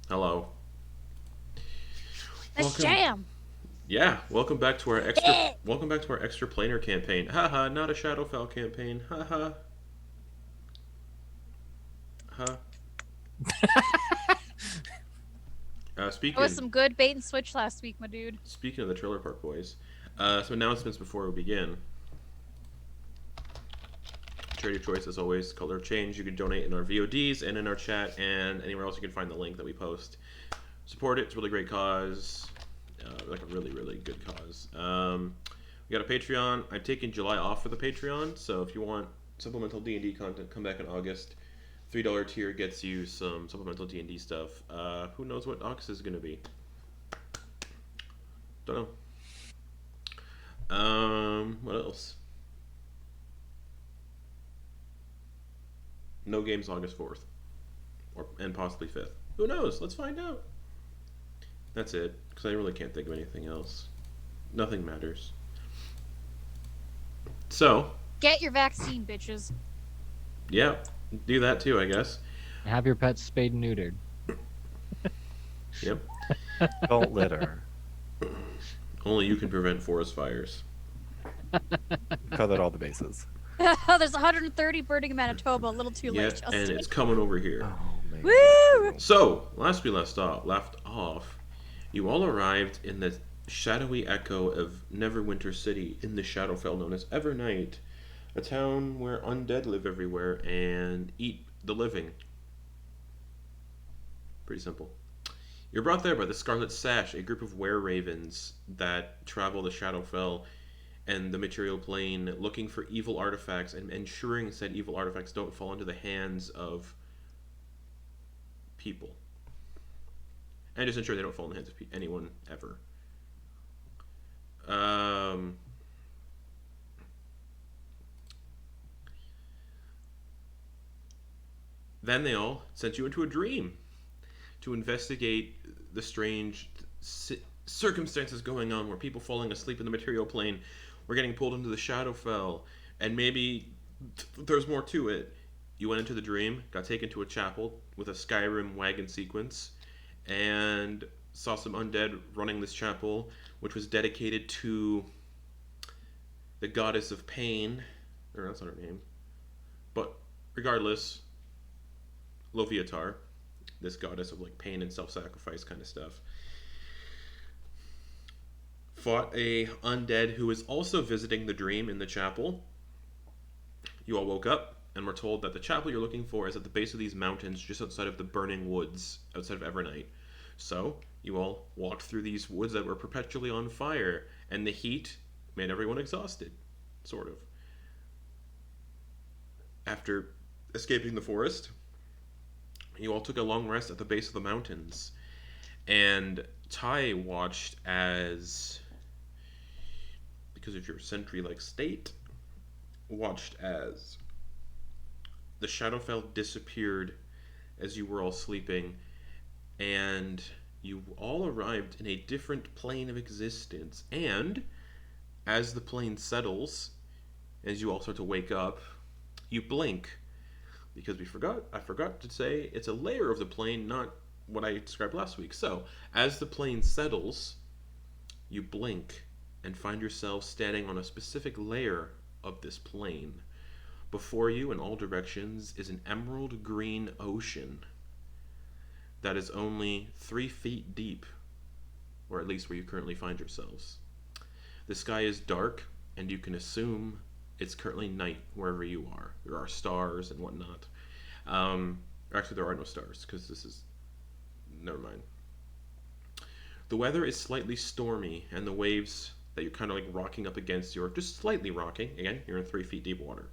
Hello. Let's Welcome. jam. Yeah, welcome back to our extra. Welcome back to our extra planar campaign. Haha, not a Shadowfell campaign. Haha. Huh. Uh, That was speaking. some good bait and switch last week, my dude. Speaking of the Trailer Park Boys, some announcements before we begin. Trade your choice as always. Color change. You can donate in our VODs and in our chat and anywhere else you can find the link that we post. Support it. It's a really great cause. Like a really, really good cause. We got a Patreon. I'm taking July off for the Patreon, so if you want supplemental D&D content, come back in August. $3 tier gets you some supplemental D&D stuff. Who knows what Ox is going to be? Don't know. What else? No games August 4th. And possibly 5th. Who knows? Let's find out. That's it, because I really can't think of anything else. Nothing matters. So, Get your vaccine, bitches. yeah, do that too, I guess. Have your pets spayed and neutered. Yep. Don't litter. Only you can prevent forest fires. Covered all the bases. Oh, there's 130 burning in Manitoba. A little too Yeah, late, Justin. and it's coming over here. Oh man. Woo! So, last we left off, you all arrived in the shadowy echo of Neverwinter City in the Shadowfell known as Evernight, a town where undead live everywhere and eat the living. Pretty simple. You're brought there by the Scarlet Sash, a group of were-ravens that travel the Shadowfell and the material plane looking for evil artifacts and ensuring said evil artifacts don't fall into the hands of people. And just ensure they don't fall in the hands of anyone ever. Then they all sent you into a dream to investigate the strange circumstances going on where people falling asleep in the material plane were getting pulled into the Shadowfell, and maybe there's more to it. You went into the dream, got taken to a chapel with a Skyrim wagon sequence, and saw some undead running this chapel, which was dedicated to the goddess of pain. Or that's not her name. But regardless, Loviatar, this goddess of like pain and self-sacrifice kind of stuff, fought a undead who was also visiting the dream in the chapel. You all woke up and were told that the chapel you're looking for is at the base of these mountains just outside of the burning woods outside of Evernight. So you all walked through these woods that were perpetually on fire, and the heat made everyone exhausted, sort of. After escaping the forest, you all took a long rest at the base of the mountains, and Ty watched as, because of your sentry-like state, watched as the Shadowfell disappeared as you were all sleeping, and you all arrived in a different plane of existence. And as the plane settles, as you all start to wake up, you blink, because I forgot to say it's a layer of the plane, not what I described last week. So as the plane settles, you blink and find yourself standing on a specific layer of this plane. Before you, in all directions, is an emerald green ocean that is only 3 feet deep, or at least where you currently find yourselves. The sky is dark, and you can assume it's currently night wherever you are. There are stars and whatnot. Actually, there are no stars, because this is... Never mind. The weather is slightly stormy, and the waves that you're kind of like rocking up against you are just slightly rocking. Again, you're in 3 feet deep water.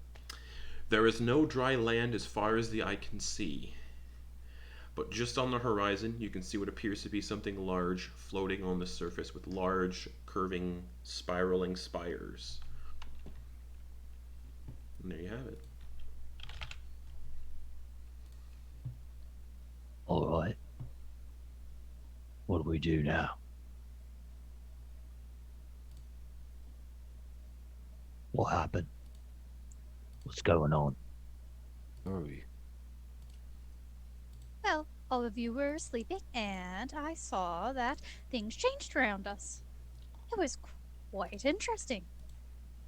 There is no dry land as far as the eye can see. But just on the horizon, you can see what appears to be something large floating on the surface with large, curving, spiraling spires. And there you have it. All right. What do we do now? What happened? What's going on? Where are we? Well, All of you were sleeping, and I saw that things changed around us. It was quite interesting.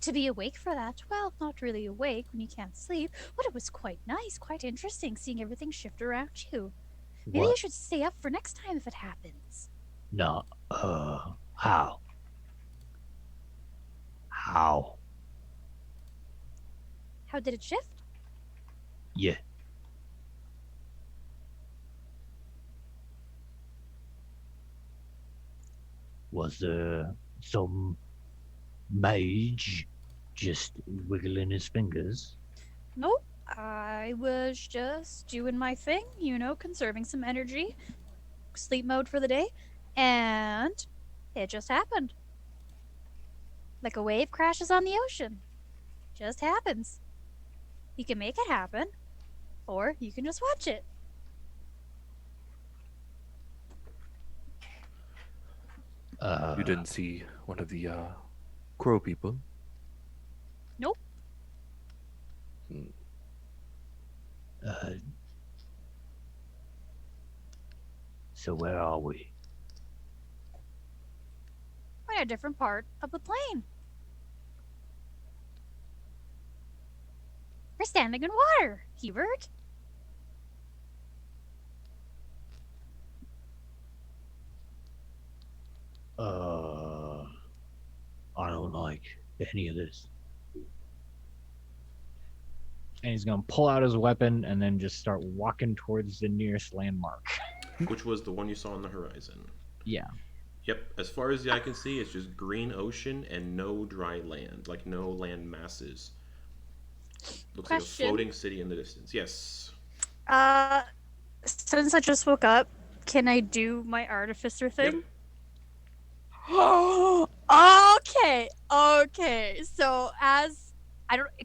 To be awake for that, well, not really awake when you can't sleep, but it was quite nice, quite interesting seeing everything shift around you. Maybe you What? should stay up for next time if it happens. No. How? How? How did it shift? Yeah. Was there some mage just wiggling his fingers? Nope. I was just doing my thing, conserving some energy, sleep mode for the day, and it just happened. Like a wave crashes on the ocean. Just happens. You can make it happen, or you can just watch it. You didn't see one of the crow people? Nope. Hmm. Uh, so where are we? We're in a different part of the plane. We're standing in water, Hubert. I don't like any of this. And he's gonna pull out his weapon and then just start walking towards the nearest landmark. Which was the one you saw on the horizon. Yeah. Yep, as far as the eye can see, it's just green ocean and no dry land, like no land masses. Looks like a Question. floating city in the distance. Yes. Since I just woke up, can I do my artificer thing? Yep. Okay. So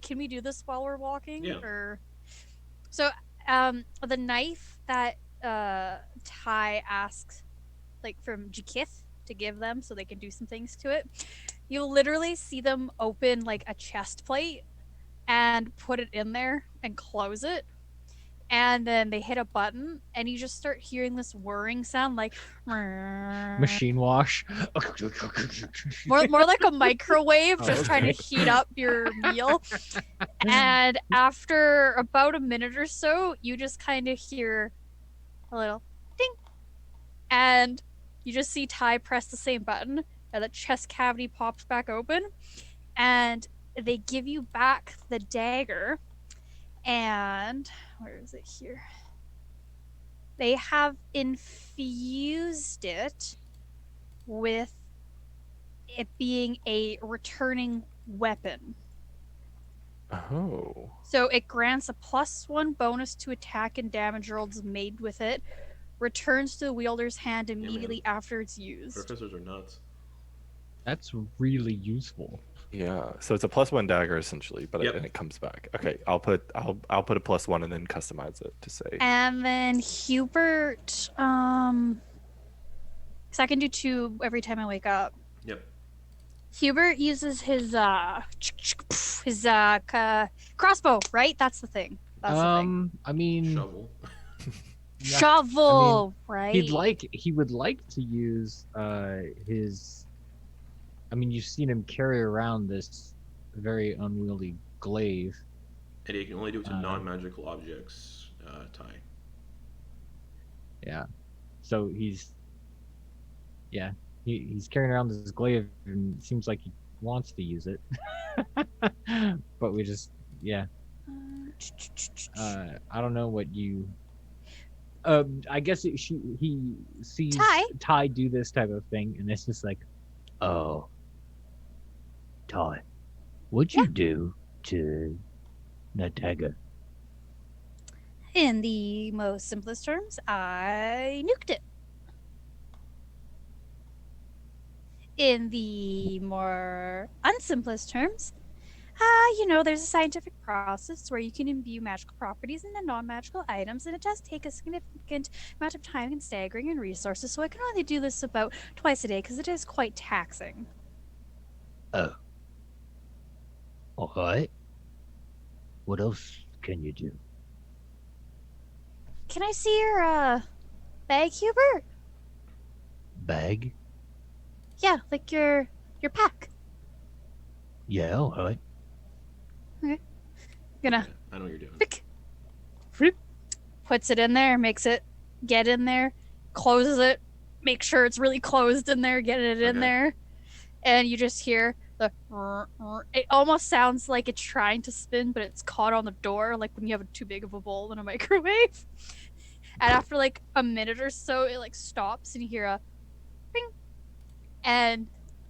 can we do this while we're walking? Yeah. So the knife that Ty asks like from Jy'kyth to give them so they can do some things to it, you'll literally see them open like a chest plate and put it in there and close it. And then they hit a button, and you just start hearing this whirring sound, like Machine wash. more like a microwave, Oh, just trying to okay. heat up your meal. And after about a minute or so, you just kind of hear a little ding, and you just see Ty press the same button, and the chest cavity pops back open, and they give you back the dagger. And where is it here? They have infused it with it being a returning weapon. Oh. So it grants a +1 bonus to attack and damage rolls made with it, returns to the wielder's hand immediately after it's used. Professors are nuts. That's really useful. Yeah. So it's a +1 dagger essentially, but Yep. and it comes back. Okay, I'll put a +1 and then customize it to say. And then Hubert, because I can do 2 every time I wake up. Yep. Hubert uses his crossbow, right? That's the thing. That's the thing. I mean, Shovel. yeah, Shovel, right? he would like to use his. I mean, you've seen him carry around this very unwieldy glaive. And you can only do it to non-magical objects, Ty. Yeah. So he's carrying around this glaive and it seems like he wants to use it. But we just I don't know what you I guess he sees Ty do this type of thing and it's just like, Oh. Ty, what'd you do to that dagger? In the most simplest terms, I nuked it. In the more unsimplest terms, there's a scientific process where you can imbue magical properties into non-magical items, and it does take a significant amount of time and staggering and resources, so I can only do this about twice a day because it is quite taxing. Oh. Alright. What else can you do? Can I see your bag, Hubert? Bag? Yeah, like your pack. Yeah, all right. Gonna Okay, I know what you're doing. pick, flip, puts it in there, makes it get in there, closes it, make sure it's really closed in there, get it in Okay. there, and you just hear the. It almost sounds like it's trying to spin, but it's caught on the door, like when you have too big of a bowl in a microwave. And after like a minute or so, it like stops, and you hear a ring, and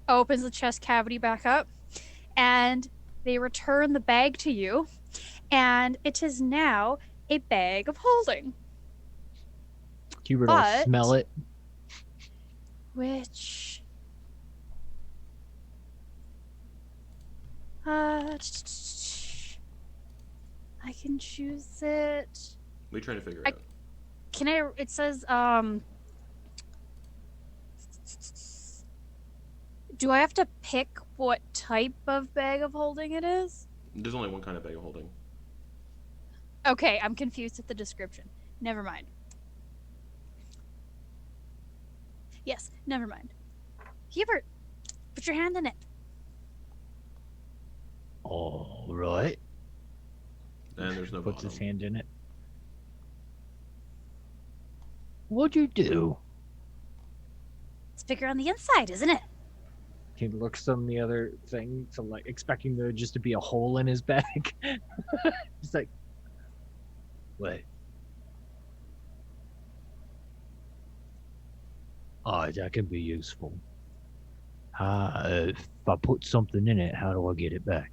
opens the chest cavity back up, and they return the bag to you, and it is now a bag of holding. Hubert will But- smell it. Which I can choose it. What are you trying to figure I- out? Can I? It says do I have to pick what type of bag of holding it is? There's only one kind of bag of holding. Okay, I'm confused at the description. Never mind. Yes, never mind. Hubert, put your hand in it. All right. And there's no Puts bottom. his hand in it. What'd you do? It's bigger on the inside, isn't it? He looks on the other thing to like expecting there just to be a hole in his bag. He's like, Wait. Alright, that can be useful. If I put something in it, how do I get it back?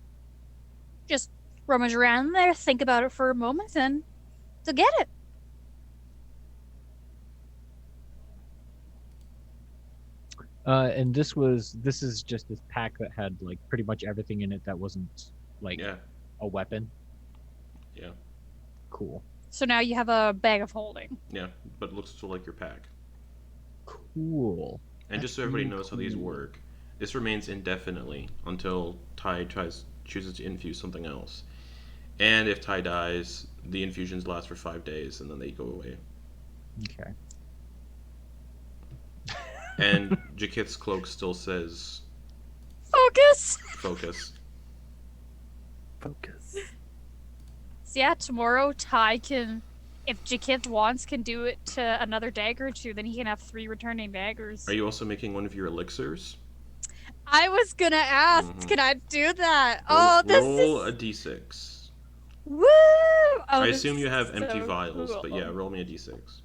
Just rummage around there, think about it for a moment, and you'll get it. and this is just this pack that had like pretty much everything in it that wasn't like Yeah. a weapon. Yeah. Cool. So now you have a bag of holding. Yeah. But it looks still like your pack. Cool. And just so That's everybody really knows how these cool. work, this remains indefinitely until Ty chooses to infuse something else. And if Ty dies, the infusions last for 5 days and then they go away. Okay. And Jy'kyth's cloak still says Focus! focus. Focus. So yeah, tomorrow Ty can, if Jy'kyth wants, can do it to another dagger or two, then he can have 3 returning daggers. Are you also making one of your elixirs? I was gonna ask, Mhm. can I do that? Roll, Oh, this roll is... a d6. Woo! Oh, I this assume you is have empty so vials, but yeah, cool. roll me a d6.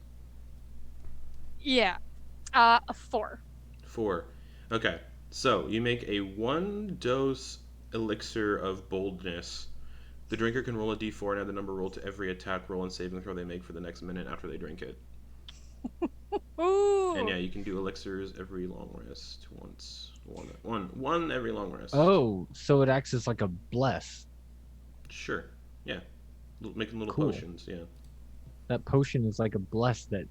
Yeah. A 4. 4. Okay, so you make a 1-dose elixir of boldness. The drinker can roll a d4 and add the number rolled to every attack roll and saving throw they make for the next minute after they drink it. Ooh! And yeah, you can do elixirs every long rest once. One every long rest. Oh, so it acts as like a bless. Sure. Yeah. Making little Cool. potions, yeah. That potion is like a bless that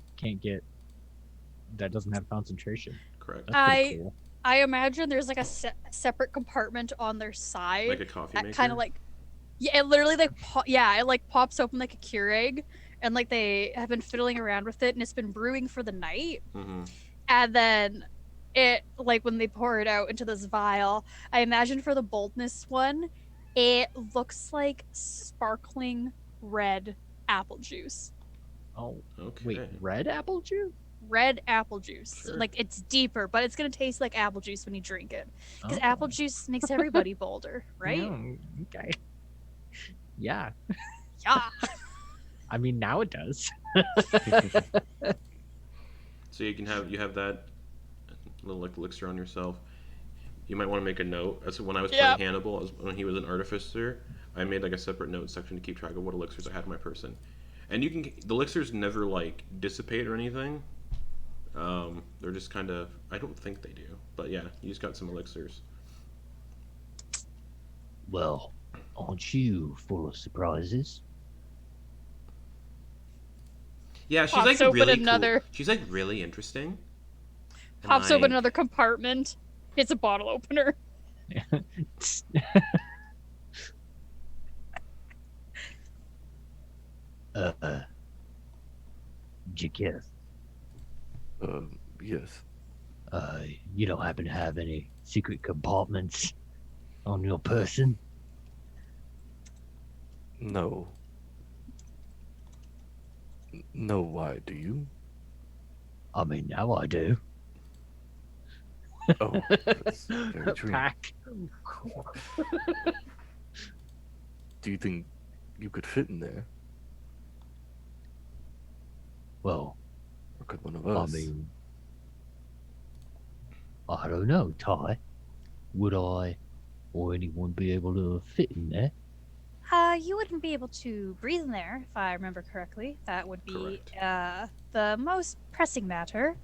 that doesn't have concentration. Correct. That's pretty cool. I imagine there's like a separate compartment on their side. Like a coffee maker. Kind of like, yeah, it literally like, it like pops open like a Keurig, and like they have been fiddling around with it, and it's been brewing for the night. Mm-hmm. And then it, like when they pour it out into this vial, I imagine for the boldness one, it looks like sparkling red apple juice. Oh, Okay. wait, red apple juice? Red apple juice. Sure. Like it's deeper, but it's gonna taste like apple juice when you drink it. Because Oh. apple juice makes everybody bolder, right? Yeah, okay. Yeah. Yeah. I mean, now it does. So you have that little like elixir on yourself. You might want to make a note. As when I was playing Yep. Hannibal, when he was an artificer, I made like a separate note section to keep track of what elixirs I had in my person. And the elixirs never like dissipate or anything. They're just kind of, I don't think they do, but yeah, you just got some elixirs. Well, aren't you full of surprises? Yeah, she's Pops like open really another- cool. She's like really interesting. And, Pops open like, another compartment. It's a bottle opener. Jy'kyth, Yes. You don't happen to have any secret compartments on your person? No. No, why? Do you? I mean, now I do. Oh, that's very true. Pack. Do you think you could fit in there? Well, Or could one of I us? mean, I don't know, Ty. Would I or anyone be able to fit in there? You wouldn't be able to breathe in there, if I remember correctly. That would be Correct. the most pressing matter.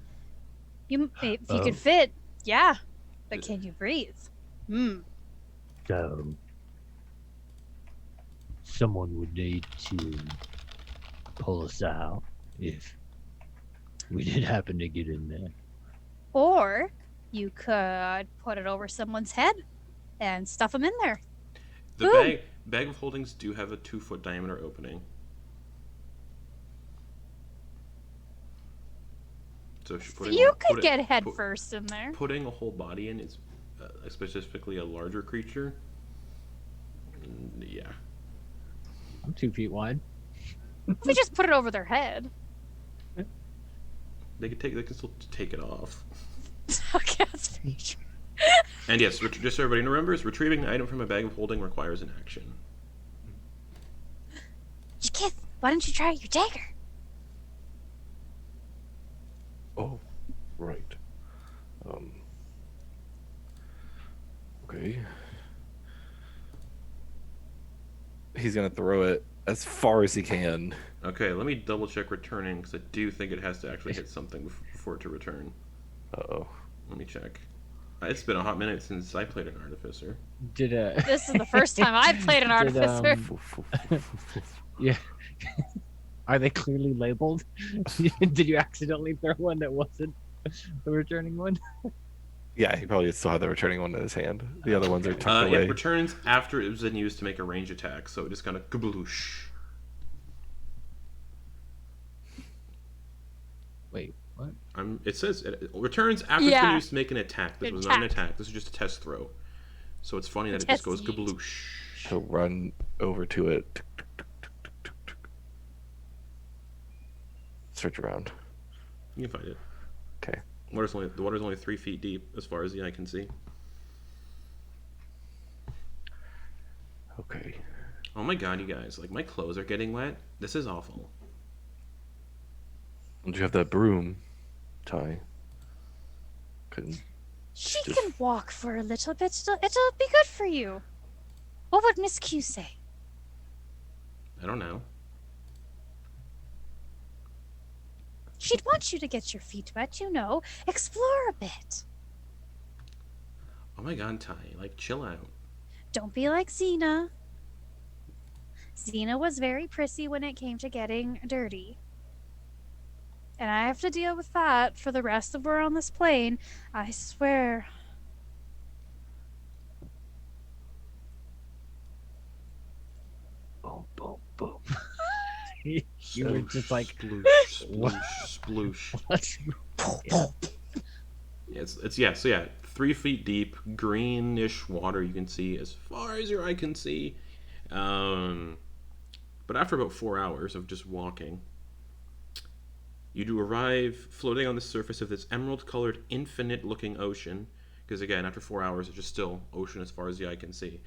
If you Oh. could fit, yeah, but can you breathe? So, someone would need to pull us out if we did happen to get in there. Or you could put it over someone's head and stuff them in there. The Boom. bag of holdings do have a 2-foot diameter opening. So if So you could get head first in there. Putting a whole body in is specifically a larger creature. Yeah. I'm 2 feet wide. If we just put it over their head. They can still take it off. Okay, that's pretty true. And yes, just so everybody remembers, retrieving the item from a bag of holding requires an action. Jy'kyth, why don't you try your dagger? Oh, right. Okay. He's gonna throw it as far as he can. Okay, let me double check returning because I do think it has to actually hit something before it to return. Uh-oh. Let me check. It's been a hot minute since I played an artificer. Did This is the first time I've played an Did, artificer. yeah? Are they clearly labeled? Did you accidentally throw one that wasn't the returning one? Yeah, he probably still had the returning one in his hand. The other ones are tucked Yeah, away. it returns after it was then used to make a range attack, so it just kind of kabloosh. Wait, what? It says it returns after it's been used to make an attack. This was not an Attack. attack. This is just a test throw. So it's funny that it Test just goes yeet. kabloosh. He'll run over to it. Search around. You can find it. Okay. The water's only 3 feet deep, as far as the eye can see. Okay. Oh my god, you guys! Like my clothes are getting wet. This is awful. Don't you have that broom, Ty? Couldn't. She Just- can walk for a little bit. It'll be good for you. What would Miss Q say? I don't know. She'd want you to get your feet wet, you know. Explore a bit. Oh my god, Ty! Like chill out. Don't be like Xena. Xena was very prissy when it came to getting dirty. And I have to deal with that for the rest of we're on this plane. I swear. Boom, boom, boom. You were just like, sploosh, What? sploosh, sploosh. what? Yeah, it's yeah. So yeah, 3 feet deep, greenish water. You can see as far as your eye can see. But after about 4 hours of just walking, you do arrive floating on the surface of this emerald-colored, infinite-looking ocean. Because again, after 4 hours, it's just still ocean as far as the eye can see.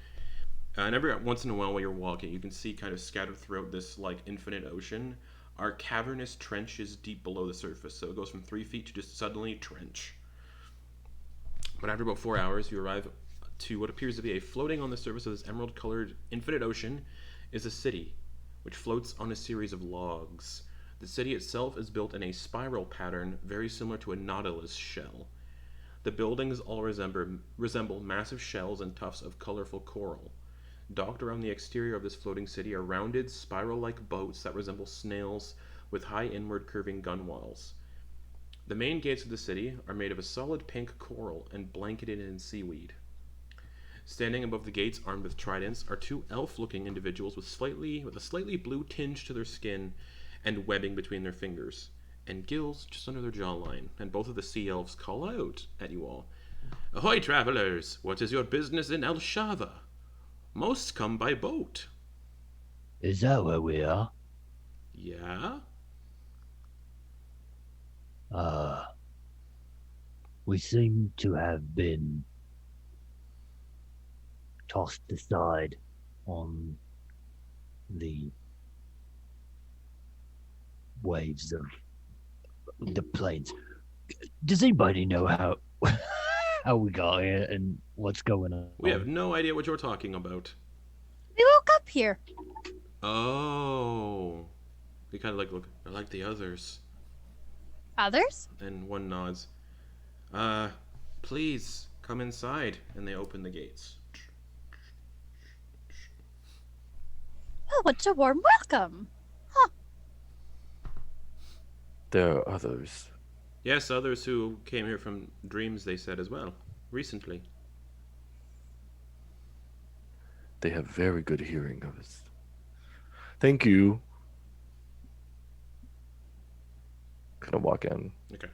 And every once in a while, while you're walking, you can see kind of scattered throughout this like infinite ocean are cavernous trenches deep below the surface. So it goes from 3 feet to just suddenly trench. But after about 4 hours, you arrive to what appears to be floating on the surface of this emerald-colored infinite ocean is a city, which floats on a series of logs. The city itself is built in a spiral pattern very similar to a nautilus shell. The buildings all resemble massive shells and tufts of colorful coral. Docked around the exterior of this floating city are rounded, spiral-like boats that resemble snails with high inward curving gunwales. The main gates of the city are made of a solid pink coral and blanketed in seaweed. Standing above the gates, armed with tridents, are 2 elf-looking individuals with a slightly blue tinge to their skin and webbing between their fingers. and gills just under their jawline, and both of the sea elves call out at you all. Ahoy, travelers! What is your business in Elshava? Most come by boat. Is that where we are? Yeah? We seem to have been tossed aside on the waves of the plains. Does anybody know how how we got here and what's going on? We have no idea what you're talking about. We woke up here. Oh. We kind of look like the others. Others? And one nods. Please, come inside. And they open the gates. Oh, what a warm welcome. There are others. Yes, others who came here from dreams, they said as well. Recently. They have very good hearing of us. Thank you. Gonna walk in. Okay.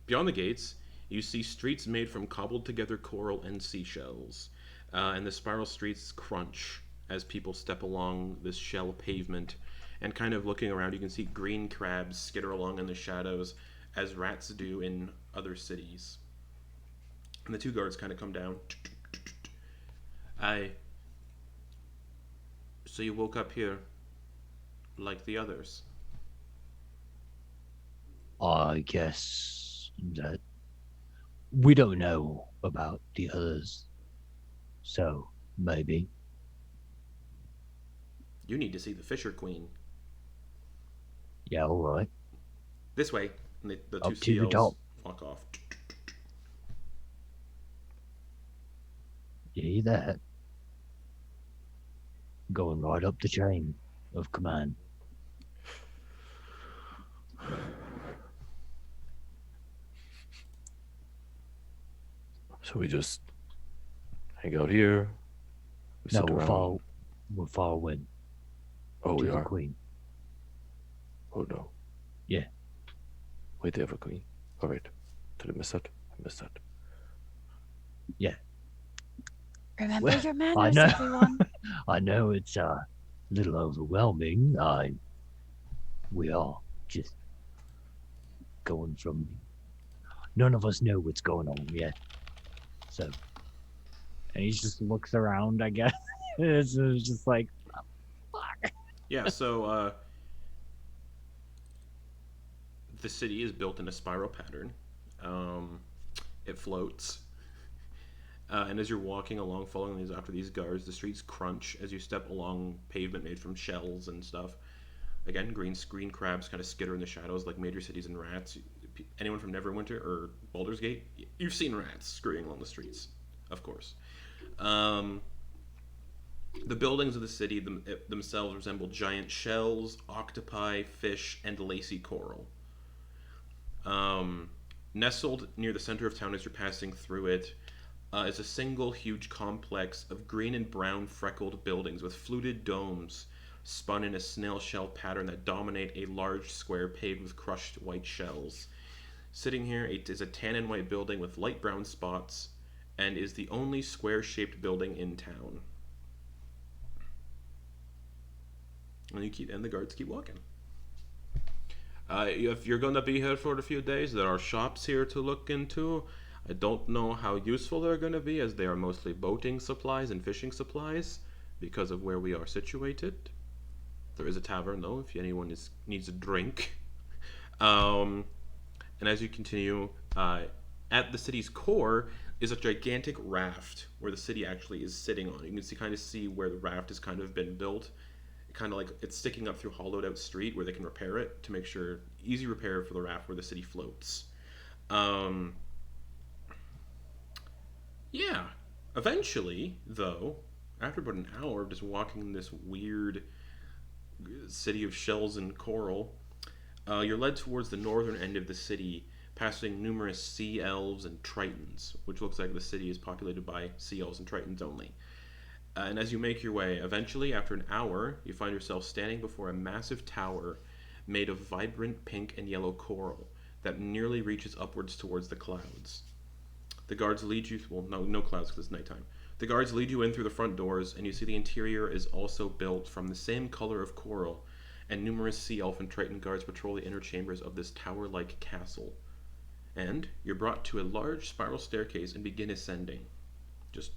Beyond the gates, you see streets made from cobbled together coral and seashells. And the spiral streets crunch as people step along this shell pavement. And kind of looking around, you can see green crabs skitter along in the shadows as rats do in other cities. And the two guards kind of come down. So you woke up here like the others? I guess that we don't know about the others. So, maybe. You need to see the Fisher Queen. Yeah, alright. This way. And the Up two to the seals top. walk off. You hear that? Going right up the chain of command. So we just hang out here. We No, sit around. we're far in. Oh, to we the are. Queen. Oh no. Yeah. Wait, they have a queen. All right. Did I miss that? I missed that. Remember Well, your I manners, know. everyone. I know it's a little overwhelming. We are just going from. None of us know what's going on yet. So, And he just looks around, I guess. it's just like, fuck. Yeah, so the city is built in a spiral pattern. It floats. And as you're walking along, following these after these guards, the streets crunch as you step along pavement made from shells and stuff. Again, green crabs kind of skitter in the shadows like major cities and rats. Anyone from Neverwinter or Baldur's Gate, you've seen rats scurrying along the streets, of course. The buildings of the city themselves resemble giant shells, octopi, fish, and lacy coral. Nestled near the center of town as you're passing through it is a single huge complex of green and brown freckled buildings with fluted domes spun in a snail shell pattern that dominate a large square paved with crushed white shells. Sitting here, it is a tan and white building with light brown spots and is the only square-shaped building in town. And the guards keep walking. If you're gonna be here for a few days, there are shops here to look into. I don't know how useful they're gonna be, as they are mostly boating supplies and fishing supplies because of where we are situated. There is a tavern, though, if anyone needs a drink. And as you continue, at the city's core is a gigantic raft where the city actually is sitting on. You can kind of see where the raft has kind of been built. Kind of like it's sticking up through hollowed out street where they can repair it to make sure easy repair for the raft where the city floats. Yeah. Eventually, though, after about an hour of just walking in this weird city of shells and coral, you're led towards the northern end of the city, passing numerous sea elves and tritons, which looks like the city is populated by sea elves and tritons only. And as you make your way, eventually, after an hour, you find yourself standing before a massive tower made of vibrant pink and yellow coral that nearly reaches upwards towards the clouds. The guards lead you, well, no clouds because it's nighttime. The guards lead you in through the front doors, and you see the interior is also built from the same color of coral, and numerous sea elf and triton guards patrol the inner chambers of this tower-like castle. And you're brought to a large spiral staircase and begin ascending. Just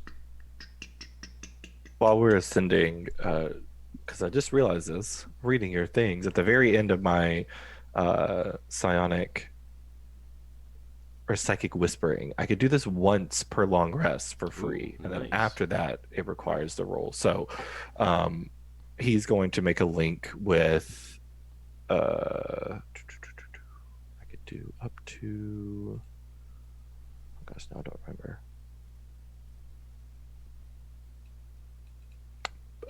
While we're ascending, because I just realized this, reading your things, at the very end of my psionic or psychic whispering, I could do this once per long rest for free. Ooh, and then nice. after that, it requires the roll. So he's going to make a link with, I could do up to, oh gosh, now I don't remember.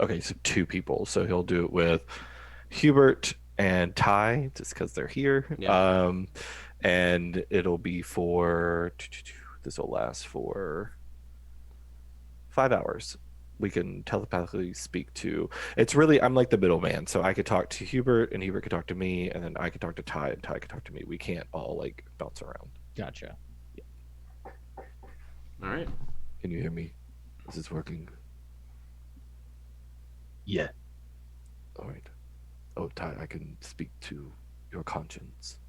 Okay, so 2 people. So he'll do it with Hubert and Ty, just because they're here. Yeah. And it'll be for, this will last for 5 hours. We can telepathically speak to, it's really, I'm like the middleman. So I could talk to Hubert and Hubert could talk to me, and then I could talk to Ty and Ty could talk to me. We can't all like bounce around. Gotcha. all right. Can you hear me? Is this working? Yeah. All right. Oh, Ty, I can speak to your conscience.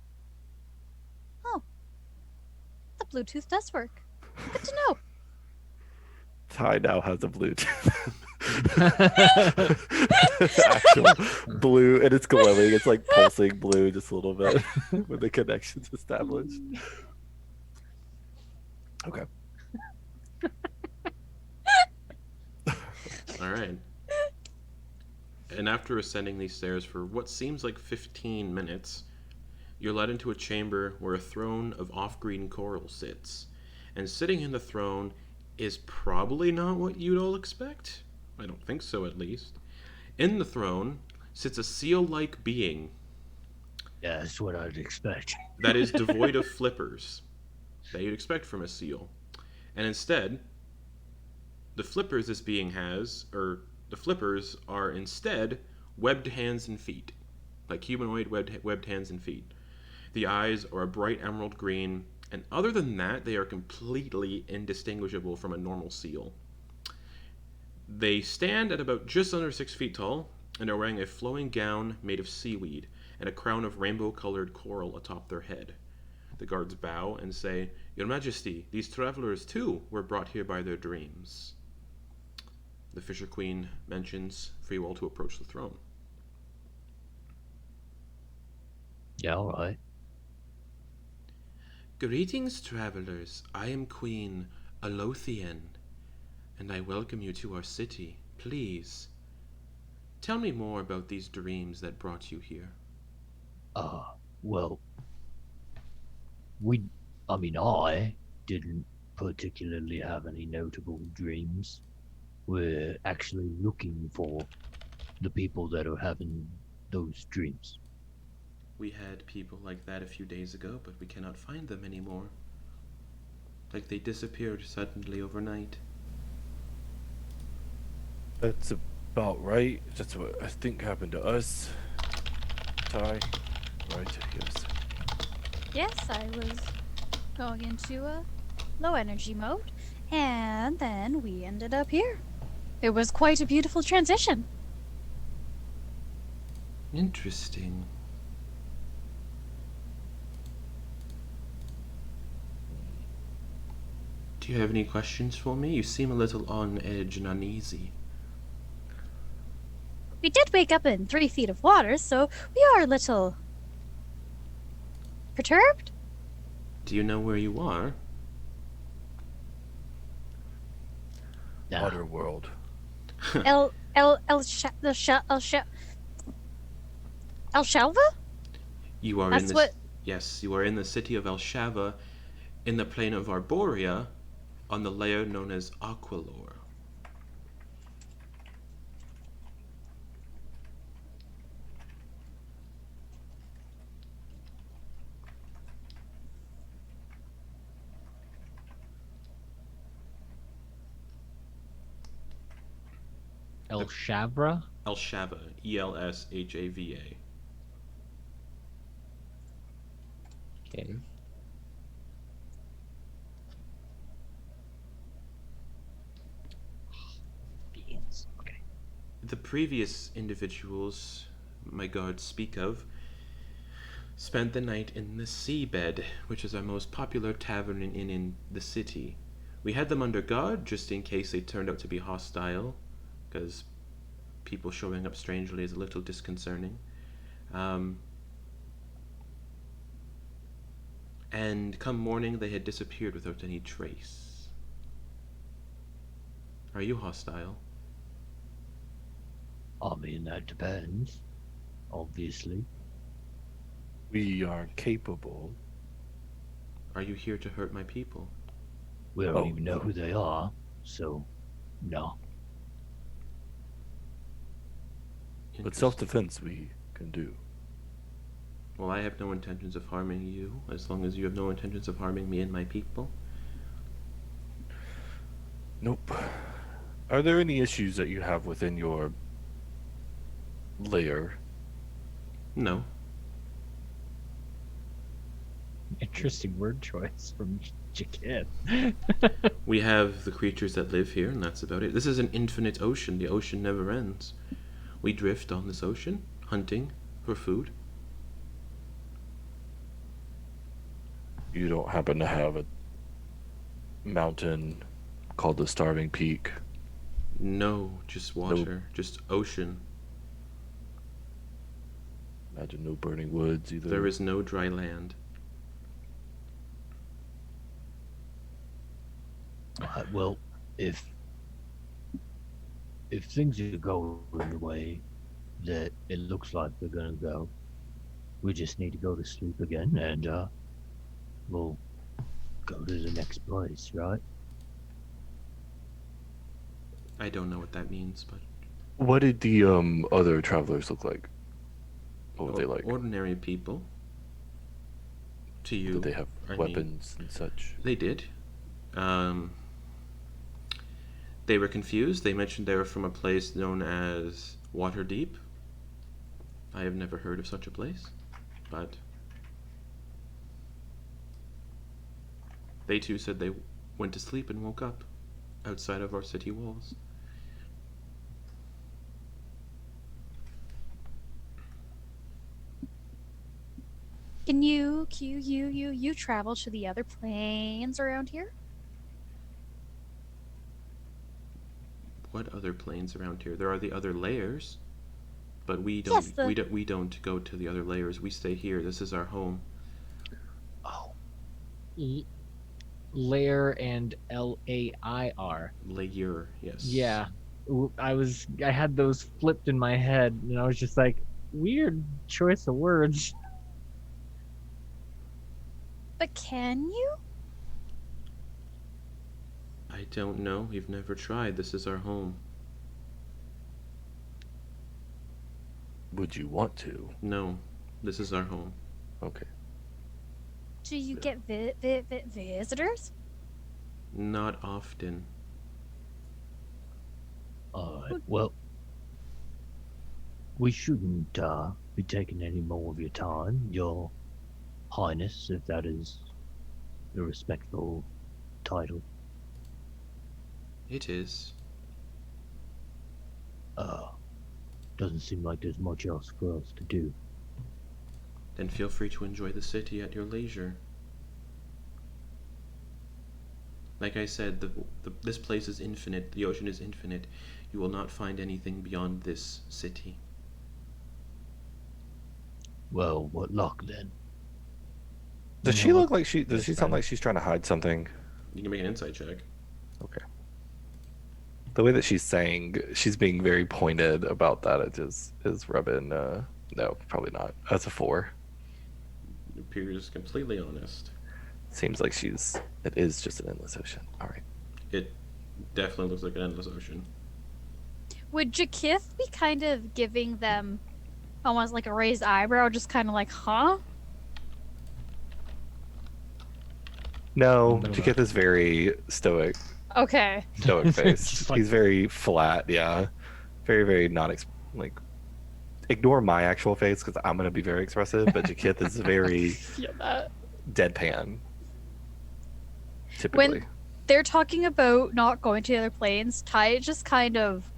The Bluetooth does work. Good to know. Ty now has a Bluetooth. Actual blue, and it's glowing. It's like pulsing blue just a little bit when the connection's established. Okay. All right. And after ascending these stairs for what seems like 15 minutes, you're led into a chamber where a throne of off-green coral sits. And sitting in the throne is probably not what you'd all expect. I don't think so, at least. In the throne sits a seal-like being Yeah, that's what I'd expect. that is devoid of flippers that you'd expect from a seal. And instead, the flippers this being has, or the flippers are instead webbed hands and feet. Like humanoid webbed hands and feet. The eyes are a bright emerald green, and other than that, they are completely indistinguishable from a normal seal. They stand at about just under 6 feet tall, and are wearing a flowing gown made of seaweed, and a crown of rainbow-colored coral atop their head. The guards bow and say, "Your Majesty, these travelers too were brought here by their dreams." The Fisher Queen mentions for you all to approach the throne. Yeah, all right. Greetings, travelers. I am Queen Alothian, and I welcome you to our city. Please, tell me more about these dreams that brought you here. Well, I didn't particularly have any notable dreams. We're actually looking for the people that are having those dreams. We had people like that a few days ago, but we cannot find them anymore. Like they disappeared suddenly overnight. That's about right. That's what I think happened to us. Ty, right? Yes. Yes, I was going into a low energy mode, and then we ended up here. It was quite a beautiful transition. Interesting. Do you have any questions for me? You seem a little on edge and uneasy. We did wake up in 3 feet of water, so we are a little perturbed. Do you know where you are? Nah, Other world. Elshava? You are That's in this. what- Yes, you are in the city of Elshava, in the plain of Arborea, on the layer known as Aqualore. Elshava? Elshava, Elshava. Okay. Beans. Okay. The previous individuals my guards speak of spent the night in the Seabed, which is our most popular tavern and inn in the city. We had them under guard just in case they turned out to be hostile, because people showing up strangely is a little disconcerting. And come morning, they had disappeared without any trace. Are you hostile? I mean, that depends. Obviously. We are capable. Are you here to hurt my people? We don't Oh, even know no. who they are, so no. But Interesting. self-defense we can do. Well, I have no intentions of harming you, as long as you have no intentions of harming me and my people. Nope. Are there any issues that you have within your lair? No. Interesting word choice from Jy'kyth. We have the creatures that live here, and that's about it. This is an infinite ocean. The ocean never ends. We drift on this ocean, hunting for food. You don't happen to have a mountain called the Starving Peak? No, just water. Just ocean. Imagine no burning woods either. There is no dry land. Well, if things are going the way that it looks like they're gonna go, we just need to go to sleep again, and we'll go to the next place, right? I don't know what that means, but What did the other travelers look like? What were they like? ordinary people. To you, Did they have I mean, weapons and such? they did. They were confused. They mentioned they were from a place known as Waterdeep. I have never heard of such a place, but they too said they went to sleep and woke up outside of our city walls. Can you travel to the other planes around here? What other planes around here? There are the other layers, but we Yes, don't we don't go to the other layers. We stay here. This is our home. Oh, Lair and Lair. Layer, yes. Yeah. I had those flipped in my head, and I was just like, weird choice of words. But can you? I don't know. We've never tried. This is our home. Would you want to? No, this is our home. Okay. Do you get visitors? Not often. alright. Well, we shouldn't be taking any more of your time, Your Highness, if that is a respectful title. It is. Doesn't seem like there's much else for us to do. Then feel free to enjoy the city at your leisure. Like I said, this place is infinite. The ocean is infinite. You will not find anything beyond this city. Well, what luck then? Does You she know look what? like does she sound like she's trying to hide something? You can make an insight check. Okay. The way that she's saying, she's being very pointed about that. It just is rubbing. No, probably not. That's a 4. It appears completely honest. Seems like it is just an endless ocean. All right. It definitely looks like an endless ocean. Would Jy'kyth be kind of giving them almost like a raised eyebrow, just kind of like, huh? No, No, Jy'kyth is very stoic Okay. face. Just like- He's very flat. Yeah, very very not like. Ignore my actual face because I'm gonna be very expressive, but Jy'kyth is very Yeah, that. deadpan. Typically. When they're talking about not going to the other planes, Ty just kind of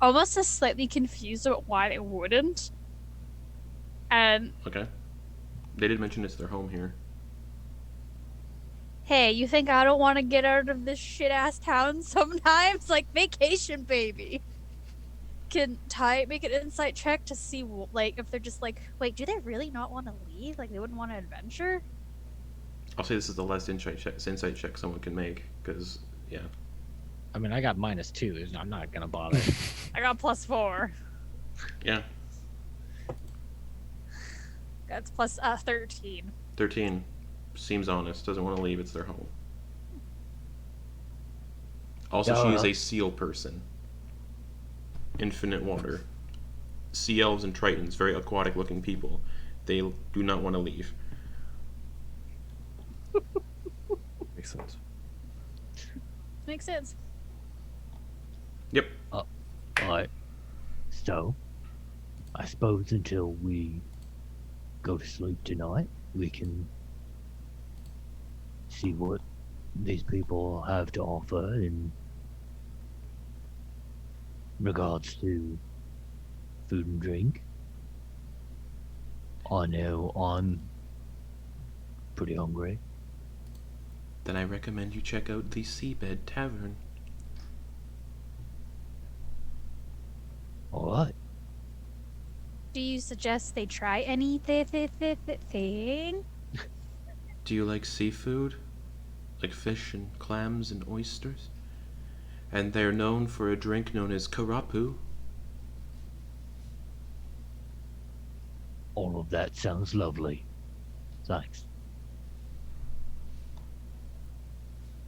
almost is slightly confused about why they wouldn't. And Okay. They did mention it's their home here. hey, you think I don't want to get out of this shit ass town sometimes? Like vacation, baby. Can Ty make an insight check to see, like, if they're just like, wait, do they really not want to leave? Like, they wouldn't want to adventure? I'll say this is the last insight check someone can make, because, yeah. I mean, I got -2. I'm not gonna bother. I got +4. Yeah. That's plus 13. 13. Seems honest. Doesn't want to leave. It's their home. Also, she is a seal person. Infinite water. Sea elves and tritons, very aquatic looking people. They do not want to leave. Makes sense. Makes sense. Yep. Alright. So, I suppose until we go to sleep tonight, we can see what these people have to offer in regards to food and drink. I know I'm pretty hungry. Then I recommend you check out the Seabed Tavern. Alright. Do you suggest they try anything? Do you like seafood? Like fish and clams and oysters? And they're known for a drink known as karapu. All of that sounds lovely. Thanks.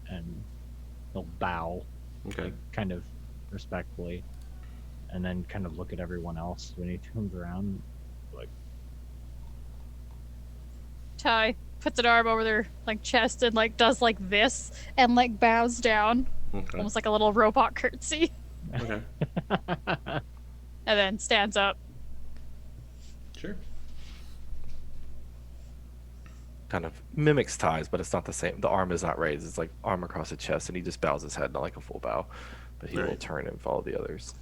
And they'll bow, Okay. like, kind of respectfully, and then kind of look at everyone else when he turns around, like, Ty puts an arm over their like chest and like does like this and like bows down, Okay. almost like a little robot curtsy, Okay. and then stands up. Sure. Kind of mimics ties, but it's not the same. The arm is not raised. It's like arm across the chest, and he just bows his head, not like a full bow. But he will Right. turn and follow the others.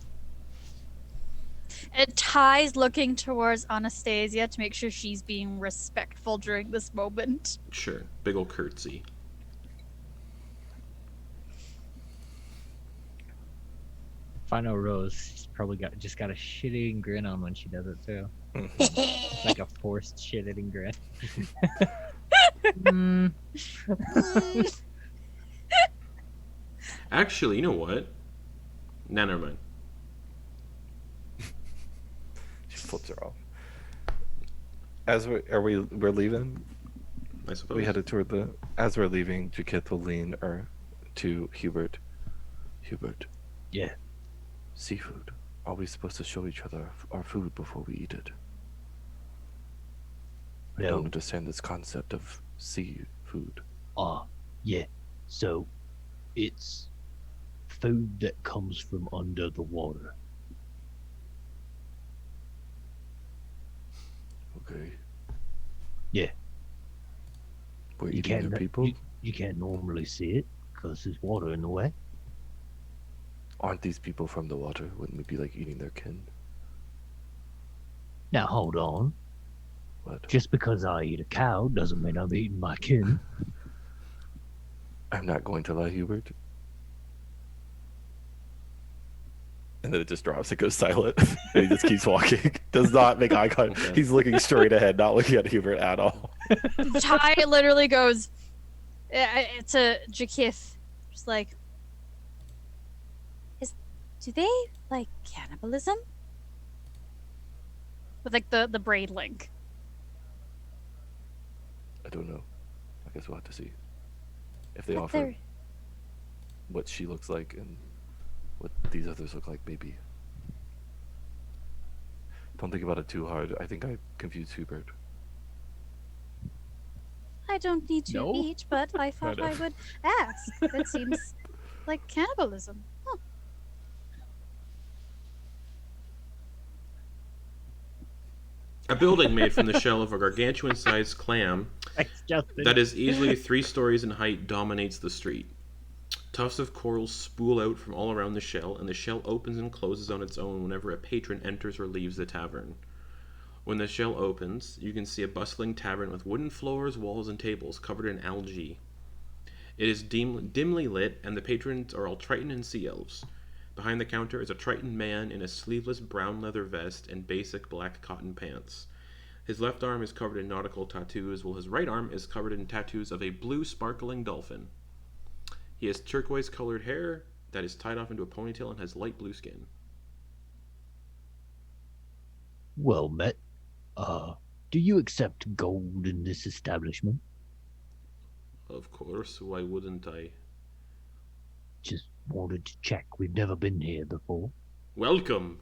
And Ty's looking towards Anastasia to make sure she's being respectful during this moment. Sure. Big ol' curtsy. Final Rose, she's probably just got a shit-eating grin on when she does it too. Like a forced shit-eating grin. Actually, you know what? Nah, never mind. She flips her off. As we're leaving. I suppose. We headed toward the. As we're leaving, Jy'kyth will lean to Hubert. Hubert. Yeah. Seafood. Are we supposed to show each other our food before we eat it? I No. don't understand this concept of seafood. Yeah. So, it's food that comes from under the water. Okay. Yeah. We're You eating can't, their people? you can't normally see it because there's water in the way. Aren't these people from the water? Wouldn't we be like eating their kin? Now hold on. What? Just because I eat a cow doesn't mean I'm eating my kin. I'm not going to lie, Hubert. And then it just drops. It goes silent. And he just keeps walking. Does not make eye contact. Okay. He's looking straight ahead, not looking at Hubert at all. Ty literally goes, it's a Jy'kyth, just like, do they like cannibalism? With like the braid link. I don't know. I guess we'll have to see. If they But offer they're- what she looks like and what these others look like, maybe. Don't think about it too hard. I think I confused Hubert. I don't need to No? eat, but I thought know. I would ask. That seems like cannibalism. Huh. A building made from the shell of a gargantuan-sized clam Thanks, Justin. that is easily 3 stories in height dominates the street. Tufts of coral spool out from all around the shell, and the shell opens and closes on its own whenever a patron enters or leaves the tavern. When the shell opens, you can see a bustling tavern with wooden floors, walls, and tables covered in algae. It is dimly lit, and the patrons are all Triton and Sea Elves. Behind the counter is a Triton man in a sleeveless brown leather vest and basic black cotton pants. His left arm is covered in nautical tattoos, while his right arm is covered in tattoos of a blue sparkling dolphin. He has turquoise-colored hair that is tied off into a ponytail and has light blue skin. Well met. Do you accept gold in this establishment? Of course, why wouldn't I? Just wanted to check. We've never been here before. Welcome!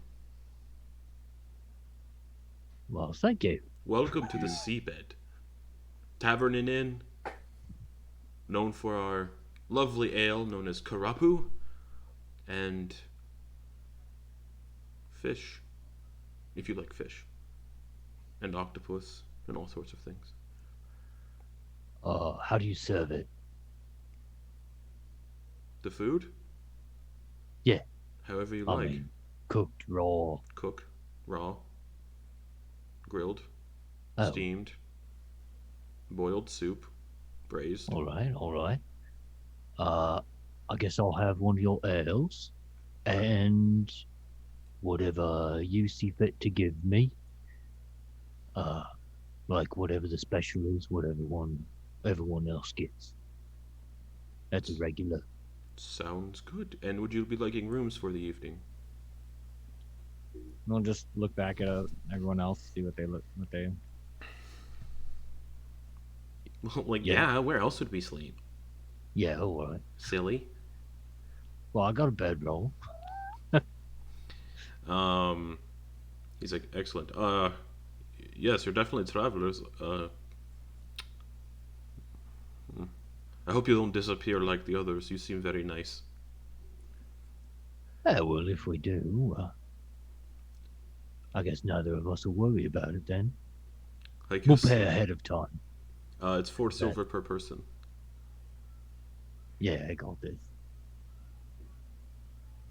Well, thank you. Welcome to the seabed. Tavern and Inn, known for our lovely ale known as karapu, and fish, if you like fish, and octopus, and all sorts of things. How do you serve it? The food? Yeah. However you I like. mean, cooked, raw. Cook, raw, grilled, Oh. steamed, boiled soup, braised. All right. I guess I'll have one of your ales, and whatever you see fit to give me. Like whatever the special is, whatever everyone else gets. That's a regular. Sounds good. And would you be liking rooms for the evening? We'll just look back at everyone else, see what they. Well, like, Yeah. yeah, where else would we sleep? Yeah, all right. Silly. Well, I got a bedroll. He's like, excellent. Yes, you're definitely travelers. I hope you don't disappear like the others. You seem very nice. Yeah, well, if we do, I guess neither of us will worry about it then. Like We'll you pay said, ahead of time. it's 4 silver per person. Yeah, I got this.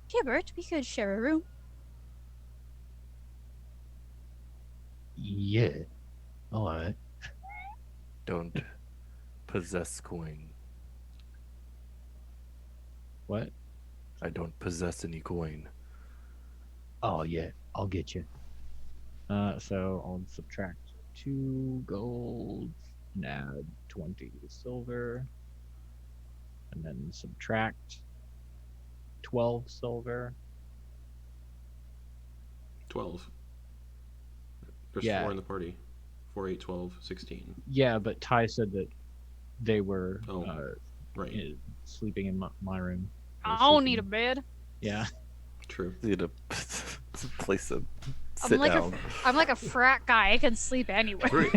Hubert, we could share a room. Yeah. All right. Don't possess coin. What? I don't possess any coin. Oh, yeah. I'll get you. So I'll subtract 2 gold and add 20 silver, and then subtract 12 silver. 12. There's Yeah. 4 in the party. 4, 8, 12, 16. Yeah, but Ty said that they were Oh, right. sleeping in my room. I don't need a bed. Yeah. True. Need a place to I'm sit like down. I'm like a frat guy. I can sleep anywhere. Great.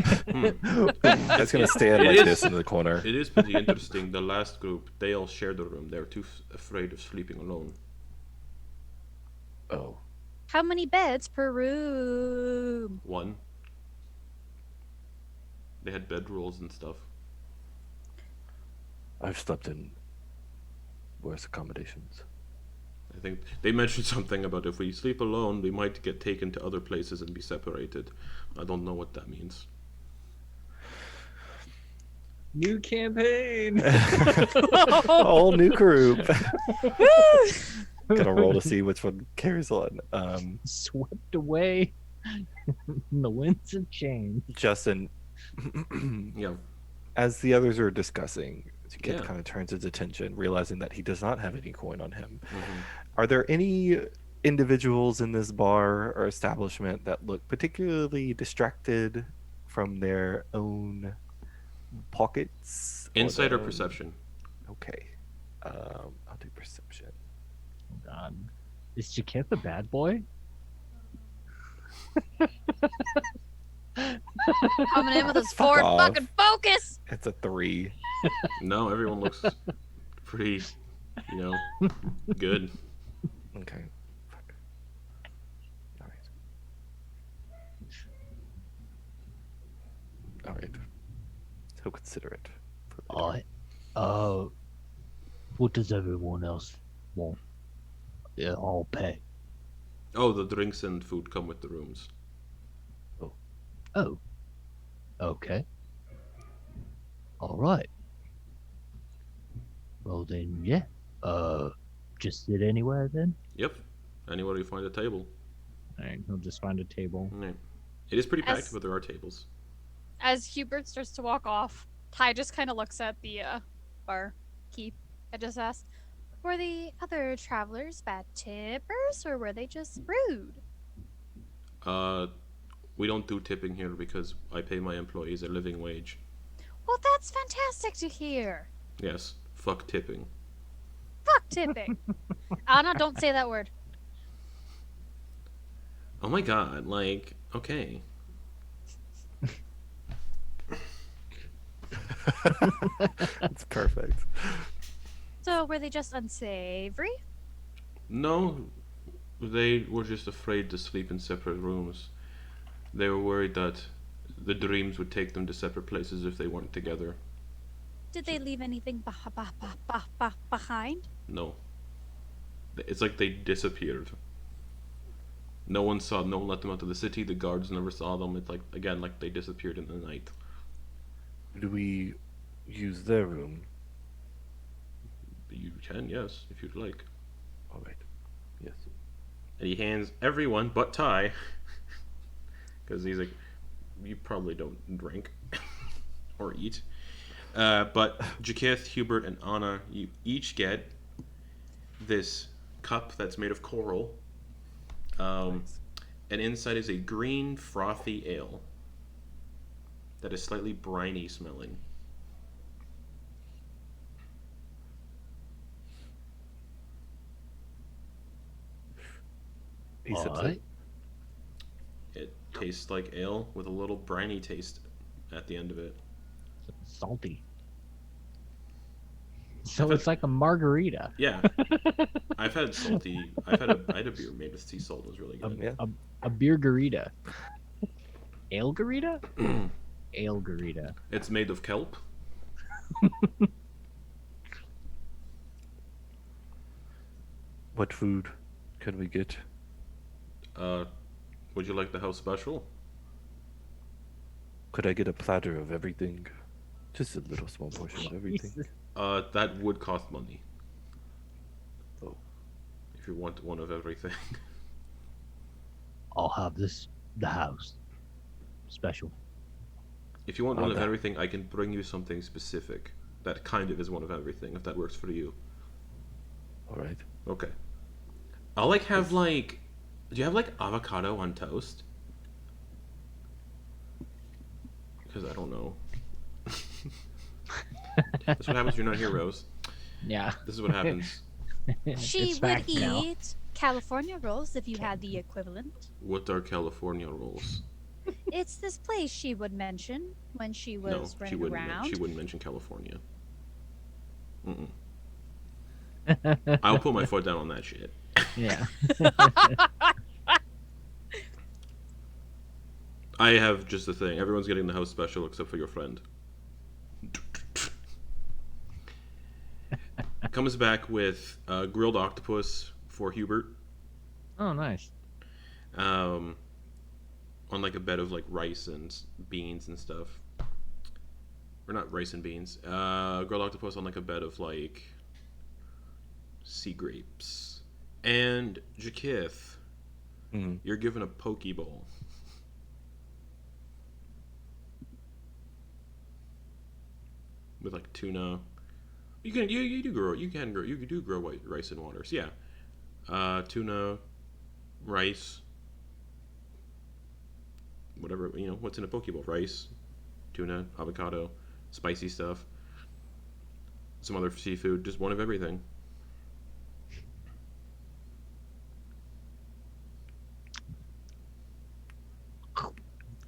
That's gonna stand It like is- this in the corner. It is pretty interesting. The last group, they all shared a room. They were too afraid of sleeping alone. Oh, How many beds per room? 1. They had bedrolls and stuff. I've slept in worse accommodations. I think they mentioned something about if we sleep alone, we might get taken to other places and be separated. I don't know what that means. New campaign. Whole new group. Gonna roll to see which one carries on. Swept away. The winds have changed. Justin, Yeah. as the others are discussing, Jy'kyth Yeah. kind of turns his attention, realizing that he does not have any coin on him. Mhm. Are there any individuals in this bar or establishment that look particularly distracted from their own pockets? Insight or their own- perception? Okay. I'll do perception. Oh God. Is Jy'kyth a bad boy? Coming in with his Fuck forward off. fucking focus. It's a 3. No, everyone looks pretty, good. Okay. Fuck. All right. consider it. For later. All right. What does everyone else want? Yeah, I'll pay. Oh, the drinks and food come with the rooms. Oh. Okay. All right. Well then, yeah. Just sit anywhere then. Yep. Anywhere you find a table. All right, he'll just find a table. Right. It is pretty packed, As- but there are tables. As Hubert starts to walk off, Ty just kind of looks at the bar keep and just asks, "Were the other travelers bad tippers, or were they just rude?" We don't do tipping here because I pay my employees a living wage. Well, that's fantastic to hear. Yes. Fuck tipping. Fuck tipping. Anna, don't say that word. Oh my god, like, okay. It's perfect. So, were they just unsavory? No, they were just afraid to sleep in separate rooms. They were worried that the dreams would take them to separate places if they weren't together. Did they leave anything behind? No. It's like they disappeared. No one let them out of the city, the guards never saw them. It's like, again, like they disappeared in the night. Do we use their room? You can, yes, if you'd like. All right. Yes. And he hands everyone but Ty, because he's like, you probably don't drink or eat. But Jy'kyth, Hubert, and Anna, you each get this cup that's made of coral. Nice. And inside is a green, frothy ale that is slightly briny smelling. He sips Alright. it. It tastes like ale with a little briny taste at the end of it. Salty. So it's like a margarita. Yeah. I had a beer made with sea salt. It was really good. Yeah. A beer garita. Ale garita? Ale garita. It's made of kelp. What food can we get? Would you like the house special? Could I get a platter of everything? Just a little small portion of everything. Jesus. That would cost money. Oh. If you want one of everything. I'll have the house special. If you want one of Okay. everything, I can bring you something specific that kind of is one of everything, if that works for you. All right. Okay. I'll have do you have avocado on toast? Because I don't know. That's what happens when you're not here, Rose. Yeah. This is what happens. She It's would fact now. eat California rolls if you had the equivalent. What are California rolls? It's this place she would mention when she was No, running around. she wouldn't mention California. Mm-mm. I'll put my foot down on that shit. Yeah. I have just the thing. Everyone's getting the house special except for your friend. Comes back with grilled octopus for Hubert. Oh, nice. On a bed of rice and beans and stuff. Or not rice and beans. Grilled octopus on a bed of sea grapes. And Jy'kyth, Mm. you're given a poke bowl. With tuna. You do grow white rice in waters, yeah. Tuna, rice, whatever, what's in a poke bowl? Rice, tuna, avocado, spicy stuff, some other seafood, just one of everything.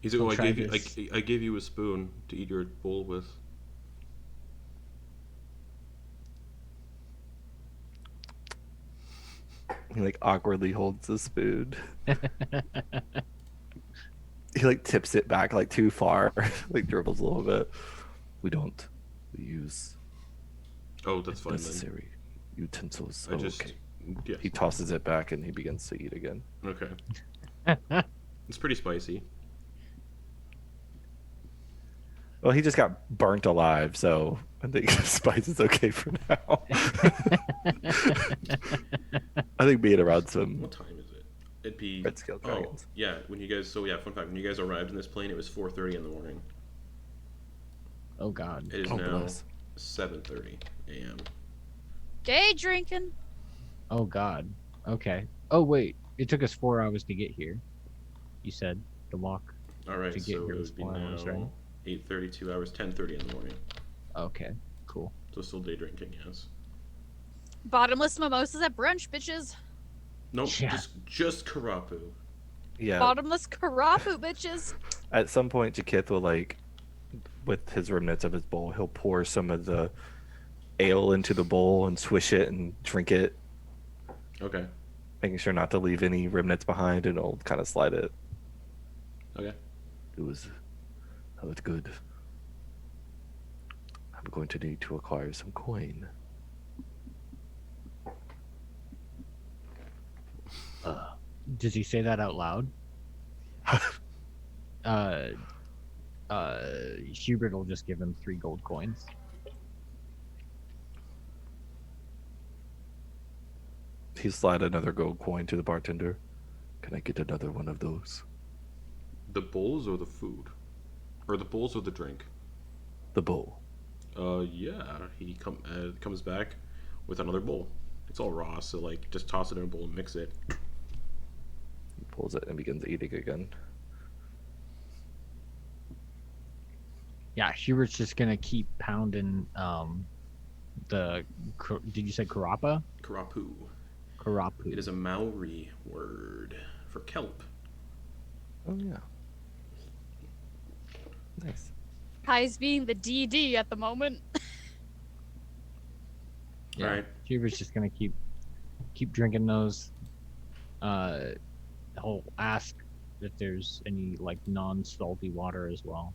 He's like, I'll oh, try this. I gave you a spoon to eat your bowl with. He awkwardly holds the spoon. He tips it back too far, dribbles a little bit. We don't. We use Oh, that's fine then. necessary utensils. I Oh, just okay. yes. He tosses it back and he begins to eat again. Okay. It's pretty spicy. Well, he just got burnt alive, so I think spice is okay for now. I think being around some What time is it? It'd be red scale oh dragons. yeah. When you guys fun fact, when you guys arrived in this plane, it was 4:30 in the morning. Oh God. It is Oh, now bless. 7:30 a.m. Day drinking. Oh God. Okay. Oh wait, it took us 4 hours to get here. You said the walk. All right, To so get it here was would be 4 hours, now right? 8:30, 2 hours, 10:30 in the morning. Okay. Cool. So still day drinking, yes. Bottomless mimosas at brunch, bitches. Nope, Yeah. just Karapu. Yeah. Bottomless karapu, bitches. At some point, Jy'kyth will with his remnants of his bowl, he'll pour some of the ale into the bowl and swish it and drink it, Okay. making sure not to leave any remnants behind, and it'll kind of slide it. Okay. That was good. I'm going to need to acquire some coin. Does he say that out loud? Hubert will just give him 3 gold coins. He slide another gold coin to the bartender. Can I get another one of those? The bowls or the food? Or the bowls or the drink? The bowl. Yeah. He comes back with another bowl. It's all raw, so like just toss it in a bowl and mix it. He pulls it and begins eating again. Yeah, Hubert's just gonna keep pounding did you say Karapa? Karapu. Karapu. It is a Maori word for kelp. Oh yeah. Nice. Kai's being the DD at the moment. Yeah. All right. Hubert's just gonna keep drinking those. He'll ask if there's any like non-salty water as well.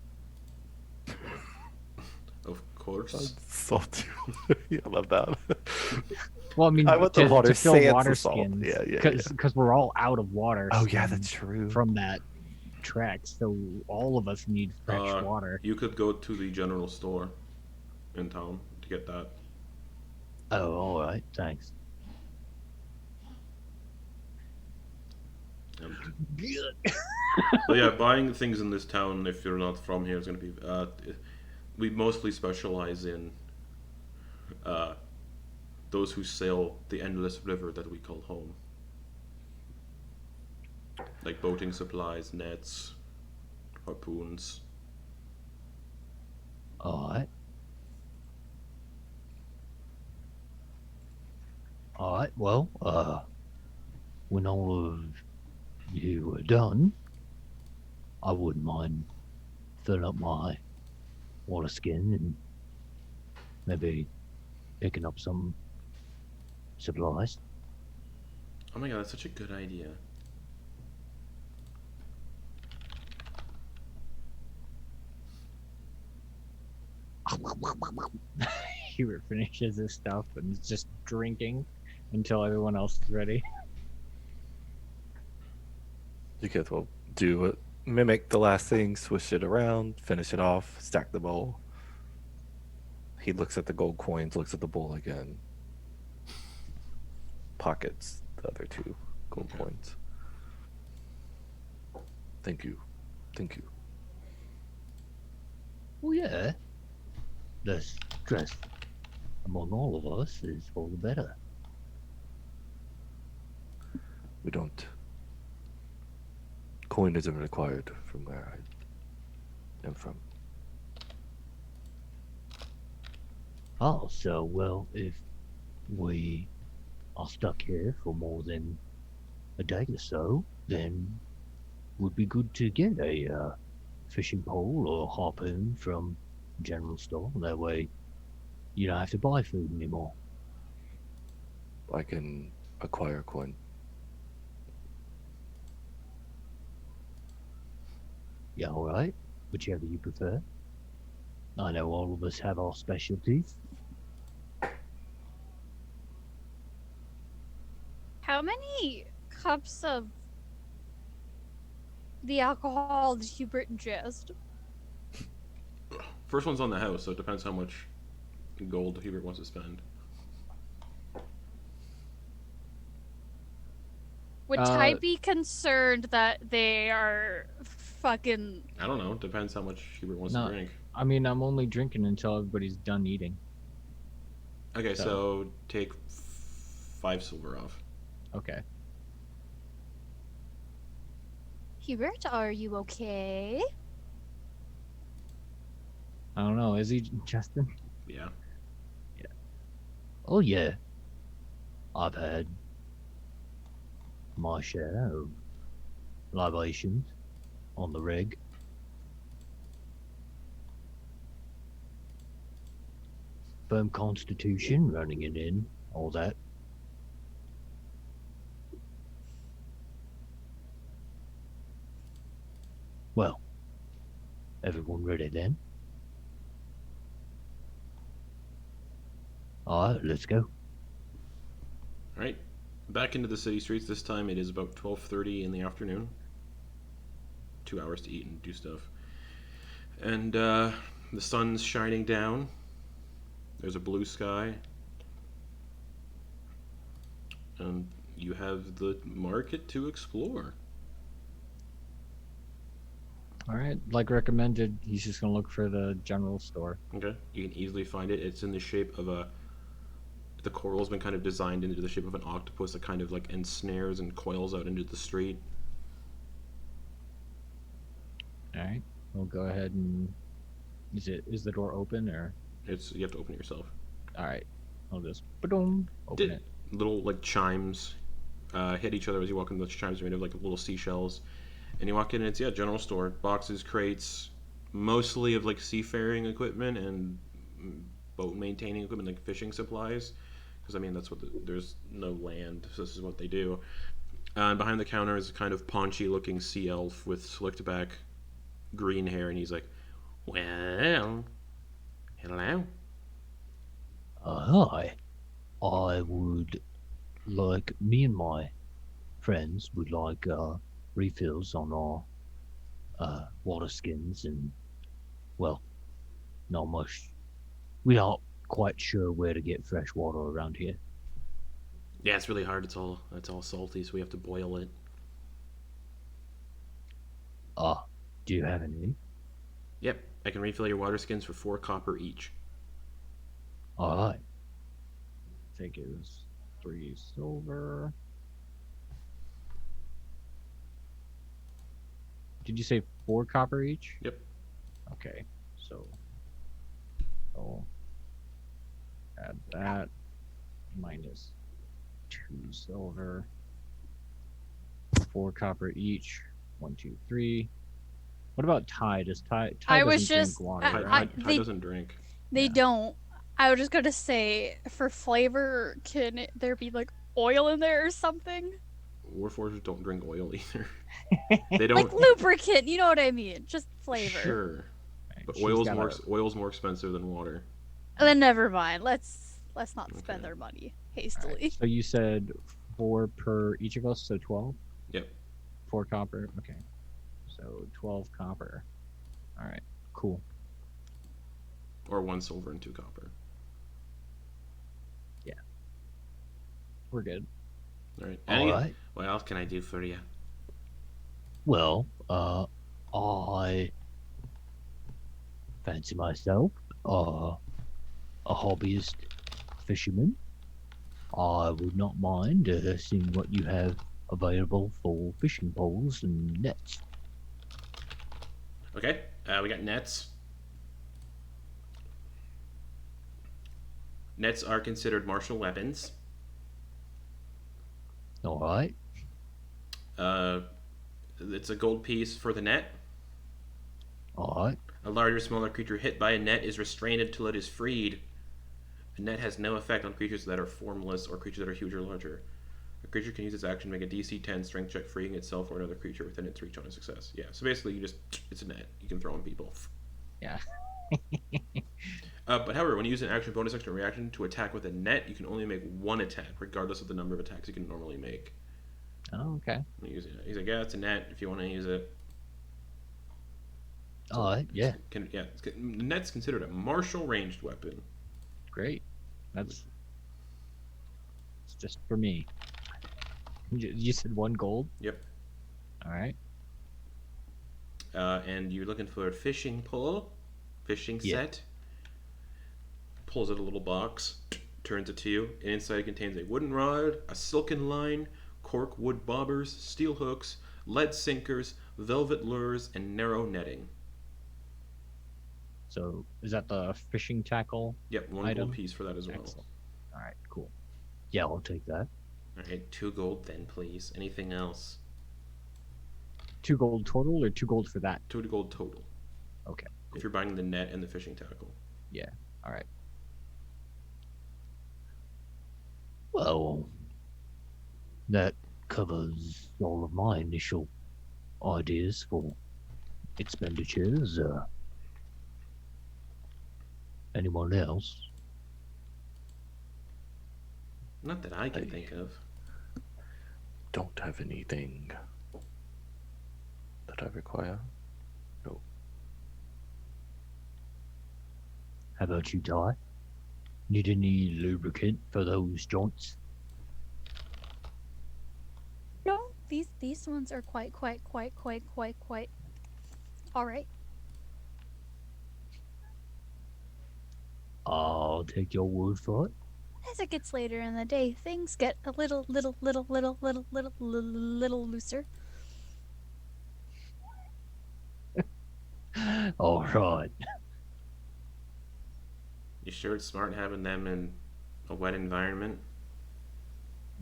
Of course. Salty. Yeah, I love that. Well, I mean, I want the water to fill sans the water salt. skins. Yeah, yeah, Because we're all out of water. Oh yeah, from- that's true. from that trek, so all of us need fresh water. You could go to the general store in town to get that. Oh, all right. Thanks. So yeah, buying things in this town, if you're not from here, is going to be. We mostly specialize in those who sail the endless river that we call home. Like boating supplies, nets, harpoons. All right. All right. Well, when all of you are done, I wouldn't mind filling up my water skin and maybe picking up some supplies. Oh my god, that's such a good idea. Hubert finishes his stuff and is just drinking until everyone else is ready. Jy'kyth will do it. Mimic the last thing, swish it around, finish it off, stack the bowl. He looks at the gold coins, looks at the bowl again. Pockets the other 2 gold Okay. coins. Thank you. Thank you. Oh yeah. The stress among all of us is all the better. We don't. Coin isn't required from where I am from. Oh, so well, if we are stuck here for more than a day or so, then would be good to get a fishing pole or harpoon from general store. That way, you don't have to buy food anymore. I can acquire coin. Yeah, all right. Whichever you prefer. I know all of us have our specialties. How many cups of the alcohol did Hubert ingest? First one's on the house, so it depends how much gold Hubert wants to spend. Would Ty be concerned that they are fucking... I don't know. Depends how much Hubert wants No. to drink. I mean, I'm only drinking until everybody's done eating. Okay, So- so take 5 silver off. Okay. Hubert, are you okay? I don't know. Is he Justin? Yeah. Oh yeah, I've had my share of libations on the reg. Firm constitution, running it in, all that. Well, everyone ready then? Alright, let's go. All right. Back into the city streets. This time it is about 12:30 in the afternoon. 2 hours to eat and do stuff. And the sun's shining down. There's a blue sky. And you have the market to explore. All right. Like recommended, he's just gonna look for the general store. Okay. You can easily find it. It's in the shape of a. The coral's been kind of designed into the shape of an octopus that kind of like ensnares and coils out into the street. All right. We'll go ahead and. Is the door open or? You have to open it yourself. All right. I'll just open Did- it. Little like chimes hit each other as you walk in. Those chimes are made of like little seashells, and you walk in and it's general store, boxes, crates, mostly of like seafaring equipment and boat maintaining equipment, like fishing supplies, because I mean that's what there's no land, so this is what they do. And behind the counter is a kind of paunchy looking sea elf with slicked back green hair, and he's like, "Well, hello." Hi. I would like, me and my friends would like refills on our water skins and, well, not much. We aren't quite sure where to get fresh water around here. Yeah, it's really hard. It's all salty, so we have to boil it. Do you have any? Yep, I can refill your water skins for 4 copper each. Alright. I think it was 3 silver. Did you say 4 copper each? Yep. Okay. So I'll add that minus 2 silver. 4 copper each. 1, 2, 3. What about Ty? Does Ty I was doesn't drink just- water, I- right? Ty they- doesn't drink. They Yeah. don't. I was just gonna say, for flavor, can there be like oil in there or something? Warforgers don't drink oil either. They don't. Like lubricant, you know what I mean? Just flavor. Sure, Right, but she's oil's got more a- oil's more expensive than water. Then never mind. Let's not spend Okay. their money All hastily. right, so you said 4 per each of us, so 12? Yep. 4 copper. Okay. So 12 copper. All right. Cool. Or 1 silver and 2 copper. We're good. All right. Alright. What else can I do for you? Well, I fancy myself a hobbyist fisherman. I would not mind seeing what you have available for fishing poles and nets. Okay. We got nets. Nets are considered martial weapons. All right. It's a gold piece for the net. All right. A larger, smaller creature hit by a net is restrained until it is freed. A net has no effect on creatures that are formless or creatures that are huge or larger. A creature can use its action to make a DC 10 strength check, freeing itself or another creature within its reach on a success. Yeah, so basically it's a net. You can throw on people. Yeah. But however, when you use an action bonus action reaction to attack with a net, you can only make one attack, regardless of the number of attacks you can normally make. Oh, okay. He's like, yeah, it's a net if you want to use it. All right, yeah. Net's considered a martial ranged weapon. Great. It's just for me. You said 1 gold? Yep. All right. And you're looking for a fishing Yeah. set. Pulls out a little box, turns it to you, and inside it contains a wooden rod, a silken line, cork wood bobbers, steel hooks, lead sinkers, velvet lures, and narrow netting. So is that the fishing tackle? Yep, 1 Item? gold piece for that as well. Excellent. All right, cool. Yeah, I'll take that. Alright, 2 gold then, please. Anything else? 2 gold total or 2 gold for that? 2 gold total. Okay. If you're buying the net and the fishing tackle. All right. Well, that covers all of my initial ideas for expenditures. Anyone else? Not that I can think of. Don't have anything that I require. How about you, Ty? Need any lubricant for those joints? No, these ones are quite all right. I'll take your word for it. As it gets later in the day, things get a little looser. All right. You sure it's smart having them in a wet environment?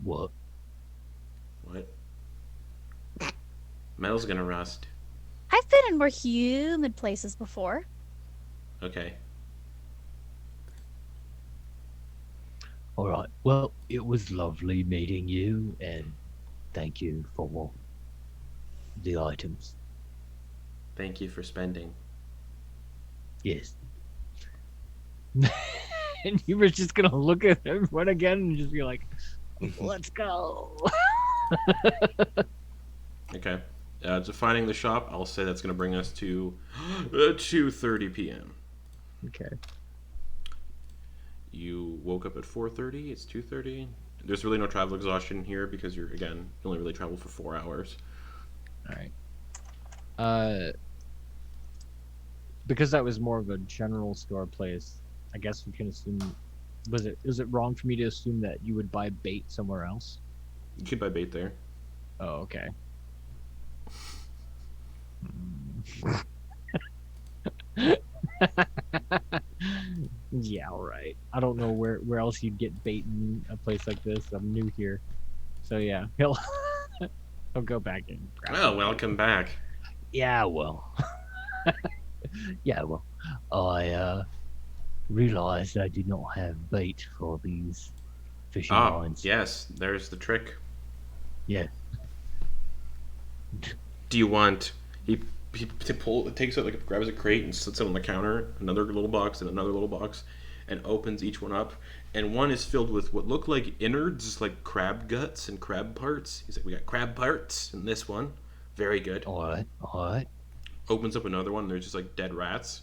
What? What? Metal's gonna rust. I've been in more humid places before. Okay. All right. Well, it was lovely meeting you, and thank you for the items. Thank you for spending. Yes. And you were just gonna look at everyone again and just be like, "Let's go." Okay. Defining the shop, I'll say that's gonna bring us to 2:30 p.m. Okay. You woke up at 4:30. It's 2:30. There's really no travel exhaustion here because you only really travel for 4 hours. All right. Because that was more of a general store place, I guess we can assume. Is it wrong for me to assume that you would buy bait somewhere else? You could buy bait there. Oh, okay. Yeah, all right. I don't know where else you'd get bait in a place like this. I'm new here, so yeah, he'll go back in. Well, welcome back. Yeah, well. Yeah, well. I realized I did not have bait for these fishing lines. Yes, there's the trick. Yeah. Do you want... He takes out, grabs a crate and sits it on the counter, another little box and another little box, and opens each one up. And one is filled with what look like innards, like crab guts and crab parts. He's like, we got crab parts in this one. Very good. All right. Opens up another one, and there's just like dead rats.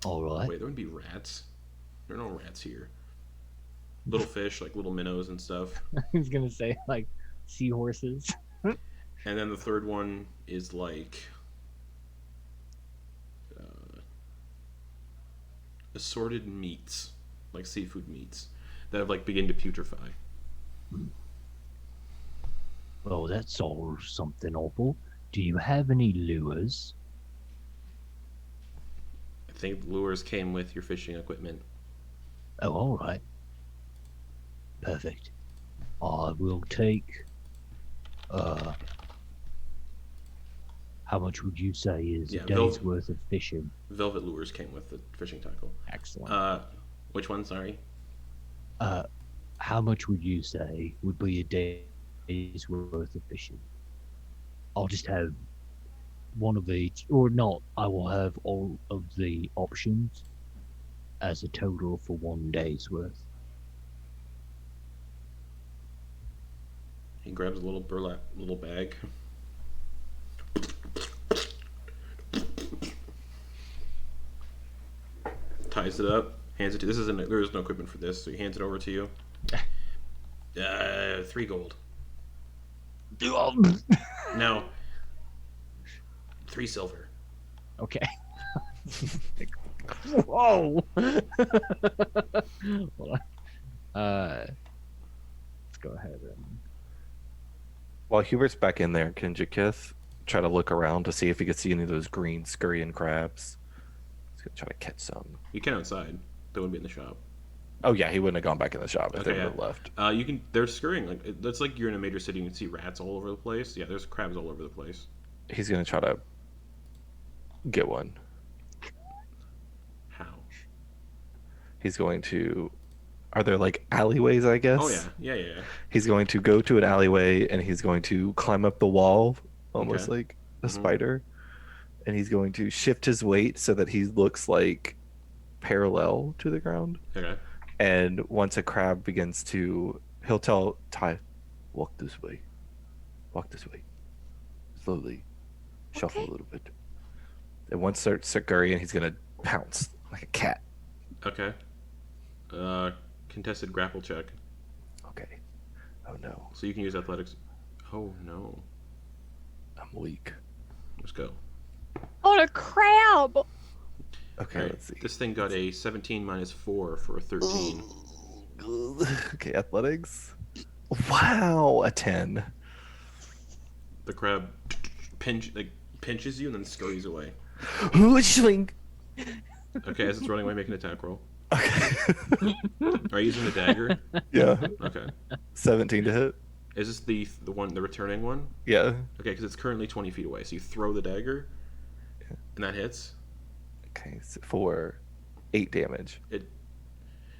All right. Wait, there wouldn't be rats. There are no rats here. Little fish, like little minnows and stuff. I was gonna say like seahorses. And then the third one is like assorted meats, like seafood meats that have like begin to putrefy. Well, that's all something awful. Do you have any lures? I think the lures came with your fishing equipment. Oh, all right. Perfect. I will take. How much would you say is Yeah, a day's worth of fishing? Velvet lures came with the fishing tackle. Excellent. Which one? Sorry. How much would you say would be a day's worth of fishing? I'll just have one of each, or not. I will have all of the options as a total for 1 day's worth. He grabs a little burlap little bag. Ties it up, hands it to. There is no equipment for this, so he hands it over to you. 3 gold. Now, 3 silver. Okay. Whoa. Hold on. Let's go ahead and. While Hubert's back in there, can Jy'kyth try to look around to see if he could see any of those green scurrying crabs? He's gonna try to catch some. You can outside. They wouldn't be in the shop. Oh yeah, he wouldn't have gone back in the shop if they Okay, would have left. You can. They're scurrying. That's like you're in a major city. You can see rats all over the place. Yeah, there's crabs all over the place. He's gonna try to get one. How? He's going to. Are there like alleyways? I guess. Oh yeah. He's going to go to an alleyway and he's going to climb up the wall, almost Okay. like a Mhm. spider, and he's going to shift his weight so that he looks like parallel to the ground. Okay. And once a crab begins to, he'll tell Ty, walk this way, slowly, shuffle Okay. a little bit. And once starts scurrying, he's gonna pounce like a cat. Okay. Contested grapple check. Okay. Oh no, So you can use athletics. Oh no. I'm weak. Let's go. On a crab. Okay, All right. let's see. This thing got a 17 minus 4 for a 13. Okay, athletics. Wow, a 10. The crab pinches you and then scurries away. Swing. Okay, as it's running away, make an attack roll. Okay. Are you using the dagger? Yeah. Okay. 17 to hit. Is this the returning one? Yeah. Okay, because it's currently 20 feet away. So you throw the dagger, and that hits. Okay, so for 8 damage. It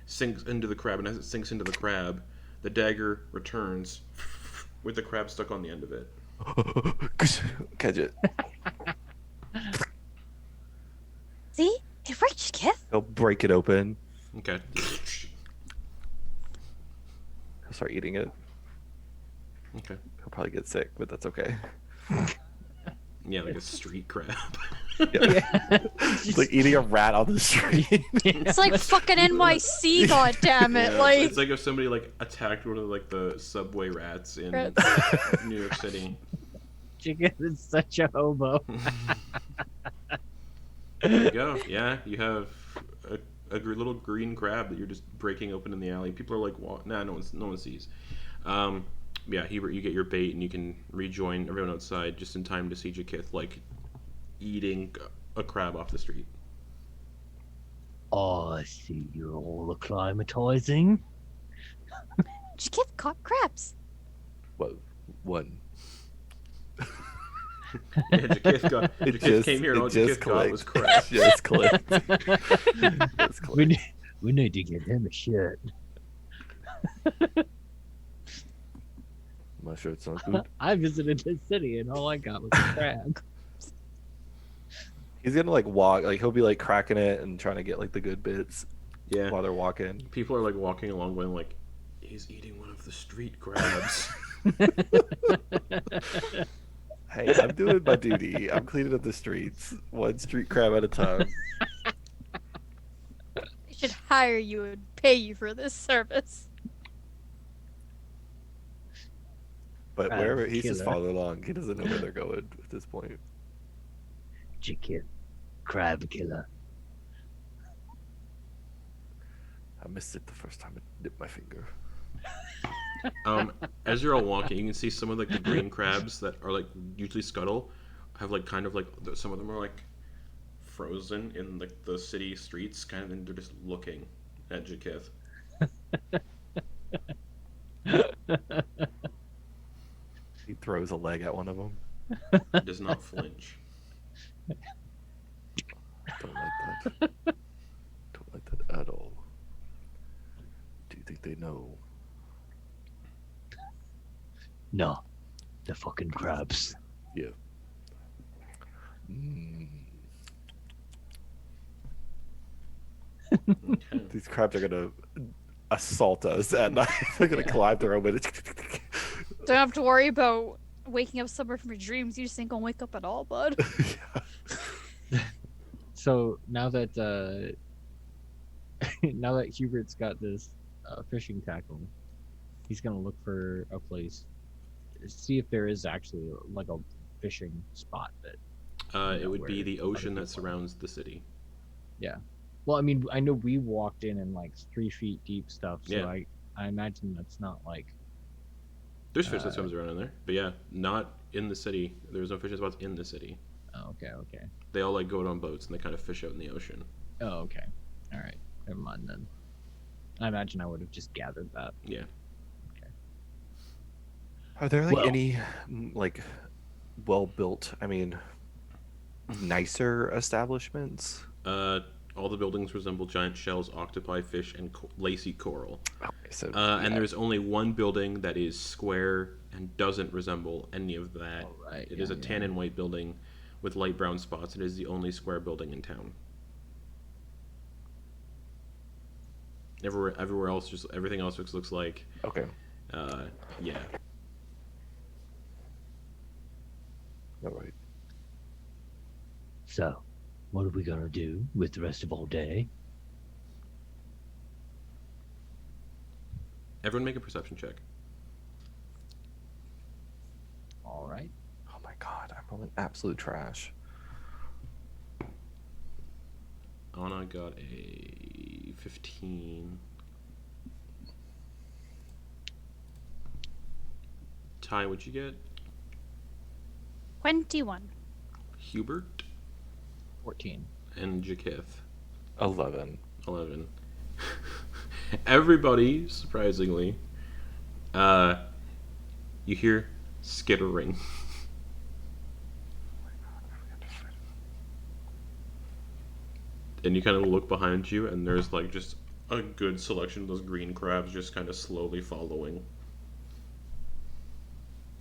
sinks into the crab, and as it sinks into the crab, the dagger returns with the crab stuck on the end of it. Catch it. See? It worked, Jy'kyth. He'll break it open. Okay. He'll start eating it. Okay. He'll probably get sick, but that's okay. Yeah, like a street crab. Yeah. It's like eating a rat on the street. It's like fucking NYC, goddammit. Yeah, Like, it's like if somebody like attacked one of the subway rats in Rats. New York City. Jy'kyth is such a hobo. There you go. Yeah, you have little green crab that you're just breaking open in the alley. People are like, nah, no one sees. Yeah, Hubert, you get your bait and you can rejoin everyone outside just in time to see Jy'kyth like eating a crab off the street. Oh, I see you're all acclimatizing. Jy'kyth caught crabs. What? One. Yeah, Jy'kyth came here and all Jy'kyth got was crab. Just clicked. Just We clicked. we need to get him a shirt. My shirt sounds good. I visited this city and all I got was a crab. He's gonna like walk, like he'll be like cracking it and trying to get like the good bits Yeah. while they're walking. People are like walking along going like, he's eating one of the street crabs. Hey, I'm doing my duty. I'm cleaning up the streets, one street crab at a time. They should hire you and pay you for this service. But Crab wherever he's just killer. following along, he doesn't know where they're going at this point. Jy'kyth, crab killer. I missed it the first time I dipped my finger. As you're all walking, you can see some of like the green crabs that are like usually scuttle have like kind of like some of them are like frozen in like the city streets, kind of, and they're just looking at Jy'kyth. He throws a leg at one of them. It does not flinch. Don't like that. Don't like that at all. Do you think they know? No, the fucking crabs. Yeah. Mm. Okay. These crabs are gonna assault us at night. They're gonna climb through our window. Don't have to worry about waking up somewhere from your dreams. You just ain't gonna wake up at all, bud. So now that now that Hubert's got this fishing tackle, he's gonna look for a place, see if there is actually like a fishing spot that. It would be where the other ocean that people are. surrounds the city. Yeah. Well, I mean, I know we walked in like 3 feet deep stuff, so Yeah. I imagine that's not like. There's fish that swims around in there, but yeah, not in the city. There's no fishing spots in the city. Oh, okay. They all like go out on boats and they kind of fish out in the ocean. Oh, okay. All right. Never mind then. I imagine I would have just gathered that. Yeah. Are there like Well- any like well built? I mean, nicer establishments? All the buildings resemble giant shells, octopi, fish, and lacy coral. Okay, so And there's only one building that is square and doesn't resemble any of that. All right. It is a tan and white building with light brown spots. It is the only square building in town. Everywhere else, just everything else looks like, okay. yeah. All right. So, what are we gonna do with the rest of our day? Everyone make a perception check. All right. Oh my god, I'm rolling absolute trash. Anna got a 15. Ty, what'd you get? 21. Hubert 14. and Jy'kyth, 11. 11. Everybody, surprisingly, you hear skittering. And you kind of look behind you, and there's like just a good selection of those green crabs just kind of slowly following.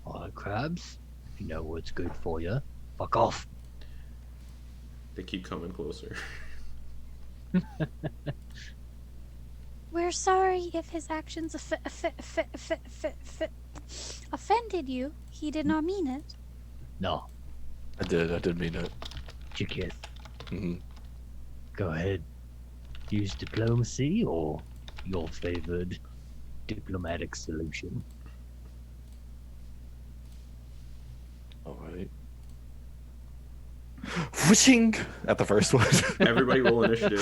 Alright, crabs. If you know what's good for you, fuck off. They keep coming closer. We're sorry if his actions offended you. He did not mean it. No, I did mean it. Jy'kyth, Hmm. go ahead. Use diplomacy or your favored diplomatic solution. All right. Whooshing at the first one. Everybody roll initiative.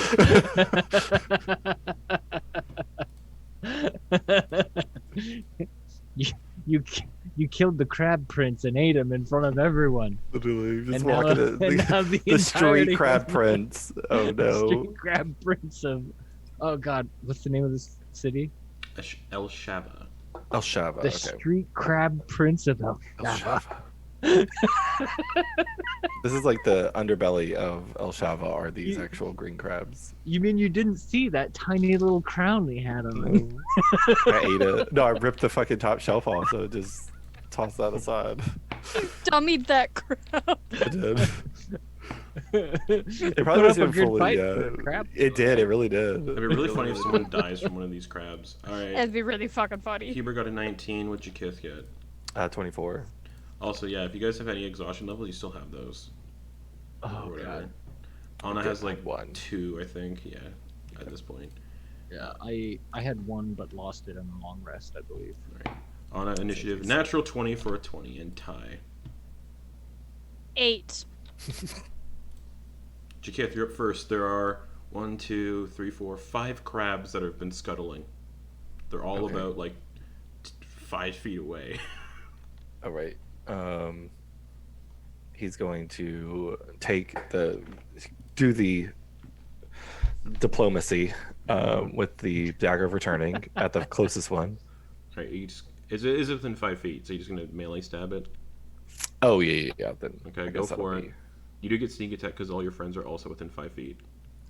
you killed the crab prince and ate him in front of everyone. Literally, just And now- walking and at now the entirety street crab of- prince. Oh the no. street crab prince of. Oh god, what's the name of this city? Elshava. Elshava. The Okay. street crab prince of Elshava. Elshava. This is like the underbelly of Elshava are these You- actual green crabs. You mean you didn't see that tiny little crown he had on him? I ate it. No, I ripped the fucking top shelf off, so just tossed that aside. Dummied that crap. I did. It Put probably up wasn't a good fully. fight Yeah, for a crab. it did. It really did. It'd be really funny if someone dies from one of these crabs. Alright. It'd be really fucking funny. Hubert got a 19. What'd Jy'kyth get? 24. Also, yeah, if you guys have any exhaustion levels, you still have those. Oh or whatever. god. Anna has like one. 2, I think. Yeah, at this point. Yeah, I had one but lost it in the long rest, I believe. Anna initiative, natural 20 for a 20, and Ty. 8. Jy'kyth, you're up first. There are 1, 2, 3, 4, 5 crabs that have been scuttling. They're all Okay. about like 5 feet away. All right. He's going to do the diplomacy with the dagger of returning at the closest one. Alright, is it within 5 feet? So you're just gonna melee stab it? Oh yeah. Then Okay, I go guess that'll for it. be You do get sneak attack because all your friends are also within 5 feet.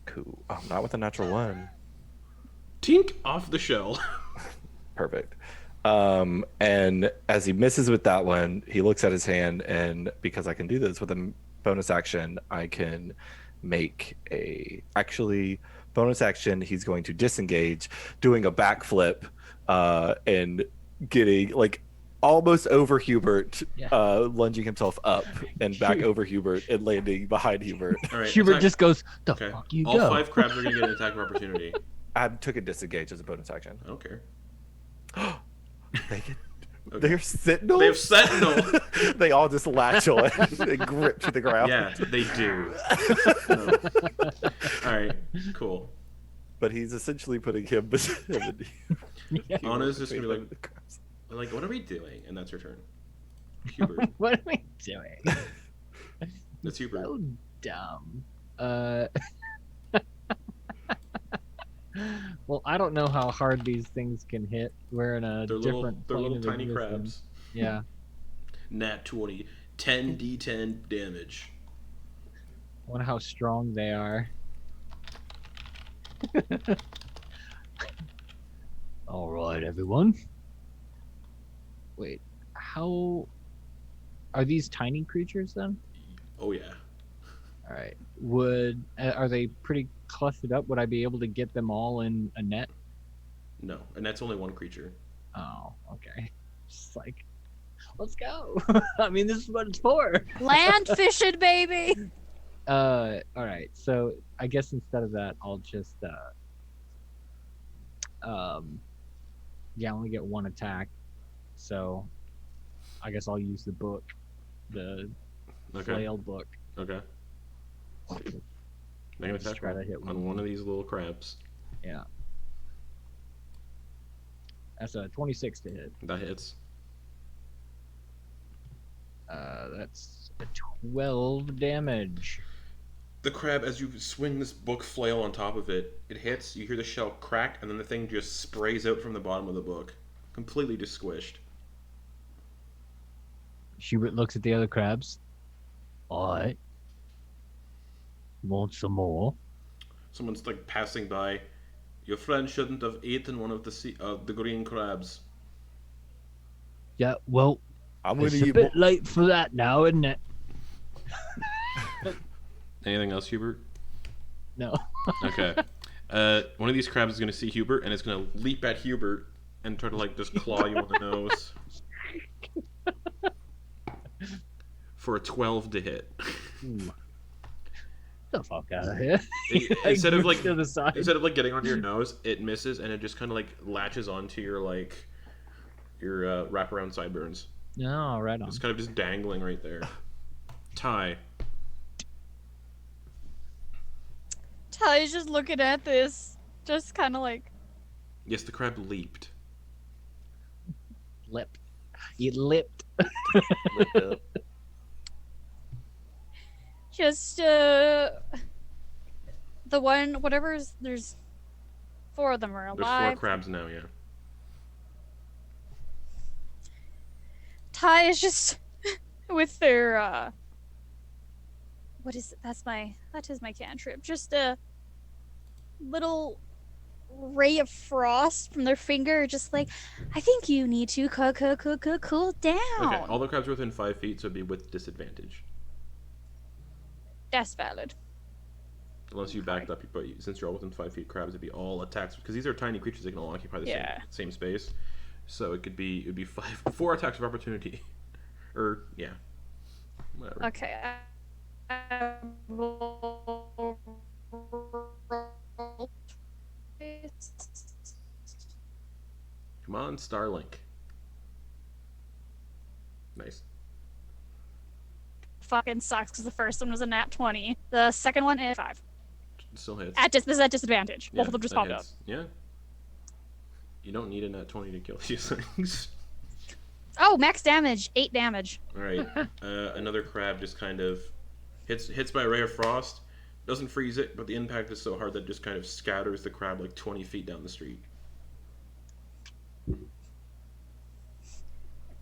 Cool. Oh, not with a natural one. Tink off the shell. Perfect. And as he misses with that one, he looks at his hand, and because I can do this with a bonus action, I can make bonus action, he's going to disengage, doing a backflip, and getting like almost over Hubert, Yeah. lunging himself up and back over Hubert and landing behind Hubert. All right. Hubert attack- just goes, the Okay. fuck you All go. 5 crabs are gonna get an attack of opportunity. I took a disengage as a bonus action. I don't care. They get, Okay. they're sentinels. They have sentinel. They all just latch on and grip to the ground. Yeah, they do. No. All right. Cool. But he's essentially putting him beside Anna's just gonna be like, what are we doing? And that's her turn. Hubert. What are we doing? That's Hubert. So dumb. Well, I don't know how hard these things can hit. We're in a They're different little plane of tiny existence. crabs. Yeah. Nat 20. 10d10 damage. Wonder how strong they are. All right, everyone. Wait, how are these tiny creatures then? Oh yeah. All right. Are they pretty clustered up? Would I be able to get them all in a net? No, and that's only one creature. Oh, okay. Just like, let's go. I mean, this is what it's for. Land fishing, baby. All right. So I guess instead of that, I'll just yeah, I only get one attack. So I guess I'll use the book, the Okay. flail book. Okay. Make an Just attack try to roll hit on one of these little crabs. Yeah. That's a 26 to hit. That hits. That's a 12 damage. The crab, as you swing this book flail on top of it, it hits, you hear the shell crack, and then the thing just sprays out from the bottom of the book. Completely just squished. Hubert looks at the other crabs. All right. Want some more? Someone's like passing by. Your friend shouldn't have eaten one of the green crabs. Yeah, well, I'm going it's to a eat bit late for that now, isn't it? Anything else, Hubert? No. Okay. One of these crabs is going to see Hubert, and it's going to leap at Hubert and try to like just claw you on the nose. For a 12 to hit. Ooh. The fuck out of here. Instead of like to the side. getting onto your nose, it misses and it just kind of like latches onto your wraparound sideburns. No, right on. It's kind of just dangling right there. Ty. Ty's just looking at this, just kind of like, Yes, the crab leaped. Lip. You lipped. just the one, whatever's, there's 4 of them are There's 4 alive. crabs now, yeah. Ty is just with their what is it? That is my cantrip. Just a little ray of frost from their finger, just like, I think you need to cool down. Okay, all the crabs are within 5 feet, so it'd be with disadvantage. That's valid. Unless you backed up, but since you're all within 5 feet, crabs would be all attacks because these are tiny creatures. They can all occupy the same space. So it'd be 4 attacks of opportunity, or yeah, whatever. Okay. I will roll. Come on, Starlink. Nice. Fucking sucks because the first one was a nat 20. The second one is 5. It still hits. This is at disadvantage. Both of them just that popped up. hits. Yeah. You don't need a nat 20 to kill these things. Oh, max damage. 8 damage. All right. Another crab just kind of hits by a ray of frost. Doesn't freeze it, but the impact is so hard that it just kind of scatters the crab like 20 feet down the street.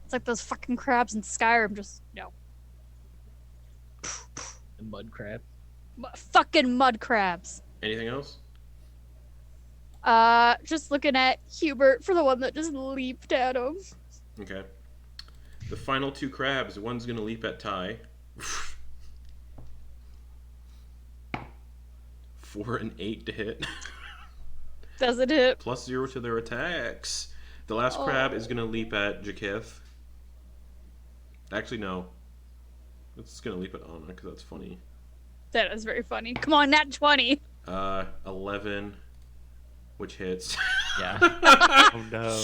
It's like those fucking crabs in Skyrim. Just, no. The mud crab. Fucking mud crabs. Anything else? Just looking at Hubert for the one that just leaped at him. Okay. The final 2 crabs. One's gonna leap at Ty. for an 8 to hit. Does it hit? +0 to their attacks. The last crab is going to leap at Jy'kyth. Actually, no. It's going to leap at Anna because that's funny. That is very funny. Come on, nat 20. 11, which hits. Yeah. Oh no.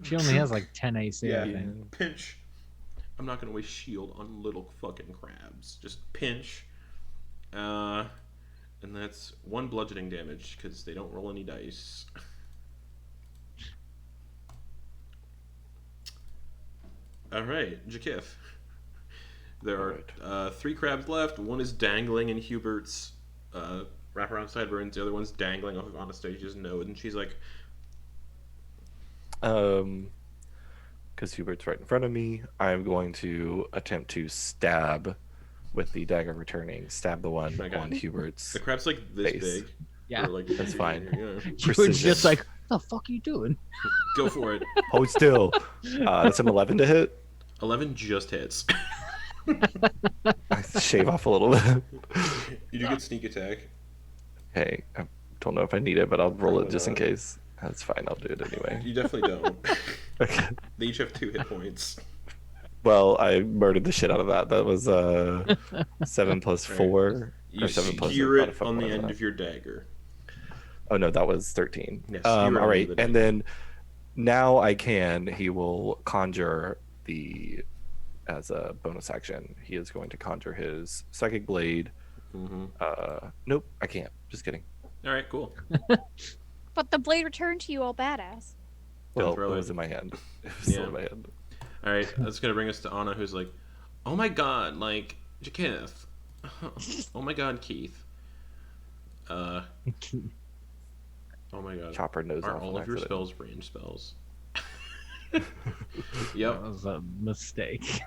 She only has like 10 AC, Yeah. I think. Pinch. I'm not going to waste shield on little fucking crabs. Just pinch. And that's 1 bludgeoning damage because they don't roll any dice. Alright, Jy'kyth. There are 3 crabs left. 1 is dangling in Hubert's wraparound sideburns. The other one's dangling off of Anastasia's nose. And she's like, because Hubert's right in front of me, I'm going to attempt to stab with the dagger returning. Stab the one Okay. on Hubert's. the crab's like this Face. big. Yeah. Or, like, That's fine. Yeah. You were Precision. just like, what the fuck are you doing? Go for it. Hold still. That's an 11 to hit. 11 just hits. I shave off a little bit. You do get sneak attack. Hey, I don't know if I need it, but I'll roll Probably it just in not. case. That's fine. I'll do it anyway. You definitely don't. Okay. They each have 2 hit points. Well, I murdered the shit out of that. That was 7 plus 4. You or 7 plus skewer what the it fuck on the was end that? of your dagger. Oh no, that was 13. Yes, All you're right, under the and then now he will conjure as a bonus action. He is going to conjure his psychic blade. Mm-hmm. Nope, I can't. Just kidding. All right, cool. But the blade returned to you all badass. Don't Well, throw it it. was in my hand. It was still Yeah. in my hand. All right, that's gonna bring us to Anna, who's like, "Oh my god, like Jy'kyth. Oh my god, Keith. Oh my god. Chopper knows Are off all on of your accident. spells range spells?" That Yep. was a mistake.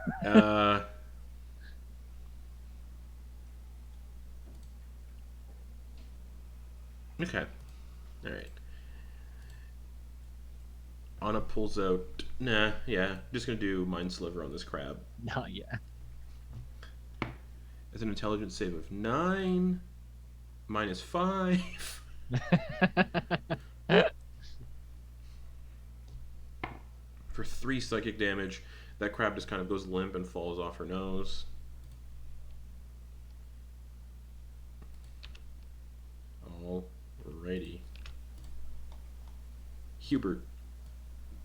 Okay. All right. Anna pulls out. Nah, yeah. Just gonna do Mind Sliver on this crab. Not yet. It's an intelligence save of 9, -5. For 3 psychic damage, that crab just kind of goes limp and falls off her nose. Alrighty. Hubert.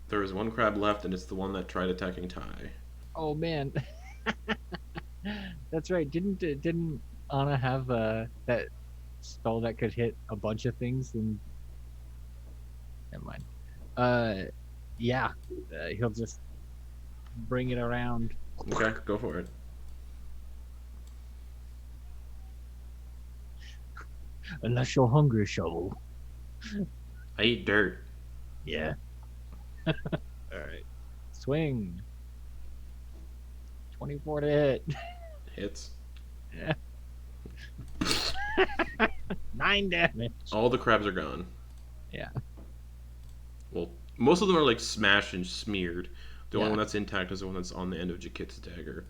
There is 1 crab left, and it's the one that tried attacking Ty. Oh man. That's right. Didn't Anna have that spell that could hit a bunch of things? And never mind. Yeah. He'll just bring it around. Okay, go for it. Unless you're hungry, shovel. I eat dirt. Yeah. All right. Swing. 24 to hit. Hits. 9 damage. All the crabs are gone. Yeah. Well, most of them are like smashed and smeared. The only Yeah. one that's intact is the one that's on the end of Jy'kyth's dagger.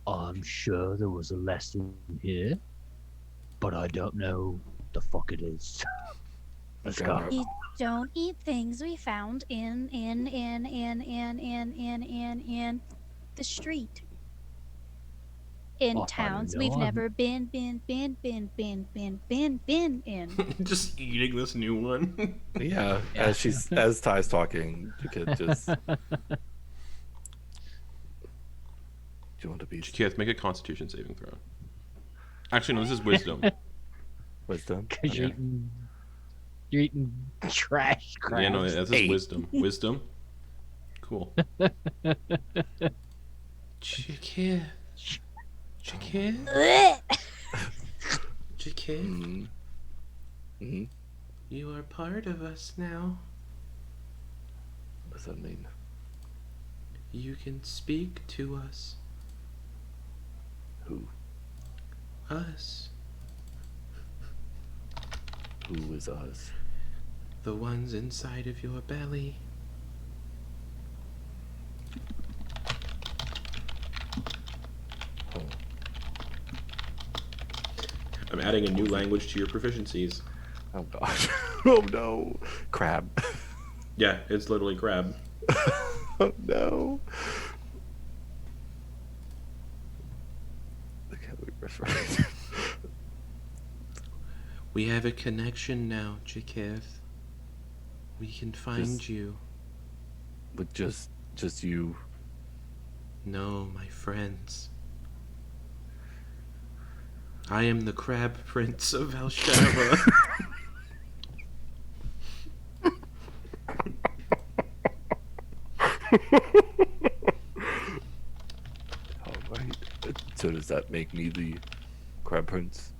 I'm sure there was a lesson here, but I don't know the fuck it is. Let's go. We don't eat things we found in the street. In Oh, I towns know, we've I'm- never been in. Just eating this new one. Yeah, Yeah. as Ty's talking, you could just. Do you want to be Jy'kyth, make a Constitution saving throw. Actually, no, this is Wisdom. wisdom? Because Yeah. you're eating trash crabs. Yeah, no, that's Eight. Wisdom. Wisdom. Cool. Jy'kyth. Jy'kyth. Blech. Jy'kyth. Mm-hmm. You are part of us now. What does that mean? You can speak to us. Who? Us. Who is us? The ones inside of your belly. adding a new language to your proficiencies. Oh gosh. Oh no. Crab. Yeah, it's literally crab. Oh no. I can't wait for Friday. We have a connection now, Jy'kyth. We can find you. With just you. No, my friends. I am the Crab Prince of Elshava. Alright. So does that make me the Crab Prince?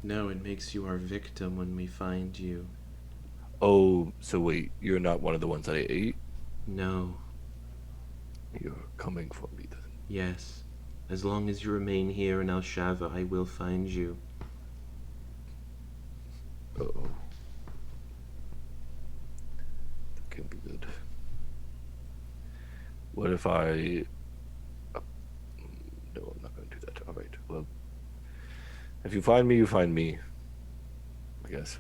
No, it makes you our victim when we find you. Oh, so wait, you're not one of the ones that I ate? No. You're coming for me then. Yes. As long as you remain here in Elshava, I will find you. Uh-oh. That can't be good. What if I... No, I'm not going to do that. Alright, well... If you find me, you find me. I guess.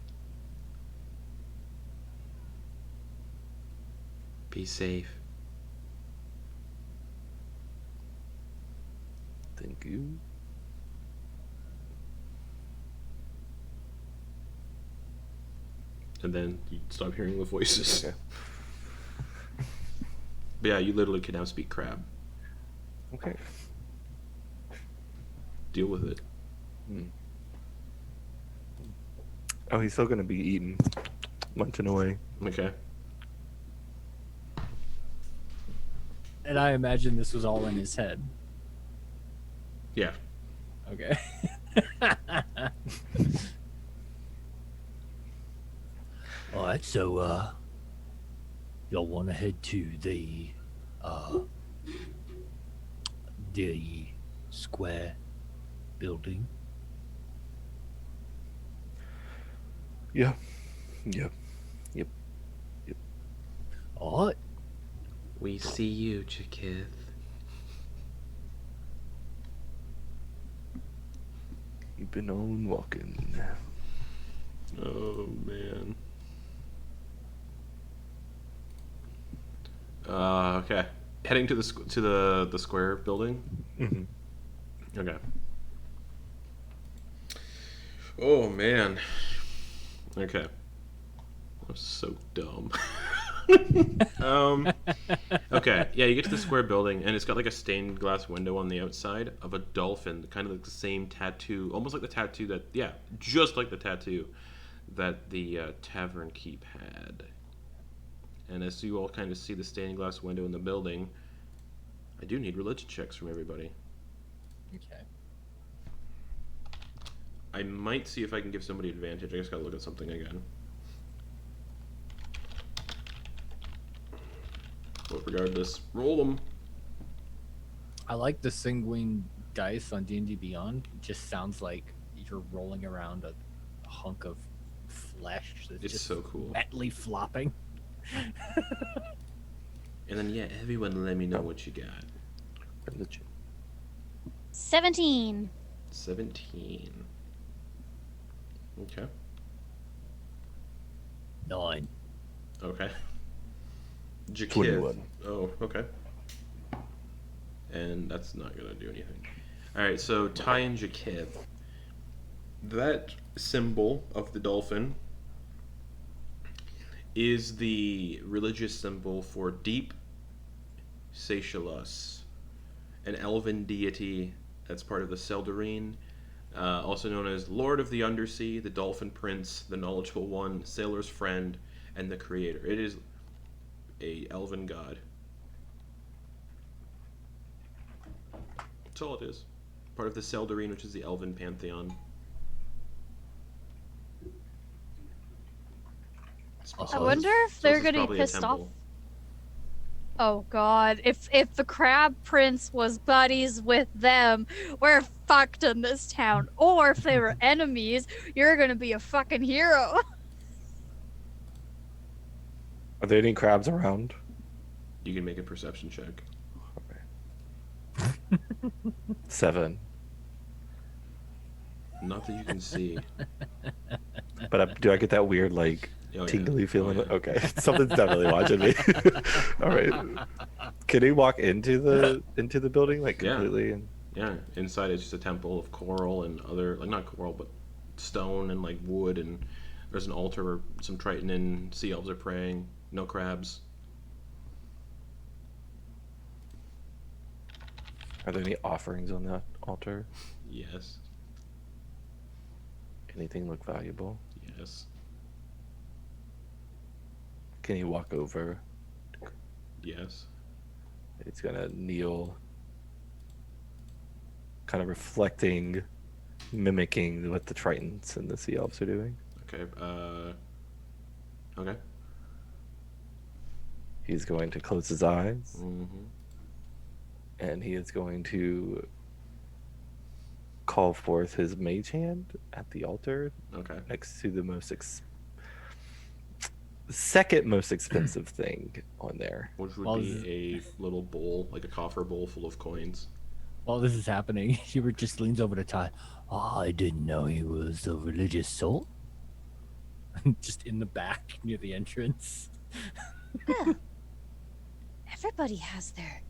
Be safe. Thank you. And then you stop hearing the voices. Okay. But yeah, you literally can now speak crab. Okay. Deal with it. Oh, he's still going to be eaten. Munching away. Okay. And I imagine this was all in his head. Yeah. Okay. All right, so y'all want to head to the square building? Yeah. Yep. All right. We see you, Jy'kyth. You've been on walking. Oh man. Okay. Heading to the square building. Mm-hmm. Okay. Oh man. Okay. I'm so dumb. Okay. Yeah, you get to the square building, and it's got like a stained glass window on the outside of a dolphin, kind of like the same tattoo, almost like the tattoo that, yeah, just like the tattoo that the tavern keep had. And as you all kind of see the stained glass window in the building, I do need religion checks from everybody. Okay. I might see if I can give somebody advantage. I just gotta look at something again. But regardless, roll them. I like the sanguine dice on D&D Beyond. It just sounds like you're rolling around a hunk of flesh that's It's just so cool. wetly flopping. And then, yeah, everyone let me know what you got. Religion. 17. 17. Okay. 9. Okay. Jy'kyth. 21. Oh, okay. And that's not gonna do anything. Alright, so Ty and Jy'kyth. That symbol of the dolphin is the religious symbol for Deep Seychellus, an elven deity that's part of the Seldarine, also known as Lord of the Undersea, the Dolphin Prince, the Knowledgeable One, Sailor's Friend, and the Creator. It is a elven god. That's all it is. Part of the Seldarine, which is the elven pantheon. I wonder if they're gonna be pissed off. Oh god, if the Crab Prince was buddies with them, we're fucked in this town. Or if they were enemies, you're gonna be a fucking hero. Are there any crabs around? You can make a perception check. Okay. 7. Not that you can see. But do I get that weird like Oh, yeah. tingly feeling? Oh, yeah. Okay, something's definitely watching me. All right. Can he walk into the building like Yeah. completely? And Yeah, inside is just a temple of coral and other, like, not coral, but stone and like wood, and there's an altar where some Triton and sea elves are praying. No crabs. are there any offerings on that altar? Yes. Anything look valuable? Yes. Can he walk over? Yes. He's gonna kneel, kind of reflecting, mimicking what the Tritons and the Sea Elves are doing. Okay. Okay. He's going to close his eyes, Mm-hmm. and he is going to call forth his mage hand at the altar Okay. next to the second most expensive thing on there. Which would Well, be a little bowl, like a coffer bowl full of coins. While this is happening, Hubert just leans over to Ty. Oh, I didn't know he was a religious soul. Just in the back near the entrance. Well, everybody has their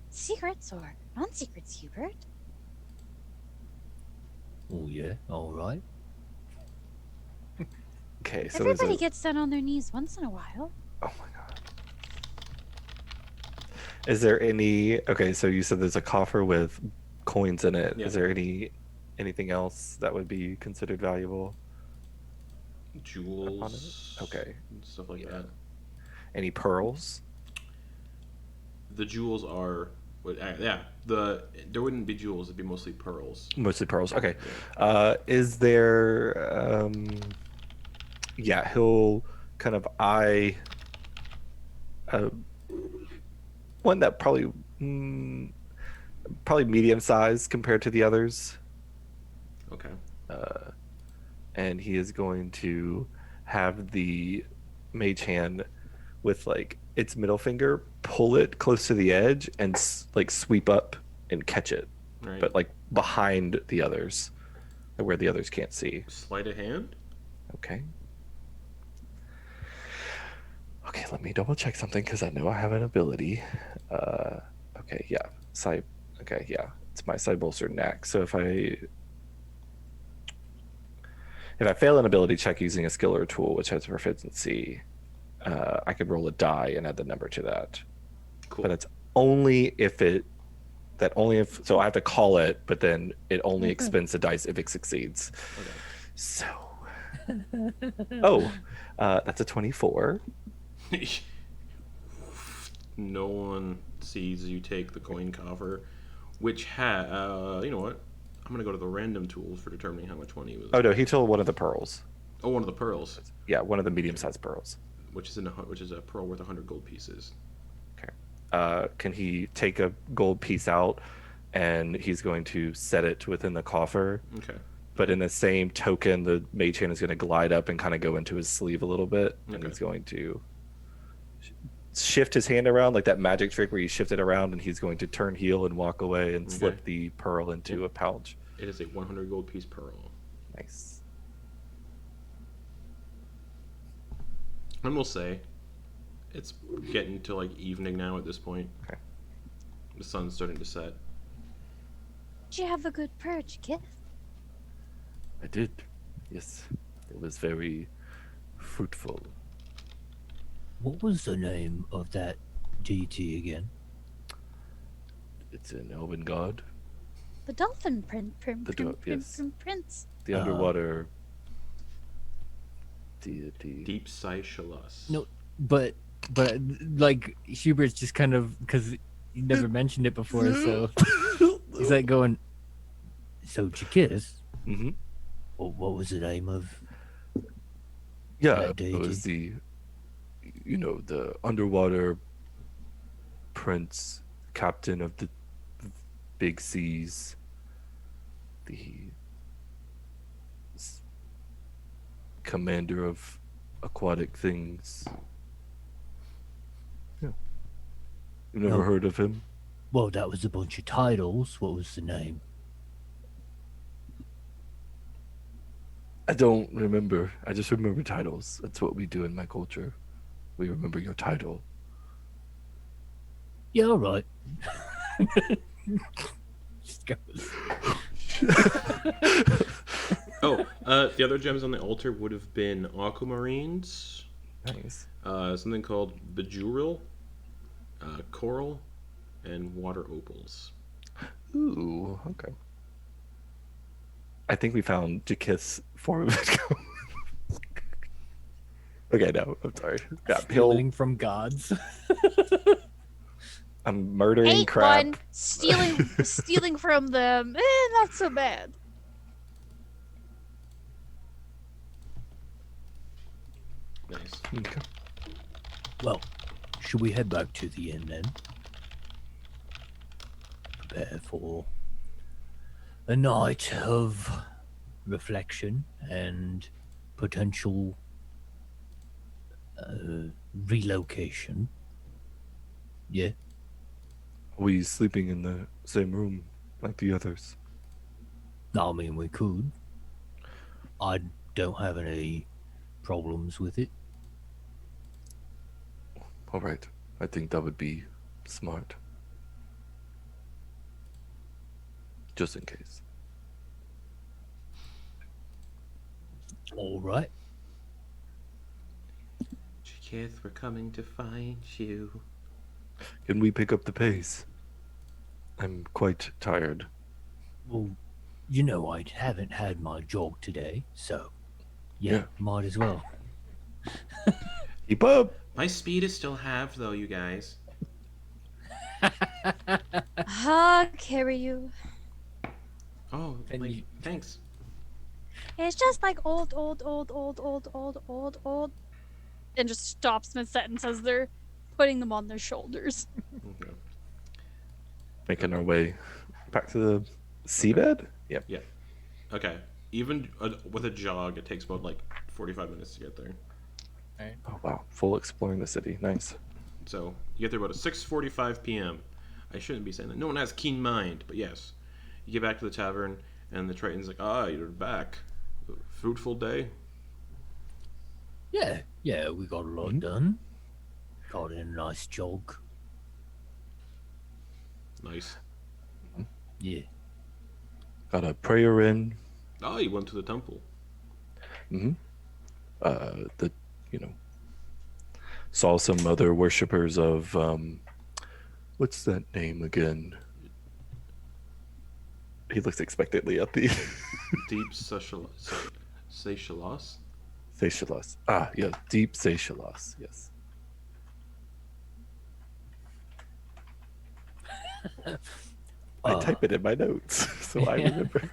secrets or non-secrets, Hubert. Oh, yeah, all right. Okay, so there's Everybody gets down on their knees once in a while. oh my god. Is there any? Okay, so you said there's a coffer with coins in it. Yeah. Is there anything else that would be considered valuable? Jewels. Okay. And stuff like Yeah. that. Any pearls? The jewels are. Yeah. There wouldn't be jewels. It'd be mostly pearls. Mostly pearls. Okay. Is there? Yeah, he'll kind of eye one that probably medium sized compared to the others. Okay. And he is going to have the mage hand with like its middle finger pull it close to the edge and like sweep up and catch it, Right. but like behind the others, where the others can't see. Sleight of hand. Okay. Okay, let me double check something because I know I have an ability. Okay, yeah. Okay, yeah. It's my side bolster knack. So if I fail an ability check using a skill or a tool which has proficiency, I could roll a die and add the number to that. Cool. But it's only if so I have to call it, but then it only expends the dice if it succeeds. Okay. So that's a 24. No one sees you take the coin coffer, which you know what? I'm gonna go to the random tools for determining how much money it was. Oh no, he told one of the pearls. Oh, one of the pearls, Yeah, one of the medium-sized pearls. which is a pearl worth 100 gold pieces. Can he take a gold piece out and he's going to set it within the coffer? Okay. But in the same token, the mage hand is going to glide up and kind of go into his sleeve a little bit, and Okay. he's going to shift his hand around like that magic trick where you shift it around, and he's going to turn heel and walk away and slip Okay. the pearl into a pouch. It is a 100 gold piece pearl. Nice. And we'll say, it's getting to like evening now at this point. Okay. The sun's starting to set. Did you have a good purge, Jy'kyth? I did. Yes, it was very fruitful. What was the name of that deity again? It's an elven god, The dolphin yes. prince. the underwater deity. Deep Seychelles. No, but like Hubert's just kind of because he never mentioned it before, so he's like going, So Jy'kyth, Mm-hmm. what was the name of? Yeah, That it deity. was the underwater prince, captain of the big seas, the commander of aquatic things. Yeah. You've never No. heard of him? Well, that was a bunch of titles. What was the name? I don't remember. I just remember titles. That's what we do in my culture. We remember your title. Yeah, all right. Just goes. Oh, the other gems on the altar would have been aquamarines, Nice. something called bejewel, coral, and water opals. Ooh, okay. I think we found Jy'kyth's form of it. Okay, no, I'm sorry. Yeah, Stealing from gods. I'm murdering Ain't crap. one stealing from them. Not so bad. Nice. Okay. Well, should we head back to the inn then? Prepare for a night of reflection and potential relocation. Yeah. Are we sleeping in the same room like the others? I mean, we could. I don't have any problems with it. All right. I think that would be smart. Just in case. All right. Jy'kyth, we're coming to find you. Can we pick up the pace? I'm quite tired. Well, you know, I haven't had my jog today, so yeah. Might as well. Keep up. My speed is still halved, though, you guys. I'll carry you. Oh, And like, you- thanks. It's just like old, and just stops mid-sentence as they're putting them on their shoulders. Okay. Making our way back to the seabed? Yep. Yeah. Okay. Even with a jog, it takes about, like, 45 minutes to get there. Oh, wow. Full exploring the city. Nice. So, you get there about 6:45 p.m. I shouldn't be saying that. No one has keen mind, but yes. You get back to the tavern, and the Triton's like, you're back. Fruitful day? Yeah, we got a lot done. Got in a nice jog. Nice. Yeah. Got a prayer in. Oh, you went to the temple. Mm-hmm. Saw some other worshippers of, what's that name again? He looks expectantly at the Deep Seychelles? Seychelles. Ah, yeah, deep Seychelles. Yes. I type it in my notes so I remember.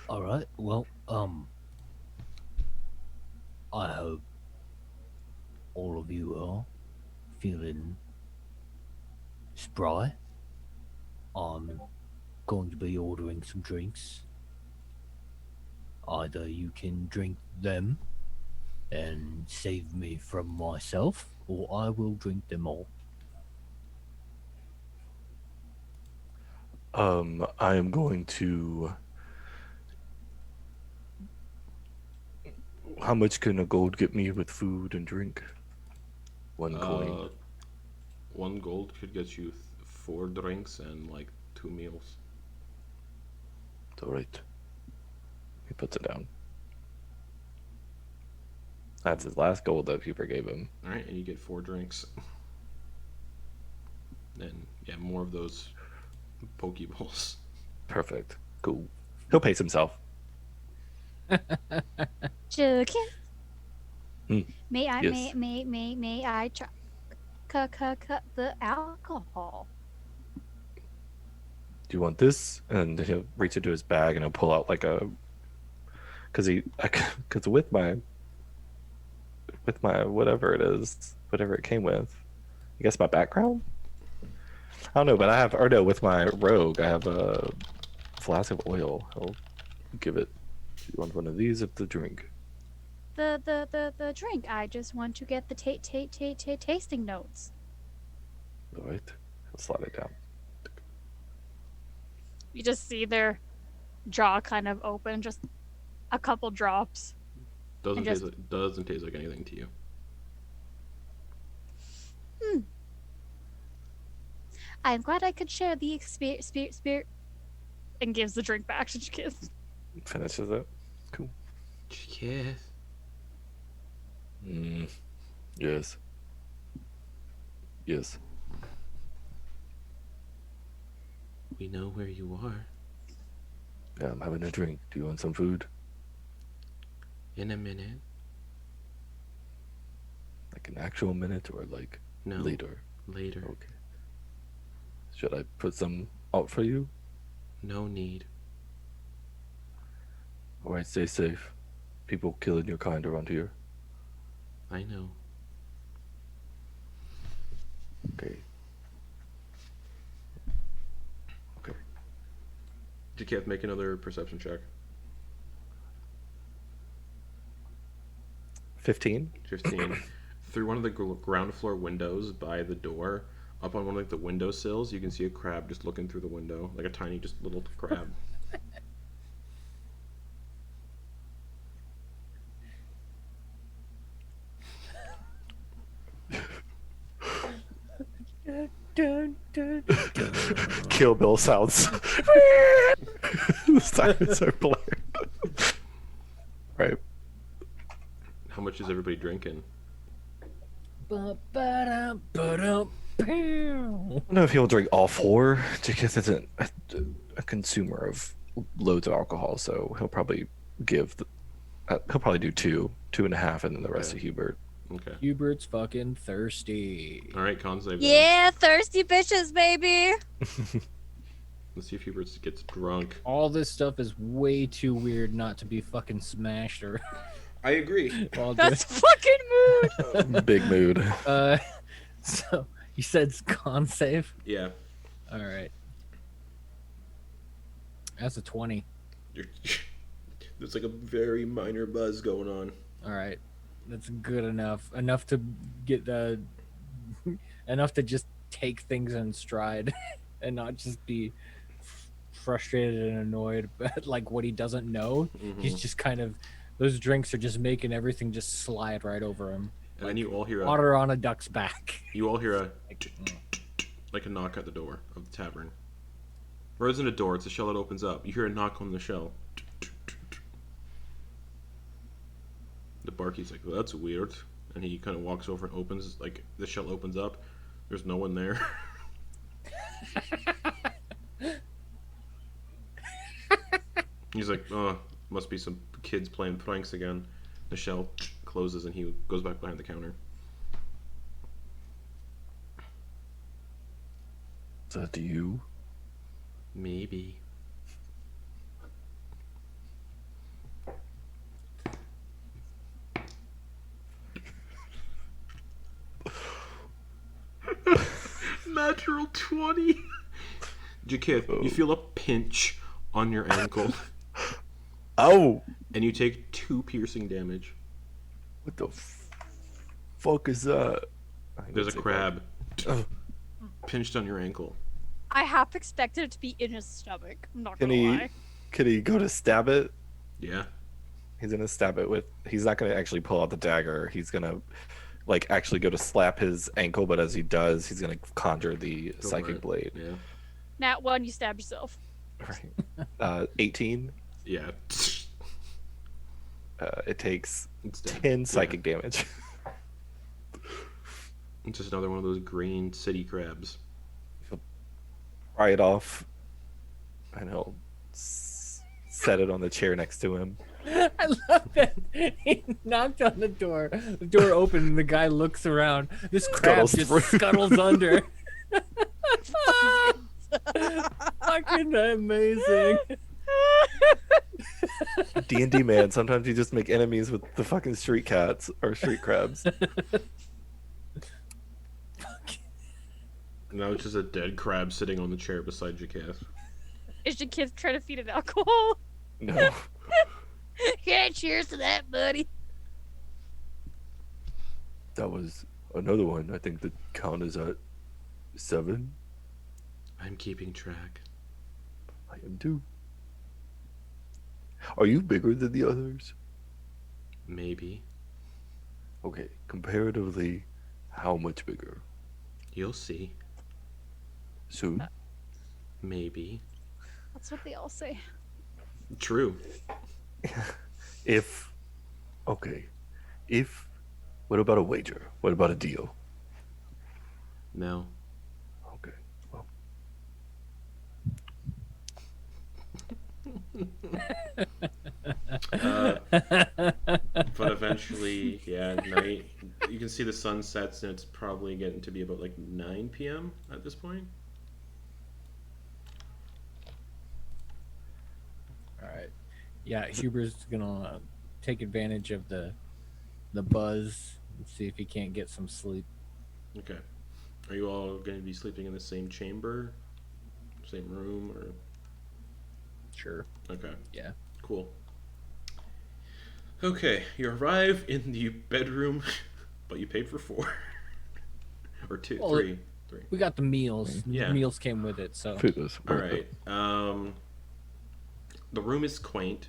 All right. Well, I hope all of you are feeling spry. I'm going to be ordering some drinks. Either you can drink them and save me from myself, or I will drink them all. I am going to. How much can a gold get me with food and drink? One coin. 1 gold could get you 4 drinks and, like, 2 meals. It's all right. He puts it down. That's his last gold that Hubert gave him. Alright, and you get 4 drinks. And, yeah, more of those Pokeballs. Perfect. Cool. He'll pace himself. Jy'kyth. Hmm. May I Yes. may I try cut the alcohol? Do you want this? And he'll reach into his bag and he'll pull out like a, because with my whatever it is, whatever it came with, I guess my background. I don't know, but with my rogue, I have a flask of oil. I'll give it. You want one of these of the drink? The drink. I just want to get the tasting notes. All right. I'll slide it down. You just see their jaw kind of open, just a couple drops. Doesn't just- taste like anything to you. I'm glad I could share the spirit, and gives the drink back to Jy'kyth. Finishes it. Cool. Jy'kyth. Yes. Yes. We know where you are. Yeah, I'm having a drink. Do you want some food? In a minute. Like an actual minute or like No. later? Later. Okay. Should I put some out for you? No need. Alright, stay safe. People killing your kind around here. I know. Okay. Okay. Jy'kyth, make another perception check. 15? 15. Through one of the ground floor windows by the door, up on one of the window sills, you can see a crab just looking through the window, like a tiny, just little crab. Kill Bill sounds. The sirens are blaring. Right. How much is everybody drinking? I don't know if he'll drink all four. Jy'kyth isn't a consumer of loads of alcohol, so he'll probably give. He'll probably do two and a half, and then the rest Okay. to Hubert. Okay. Hubert's fucking thirsty. All right, con save. Yeah, thirsty bitches, baby. Let's see if Hubert gets drunk. All this stuff is way too weird not to be fucking smashed or I agree. while That's fucking mood. Big mood. So you said con save? Yeah. All right. That's a 20. There's like a very minor buzz going on. All right. That's good enough. Enough to get enough to just take things in stride and not just be frustrated and annoyed about like what he doesn't know. He's just kind of those drinks are just making everything just slide right over him. And then you all hear Water on a duck's back. you all hear like a knock at the door of the tavern. Or isn't a door? It's a shell that opens up. You hear a knock on the shell. The barkeep's like, well, that's weird. And he kind of walks over and opens, like, the shell opens up. There's no one there. He's like, oh, must be some kids playing pranks again. The shell closes and he goes back behind the counter. Is that you? Maybe. Natural 20. Jy'kyth, you feel a pinch on your ankle, Oh! and you take 2 piercing damage. What the fuck is that? There's a crab Oh. pinched on your ankle. I half expected it to be in his stomach. I'm not Can gonna he? lie. Can he go to stab it? Yeah. He's gonna stab it with. He's not gonna actually pull out the dagger. He's gonna, like, actually go to slap his ankle. But as he does, he's gonna conjure the Go for psychic it. blade. Yeah. Nat 1, you stab yourself. Right. 18. Yeah. It takes It's dead. 10 psychic damage. It's just another one of those green city crabs. Pry it off, and he'll set it on the chair next to him. I love that he knocked on the door. The door opened and the guy looks around. This crab Scuttles just through. scuttles under. Fucking amazing. D&D man, sometimes you just make enemies with the fucking street cats or street crabs. Now it's just a dead crab sitting on the chair beside Jy'kyth. Is your kid trying to feed it alcohol? No. Yeah, cheers to that, buddy. That was another one. I think the count is at 7. I'm keeping track. I am too. Are you bigger than the others? Maybe. Okay, comparatively, how much bigger? You'll see. Soon? Maybe. That's what they all say. True. If, okay, if, what about a wager? What about a deal? No. Okay, well, But eventually, yeah, at night, you can see the sun sets, and it's probably getting to be about like 9 p.m. at this point. All right. Yeah, Hubert's gonna take advantage of the buzz and see if he can't get some sleep. Okay. Are you all going to be sleeping in the same chamber, same room, or? Sure. Okay. Yeah. Cool. Okay, you arrive in the bedroom, but you paid for 4 or 2, Well, 3. We got the meals. Yeah. The meals came with it, so figures. All right. The room is quaint.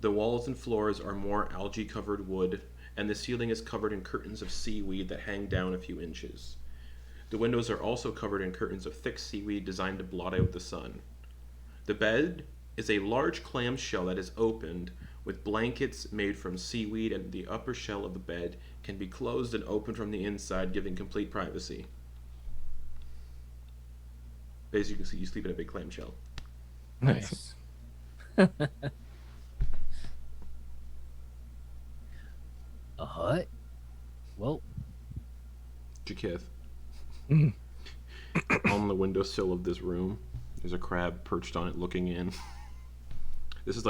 The walls and floors are more algae-covered wood, and the ceiling is covered in curtains of seaweed that hang down a few inches. The windows are also covered in curtains of thick seaweed designed to blot out the sun. The bed is a large clamshell that is opened, with blankets made from seaweed, and the upper shell of the bed can be closed and opened from the inside, giving complete privacy. Basically, you sleep in a big clamshell. nice. A hut? Well, Jy'kyth. Mm. On the windowsill of this room, there's a crab perched on it, looking in. This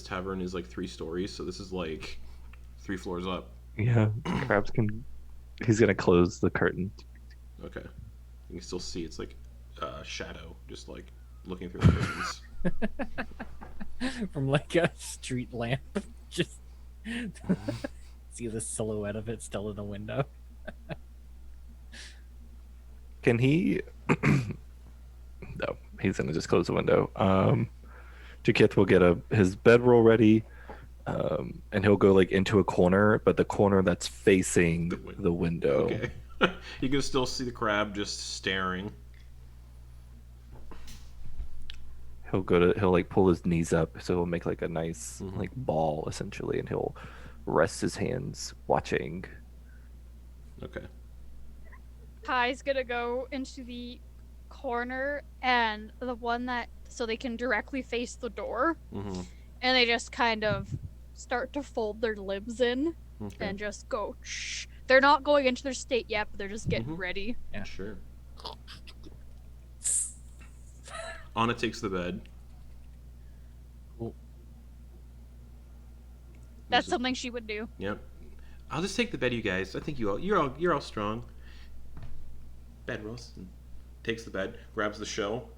tavern is like 3 stories, so this is like 3 floors up. Yeah, crabs can. He's gonna close the curtain. Okay, you can still see it's like shadow, just like looking through the curtains. from like a street lamp, just see the silhouette of it still in the window. Can he? No, he's gonna just close the window. Jy'kyth will get his bedroll ready, and he'll go like into a corner, but the corner that's facing the window. Okay, you can still see the crab just staring. He'll like pull his knees up, so he'll make like a nice like ball essentially, and he'll rest his hands watching. Okay. Ty's gonna go into the corner and the one that so they can directly face the door, Mm-hmm. and they just kind of start to fold their limbs in Okay. and just go shh. They're not going into their state yet, but they're just getting Mhm. ready. Yeah. Sure. Anna takes the bed. Cool. That's This is- something she would do. Yep. I'll just take the bed, you guys. I think you're all strong. Bed rolls. Takes the bed, grabs the shell.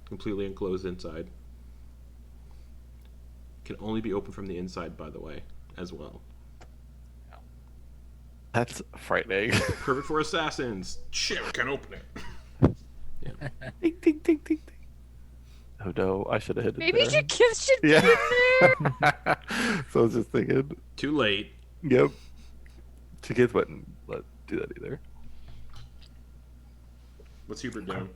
Completely enclosed inside. Can only be opened from the inside, by the way, as well. That's frightening. Perfect for assassins. Shit, we can't open it. Ding, ding, ding, ding, ding. Oh no, I should have hit it. Maybe there. Jy'kyth should be Yeah. in there. So I was just thinking. Too late. Yep. Jy'kyth wouldn't do that either. What's Hubert doing?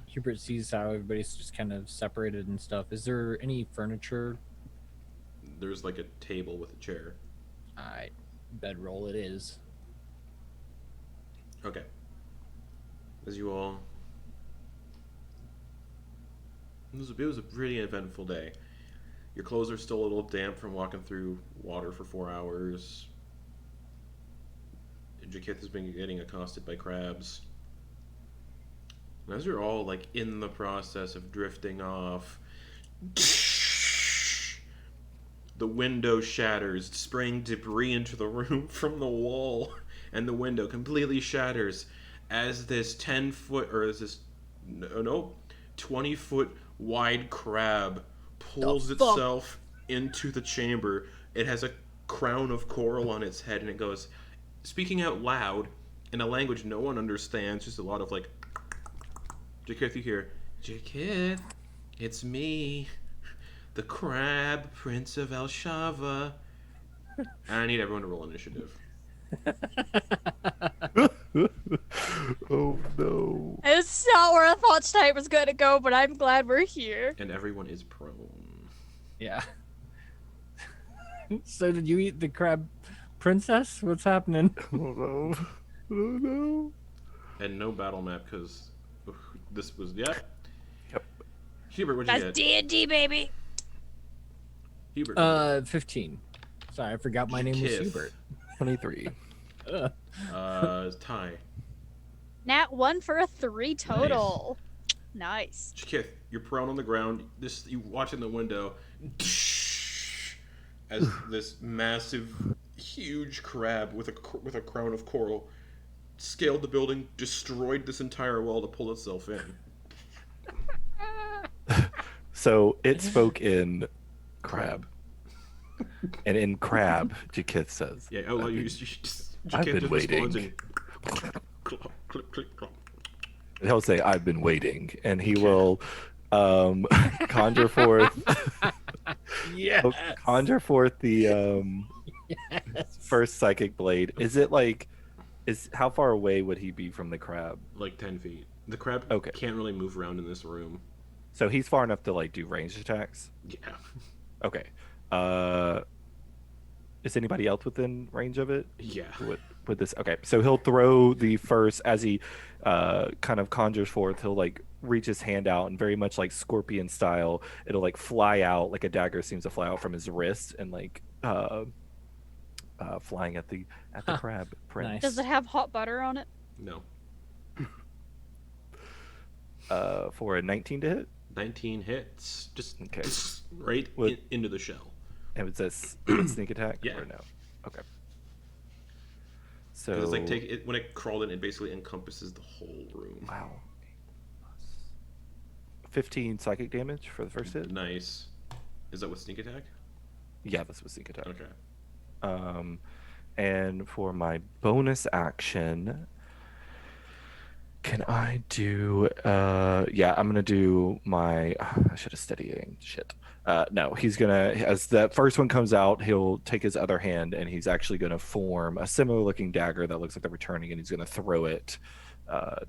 Hubert sees how everybody's just kind of separated and stuff. Is there any furniture? There's like a table with a chair. Alright, bedroll it is. Okay. As you all... It was a pretty eventful day. Your clothes are still a little damp from walking through water for 4 hours. Jy'kyth has been getting accosted by crabs. And as you're all like in the process of drifting off, the window shatters, spraying debris into the room from the wall, and the window completely shatters as this 10-foot, or is this, no, 20-foot wide crab pulls itself into the chamber. It has a crown of coral on its head, and it goes, speaking out loud, in a language no one understands, just a lot of like, Jy'kyth, you hear, Jy'kyth, it's me, the Crab Prince of Elshava. And I need everyone to roll initiative. Oh no. It's not where I thought tonight was going to go, but I'm glad we're here. And everyone is prone. Yeah. So did you eat the crab princess? What's happening? Oh no. Oh no. And no battle map, because this was, yeah. Yep. Hubert, what'd you That's get? D&D, baby. Hubert. 15. Sorry, I forgot my name was Jy'kyth. Hubert. 23. Ty. Nat 1 for a 3 total. Nice. Jy'kyth, you're prone on the ground. You watch in the window as this massive, huge crab with a crown of coral scaled the building, destroyed this entire wall to pull itself in. So it spoke in crab. And in crab, Jy'kyth says. Yeah. Oh, you just. I've Jy'kyth been just waiting. responds and clop, click, click, clop. He'll say, "I've been waiting," and he will conjure forth. Yeah. Conjure forth the Yes. first psychic blade. Is it like? How far away would he be from the crab? Like 10 feet. The crab Okay. can't really move around in this room. So he's far enough to like do ranged attacks. Yeah. Okay. Is anybody else within range of it? Yeah. With this, okay. So he'll throw the first as he kind of conjures forth. He'll like reach his hand out and very much like scorpion style. It'll like fly out like a dagger seems to fly out from his wrist and like flying at the crab prince. Nice. Does it have hot butter on it? No. For a 19 to hit. 19 hits. Just Okay. right What- into the shell. And was this with sneak attack? Yeah. Or no? Okay. So 'Cause it's like when it crawled in, it basically encompasses the whole room. wow. 15 psychic damage for the first hit. Nice. Is that with sneak attack? Yeah, this was sneak attack. Okay. And for my bonus action, can I do? Yeah, I'm gonna do my. I should have steadying. Shit. No, he's gonna. As that first one comes out, he'll take his other hand and he's actually gonna form a similar-looking dagger that looks like the returning, and he's gonna throw it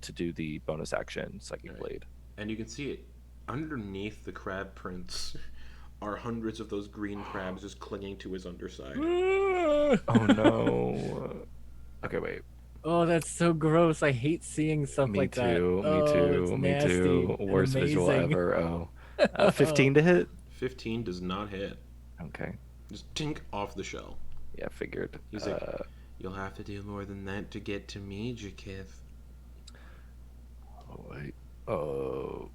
to do the bonus action psychic Right. blade. And you can see it underneath the crab prince are hundreds of those green crabs just clinging to his underside. Oh no. Okay, wait. Oh, that's so gross. I hate seeing stuff Me like that. too. Oh, Me it's too. Me nasty too. and Worst visual amazing. ever. Oh. 15 to hit. 15 does not hit. Okay. Just tink off the shell. Yeah, figured. He's like, you'll have to do more than that to get to me, Jy'kyth. Oh wait. Oh.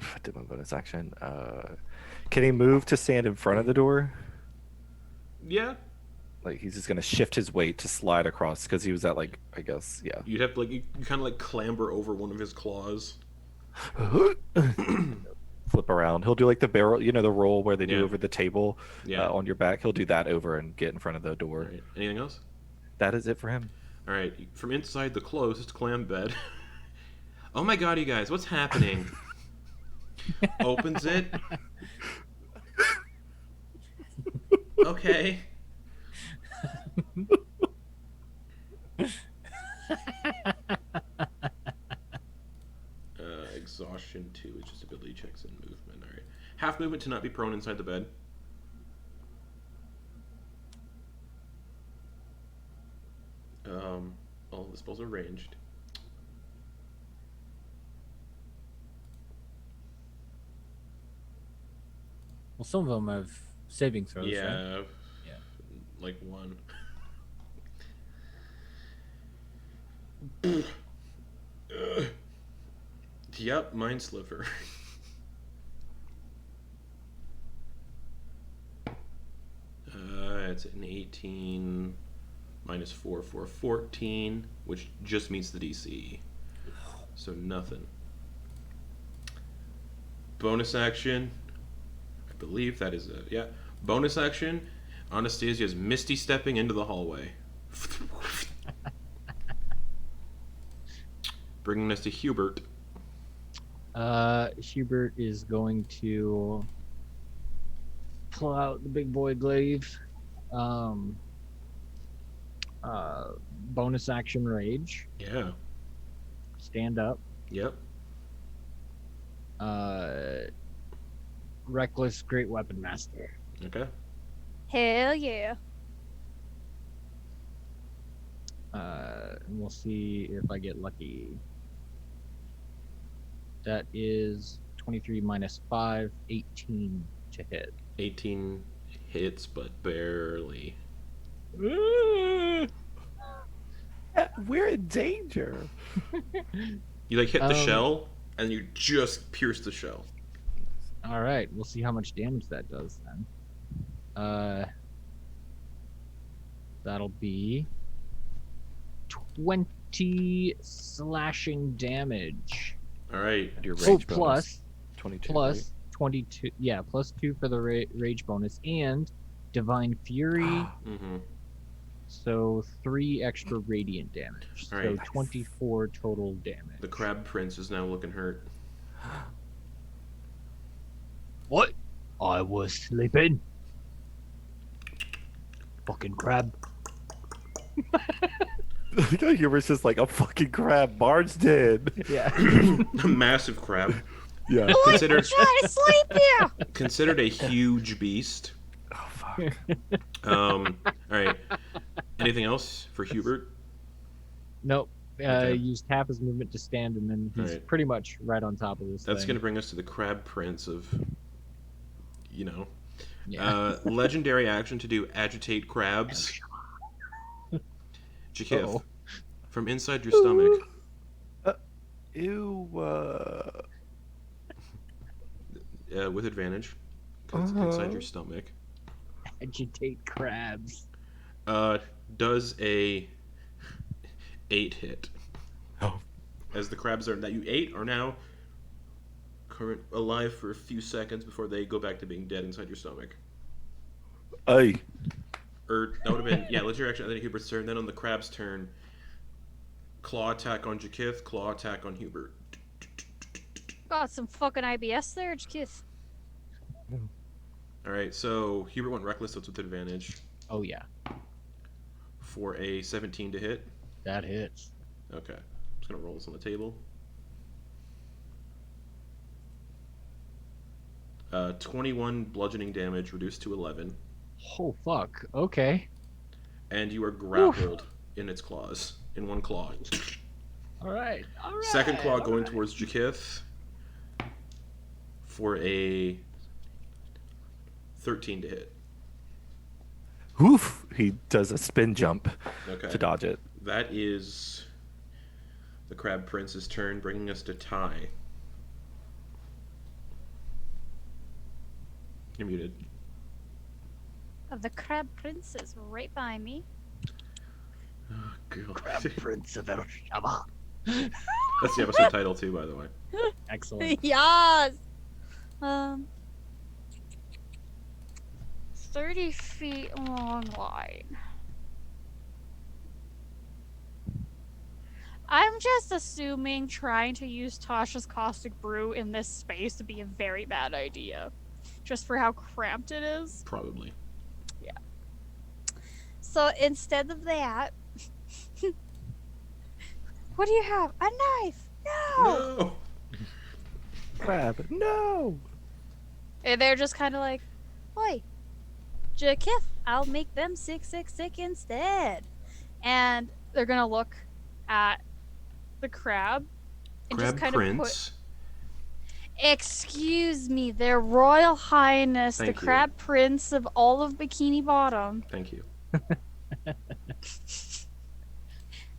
I did my bonus action. Can he move to stand in front of the door? Yeah. Like he's just gonna shift his weight to slide across because he was at like I guess yeah. You'd have to you kind of like clamber over one of his claws. Flip around. He'll do like the barrel, the roll where they do Yeah. over the table Yeah. on your back. He'll do that over and get in front of the door. All right. Anything else? That is it for him. All right. From inside the closest clam bed. Oh my god, you guys, what's happening? Opens it. Okay. Exhaustion 2 is just ability checks and movement. All right. Half movement to not be prone inside the bed. All the spells are ranged. Well, some of them have saving throws. Right? Yeah. Yeah. Like one. Yep, mind sliver. It's an 18 minus 4 for 14, which just meets the DC. So nothing. Bonus action. I believe that is it. Yeah. Bonus action. Anastasia is misty stepping into the hallway. Bringing us to Hubert. Hubert is going to pull out the big boy glaive. Bonus action rage. Yeah. Stand up. Yep. Reckless great weapon master. Okay. Hell yeah. And we'll see if I get lucky. That is 23 minus 5, 18 to hit. 18 hits, but barely. We're in danger. You like hit the Um, shell, and you just pierce the shell. All right, we'll see how much damage that does then. That'll be 20 slashing damage. All right. Your Oh, rage bonus. plus 22. plus 22. Yeah, plus 2 for the rage bonus and divine fury. Mm-hmm. So 3 extra radiant damage. So Alright. 24 total damage. The Crab Prince is now looking hurt. What? I was sleeping. Fucking crab. Hubert's just like a fucking crab. Barnes did. Yeah. A massive crab. Yeah. Considered Try to sleep here. considered a huge beast. Oh fuck. All right. Anything else for Hubert? Nope. Okay. Used half his movement to stand, and then he's Alright. pretty much right on top of this That's thing. going to bring us to the Crab Prince of, Yeah. legendary action to do agitate crabs. Jy'kyth, Uh-oh. from inside your stomach, Ew. with advantage, 'cause it's inside your stomach, Agitate crabs. does a 8 hit. Oh. As the crabs that you ate are now alive for a few seconds before they go back to being dead inside your stomach. Ay. Or that would have been, yeah, legendary action, then Hubert's turn. Then on the crab's turn, claw attack on Jy'kyth, claw attack on Hubert. Got some fucking IBS there, Jy'kyth. Alright, so Hubert went reckless, so it's with advantage. Oh yeah, For a 17 to hit. that hits. Okay. I'm just gonna roll this on the table. 21 bludgeoning damage reduced to 11. Oh fuck. Okay. And you are grappled in its claws. In one claw. All right. All right. Second claw all going right. towards Jy'kyth for a 13 to hit. Oof. He does a spin jump Okay. to dodge it. That is the Crab Prince's turn, bringing us to Ty. You're muted. The Crab Prince is right by me. Oh, God. Crab Prince of Elshava. That's the episode title, too, by the way. Excellent. Yes. 30 feet long line. I'm just assuming trying to use Tasha's caustic brew in this space would be a very bad idea, just for how cramped it is. Probably. So instead of that, what do you have? A knife? No. No! Crab. No. And they're just kind of like, "Oi, Jy'kyth, I'll make them sick instead." And they're gonna look at the crab and Crab just kind of put, Prince. "Excuse me, their Royal Highness, Thank the you. Crab Prince of all of Bikini Bottom." Thank you.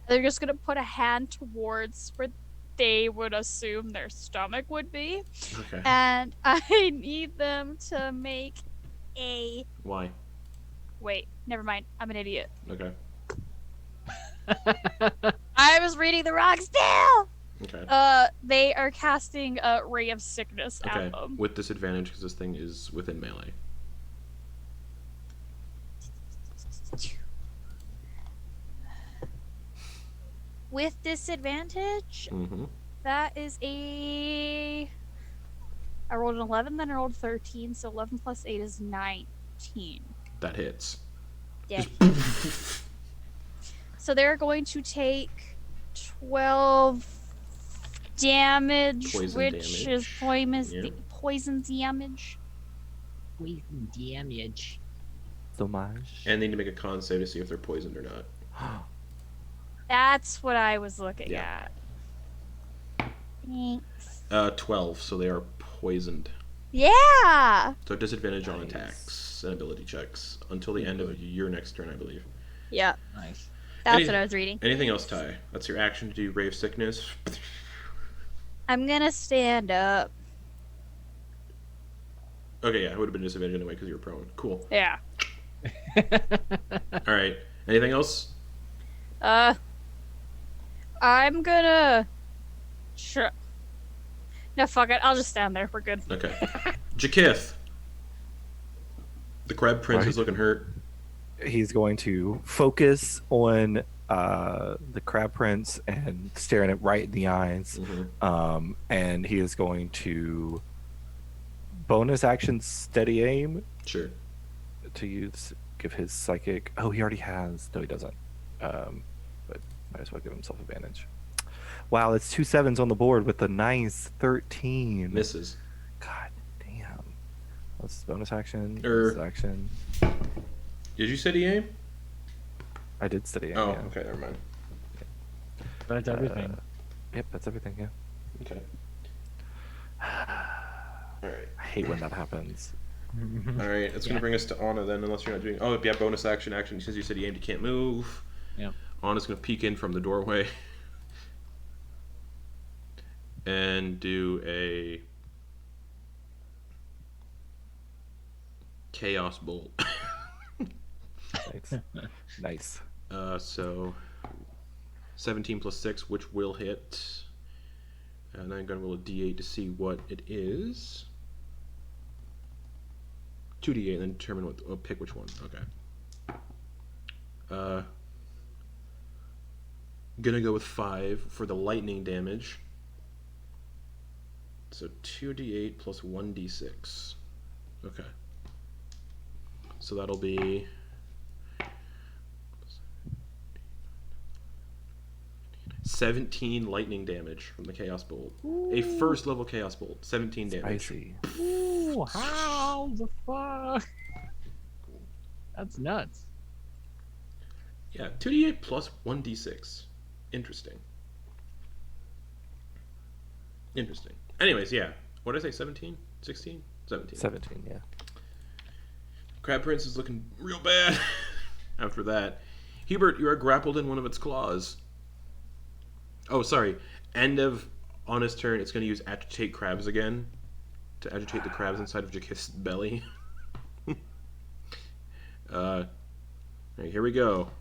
They're just gonna put a hand towards where they would assume their stomach would be, Okay. and I need them to make a. Why? Wait, never mind. I'm an idiot. Okay. I was reading the wrong spell. Okay. They are casting a ray of sickness Okay. at them. With disadvantage because this thing is within melee. with disadvantage. Mm-hmm. That is a. I rolled an 11, then I rolled 13, so 11 plus 8 is 19. That hits. Yeah. So they're going to take 12 damage, Poison which is damage. Yeah. poison damage. Poison damage. So much. And they need to make a con save to see if they're poisoned or not. That's what I was looking Yeah. at. Thanks. 12, so they are poisoned. Yeah! So disadvantage on Nice. attacks and ability checks until the end of your next turn, I believe. Yeah, Nice. that's what I was reading. Anything else, Ty? That's your action to do Rave Sickness. I'm gonna stand up. Okay, yeah, it would have been disadvantage anyway because you were prone. Cool. Yeah. All right. Anything else? I'm gonna. Sure. No, fuck it. I'll just stand there. We're good. Okay. Jy'kyth. The Crab Prince is Right. looking hurt. He's going to focus on the Crab Prince and staring it right in the eyes. Mm-hmm. And he is going to bonus action steady aim Sure. to give his psychic. Oh, he already has. No, he doesn't. But might as well give himself advantage. Wow, it's 2 7s on the board with a nice 13. Misses. God damn. What's his bonus action? Er. Bonus action. Did you steady aim? I did steady aim. Oh, yeah. okay, never mind. That's everything. Yep, that's everything. Yeah. Okay. All right. I hate when that happens. All right. It's gonna bring us to Anna then, unless you're not doing. Oh, yeah. Bonus action. Since you said you aimed, you can't move. Yeah. Anna's gonna peek in from the doorway and do a chaos bolt. Nice. Nice. So 17 plus 6, which will hit. And I'm going to roll a d8 to see what it is. 2d8 and then determine what. Oh, pick which one. Okay. Gonna go with 5 for the lightning damage. So 2d8 plus 1d6. Okay. So that'll be 17 lightning damage from the Chaos Bolt. A first level Chaos Bolt. 17 damage. Spicy. Ooh, how the fuck? That's nuts. Yeah, 2d8 plus 1d6. Interesting. Interesting. Anyways, yeah. What did I say? 17? 16? 17. 17, yeah. Crab Prince is looking real bad after that. Hubert, you are grappled in one of its claws. Oh, sorry. End of Anna's turn, it's going to use Agitate Crabs again to agitate the crabs inside of Jy'kyth's belly. Alright, here we go.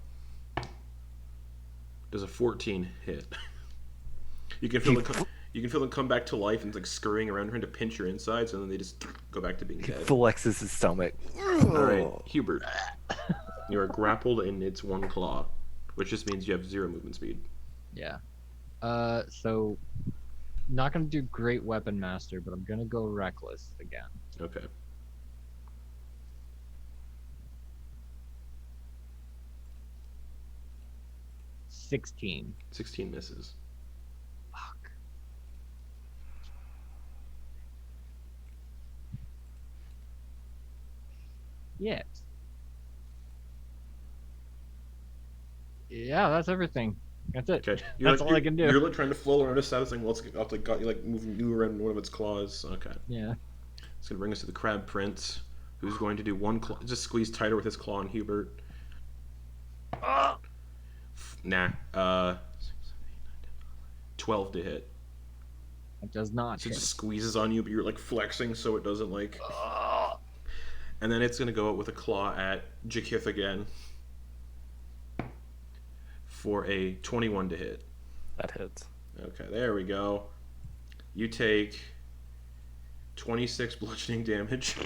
Does a 14 hit? You can feel them come back to life and like scurrying around trying to pinch your insides, and then they just go back to being He dead. flexes his stomach. Alright, Hubert. You are grappled in its one claw, which just means you have 0 movement speed. Yeah. So not gonna do Great Weapon Master, but I'm gonna go Reckless again. Okay. $16. 16 misses. Fuck. Yes. Yeah, that's everything. That's it. Okay. That's all I can do. You're like trying to flow around its side. It's like, well, it's like got you like moving you around one of its claws. Okay. Yeah. It's gonna bring us to the Crab Prince, who's going to do one claw, just squeeze tighter with his claw on Hubert. Nah. 12 to hit. It does not. So it hit. just squeezes on you, but you're like flexing so it doesn't like. And then it's gonna go out with a claw at Jy'kyth again for a 21 to hit. That hits. Okay, there we go. You take 26 bludgeoning damage. Do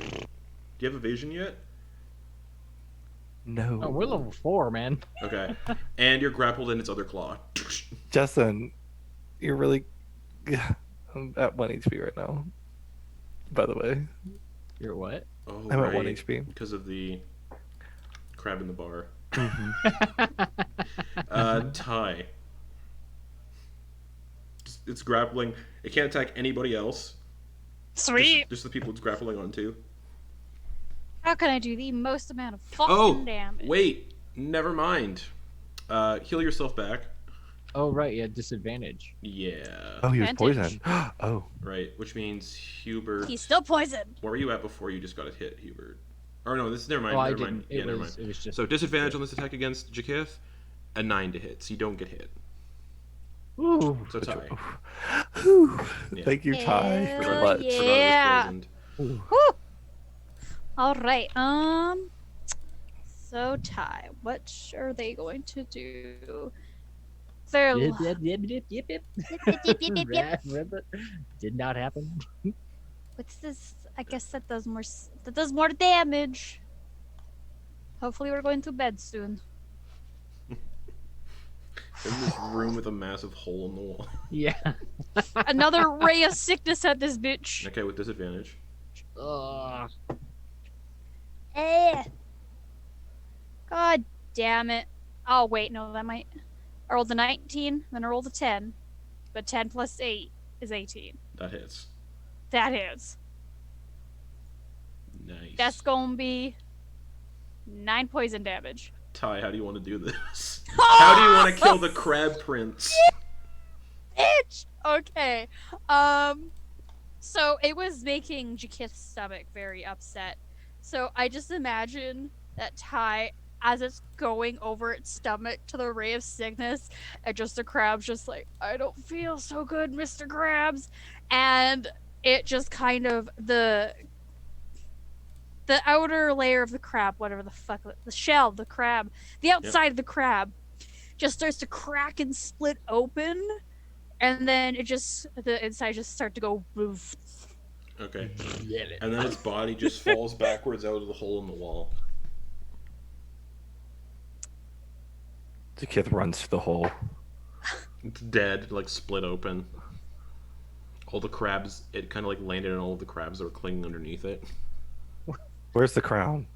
you have evasion yet? No. Oh, we're level 4, man. Okay. And you're grappled in its other claw. Justin, you're really. I'm at 1 HP right now. By the way, You're what? Oh, I'm right. at 1 HP. Because of the crab in the bar. Mm-hmm. Ty. It's grappling. It can't attack anybody else. Sweet. Just the people it's grappling onto. How can I do the most amount of fucking Oh, damage? wait. Never mind. Heal yourself back. Oh right, yeah, disadvantage. Yeah. Oh, he was Advantage. poisoned. Oh, Right, which means Hubert. He's still poisoned. Where were you at before you just got a hit, Hubert? Or no, this never mind. Oh, I never mind. didn't. Yeah, never mind. It was just. So disadvantage on this attack against Jy'kyth, a 9 to hit, so you don't get hit. ooh. So Ty. Whew. Yeah. Thank you, Ty, Hell so much. yeah. Forgot it was poisoned. Whew. All right. So Ty, what are they going to do? They're Yep, yep, yep, yep, yep, yep. Yep. Did not happen. What's this? I guess that does more. That does more damage. Hopefully, we're going to bed soon. In this room with a massive hole in the wall. Yeah. Another ray of sickness at this bitch. Okay, with disadvantage. Ugh. God damn it. Oh wait, no, that might. I rolled a 19, then I rolled a 10, but 10 plus 8 is 18. That hits. That is. Nice. That's gonna be 9 poison damage. Ty, how do you want to do this? How do you want to kill the crab prince? Bitch! Okay. So it was making Jy'kyth's stomach very upset. So I just imagine that Ty, as it's going over its stomach to the ray of sickness, and just the crab's just like, I don't feel so good, Mr. Krabs. And it just kind of the outer layer of the crab, whatever the fuck, the shell of the crab, the outside of the crab just starts to crack and split open, and then the inside just start to go boof. Okay. And then its body just falls backwards out of the hole in the wall. Jy'kyth runs to the hole. It's dead, like split open. All the crabs, it kind of like landed on all of the crabs that were clinging underneath it. Where's the crown?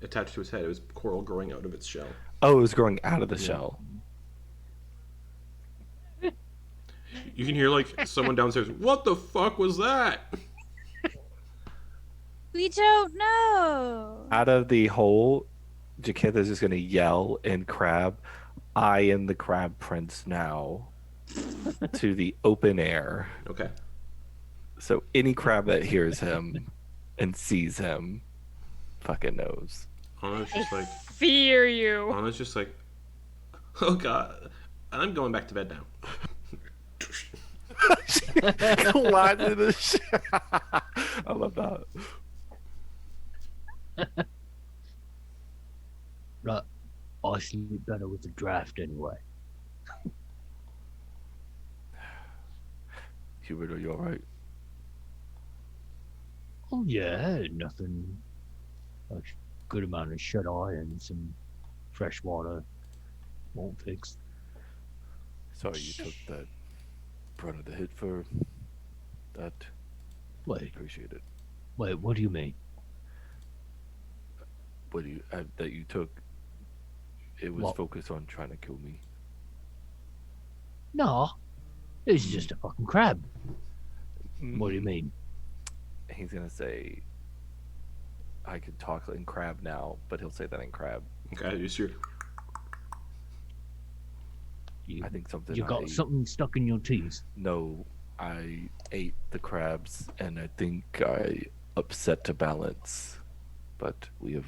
Attached to its head, it was coral growing out of its shell. Oh, it was growing out of the shell. You can hear like someone downstairs, what the fuck was that? We don't know. Out of the hole, Jy'kyth is just going to yell in crab, I am the crab prince now, to the open air. Okay. So any crab that hears him and sees him fucking knows. Anna's just like, Fear you. Anna's just like, oh god, I'm going back to bed now. Glides in the shit. I love that. Right. I sleep better with the draft anyway. Hubert, are you alright? Oh yeah, nothing. A good amount of shut eye and some fresh water won't fix. Sorry you took that brunt of the hit for that. I Wait, appreciate it. wait, what do you mean? What do you that you took? It was What? focused on trying to kill me. No, it's just a fucking crab. What do you mean? He's gonna say, I could talk in crab now, but he'll say that in crab. Okay, you see, You, I think something. you I got ate. something stuck in your teeth. No, I ate the crabs, and I think I upset the balance, but we have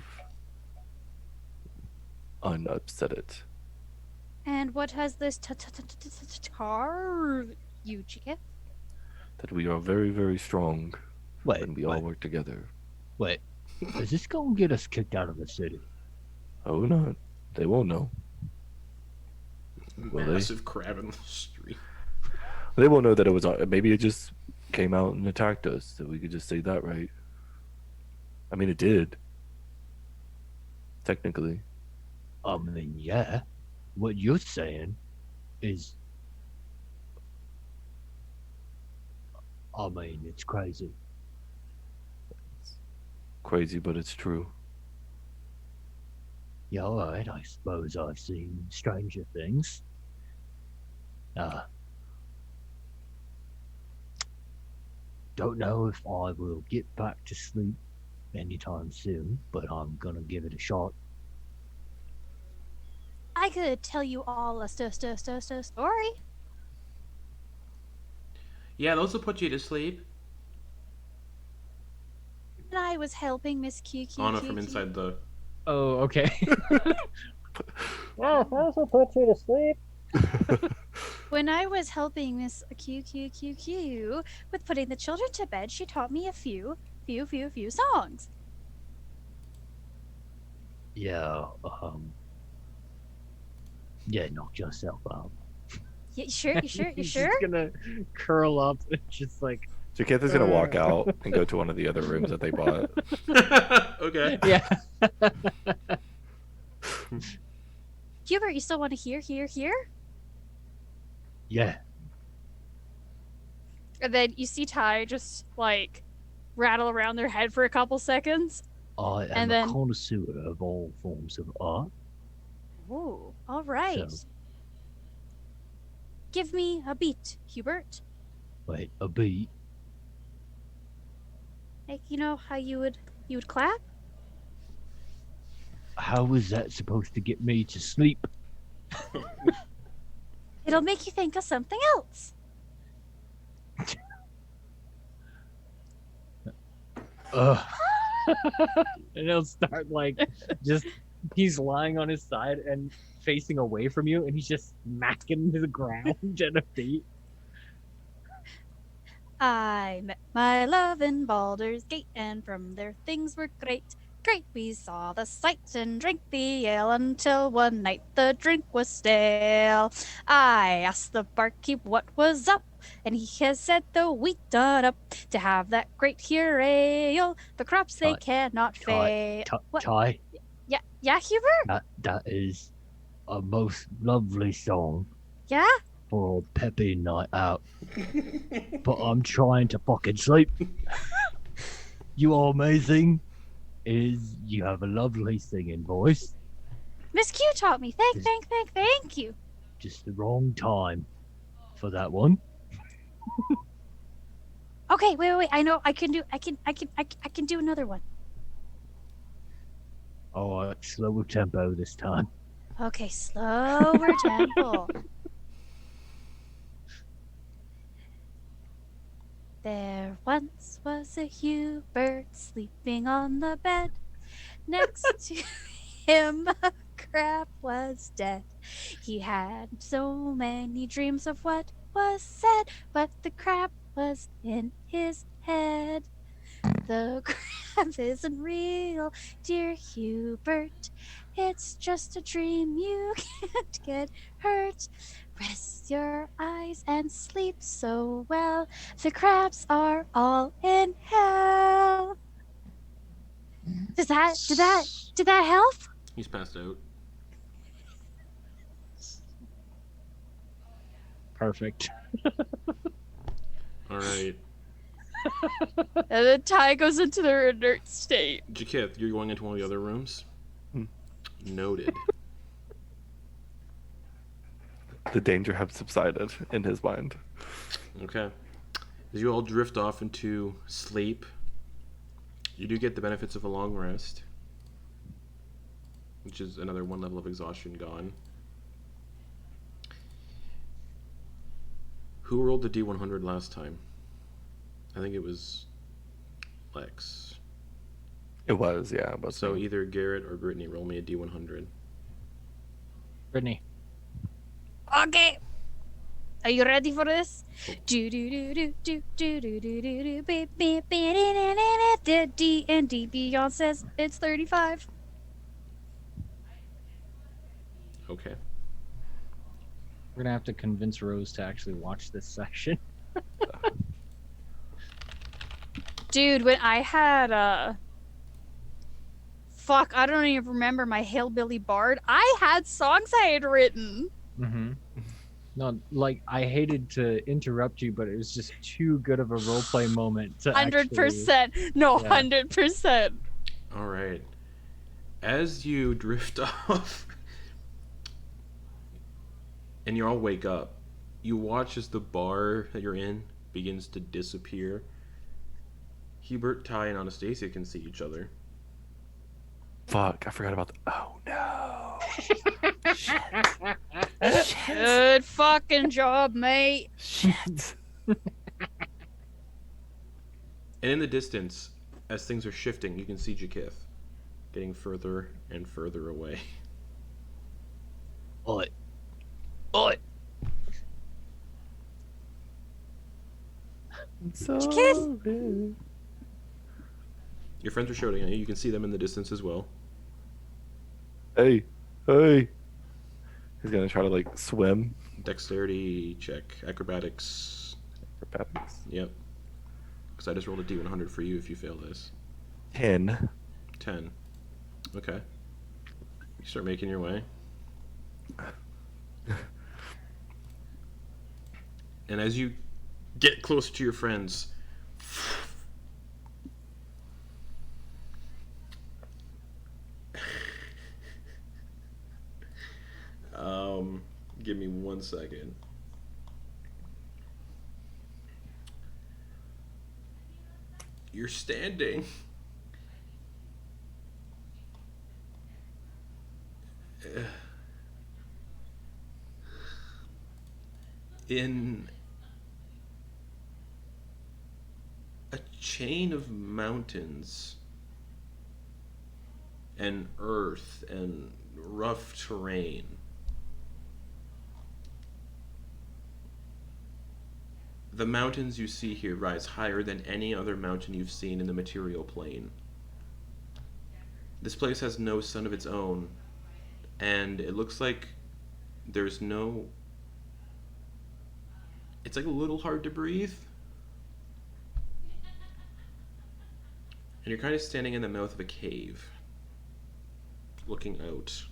unupset it. And what has this tar you, Jy'kyth? That we are very, very strong, Wait, and we all work together. wait. Is this gonna get us kicked out of the city? Oh, no, they won't know. Will they? massive crab in the street. They won't know that it was. Maybe it just came out and attacked us. So we could just say that, right? I mean, it did. Technically. I mean, yeah. What you're saying is I mean, it's crazy. Crazy, but it's true. Yeah, alright, I suppose I've seen stranger things. Don't know if I will get back to sleep anytime soon, but I'm gonna give it a shot. I could tell you all a story. Yeah, those will put you to sleep. And I was helping Miss Anna from inside the. Oh, okay. Yeah, those will put you to sleep. When I was helping Miss QQQQ with putting the children to bed, she taught me a few songs. Yeah, yeah, knock yourself out. Yeah, you sure? You He's sure? just gonna curl up and just like, Jy'kyth is gonna walk out and go to one of the other rooms that they bought. Okay. yeah. Hubert, you still want to hear? Yeah, And then you see Ty just like rattle around their head for a couple seconds. I am And a then- connoisseur of all forms of art. Ooh, all right. So- Give me a beat, Hubert. Wait, a beat? Like, you know how you would clap? How is that supposed to get me to sleep? It'll make you think of something else. Ugh. And he'll start like, just, he's lying on his side and facing away from you, and he's just smacking the ground at a beat. I met my love in Baldur's Gate, and from there things were great. Great, we saw the sights and drank the ale until one night the drink was stale. I asked the barkeep what was up, and he has said the wheat done up to have that great here ale. The crops they Ty- cannot fail. What? Ty, Yeah, Hubert? that is a most lovely song Yeah? for a peppy night out. But I'm trying to fucking sleep. You are amazing. You have a lovely singing voice. Miss Q taught me. Thank you. Just the wrong time for that one. Okay, wait. I know I can do another one. Alright, slower tempo this time. Okay, slower tempo. There once was a Hubert sleeping on the bed. Next to him, a crab was dead. He had so many dreams of what was said, but the crab was in his head. The crab isn't real, dear Hubert. It's just a dream, you can't get hurt. Rest your eyes and sleep so well. The crabs are all in hell. Did that help? He's passed out. Perfect. All right. And then Ty goes into their inert state. Jy'kyth, you're going into one of the other rooms? Hmm. Noted. The danger has subsided in his mind. Okay. As you all drift off into sleep, you do get the benefits of a long rest, which is another one level of exhaustion gone. Who rolled the D100 last time? I think it was Lex. It was, yeah. But So either Garrett or Brittany roll me a D100. Brittany. Okay. Are you ready for this? Do do do do do do do do do do beep beep beep the D&D Beyond says it's 35. Okay. We're gonna have to convince Rose to actually watch this section. Dude, when I had fuck, I don't even remember my Hillbilly Bard. I had songs I had written. Mm-hmm. No, like I hated to interrupt you, but it was just too good of a roleplay moment to actually. 100%. No, Yeah. 100%. All right. As you drift off and you all wake up, you watch as the bar that you're in begins to disappear. Hubert, Ty, and Anastasia can see each other. Fuck, I forgot about the. Oh no. Shit. Good fucking job, mate. Shit. And in the distance, as things are shifting, you can see Jy'kyth getting further and further away. Oi. Oi. Sorry. Your friends are shouting at you. You can see them in the distance as well. Hey, hey. He's gonna try to like swim. Dexterity check. Acrobatics. Acrobatics. Yep. Because I just rolled a D100 for you if you fail this. 10. 10. Okay. You start making your way. And as you get close to your friends, give me 1 second. You're standing in a chain of mountains and earth and rough terrain. The mountains you see here rise higher than any other mountain you've seen in the material plane. This place has no sun of its own, and it looks like there's no... It's like a little hard to breathe. And you're kind of standing in the mouth of a cave, looking out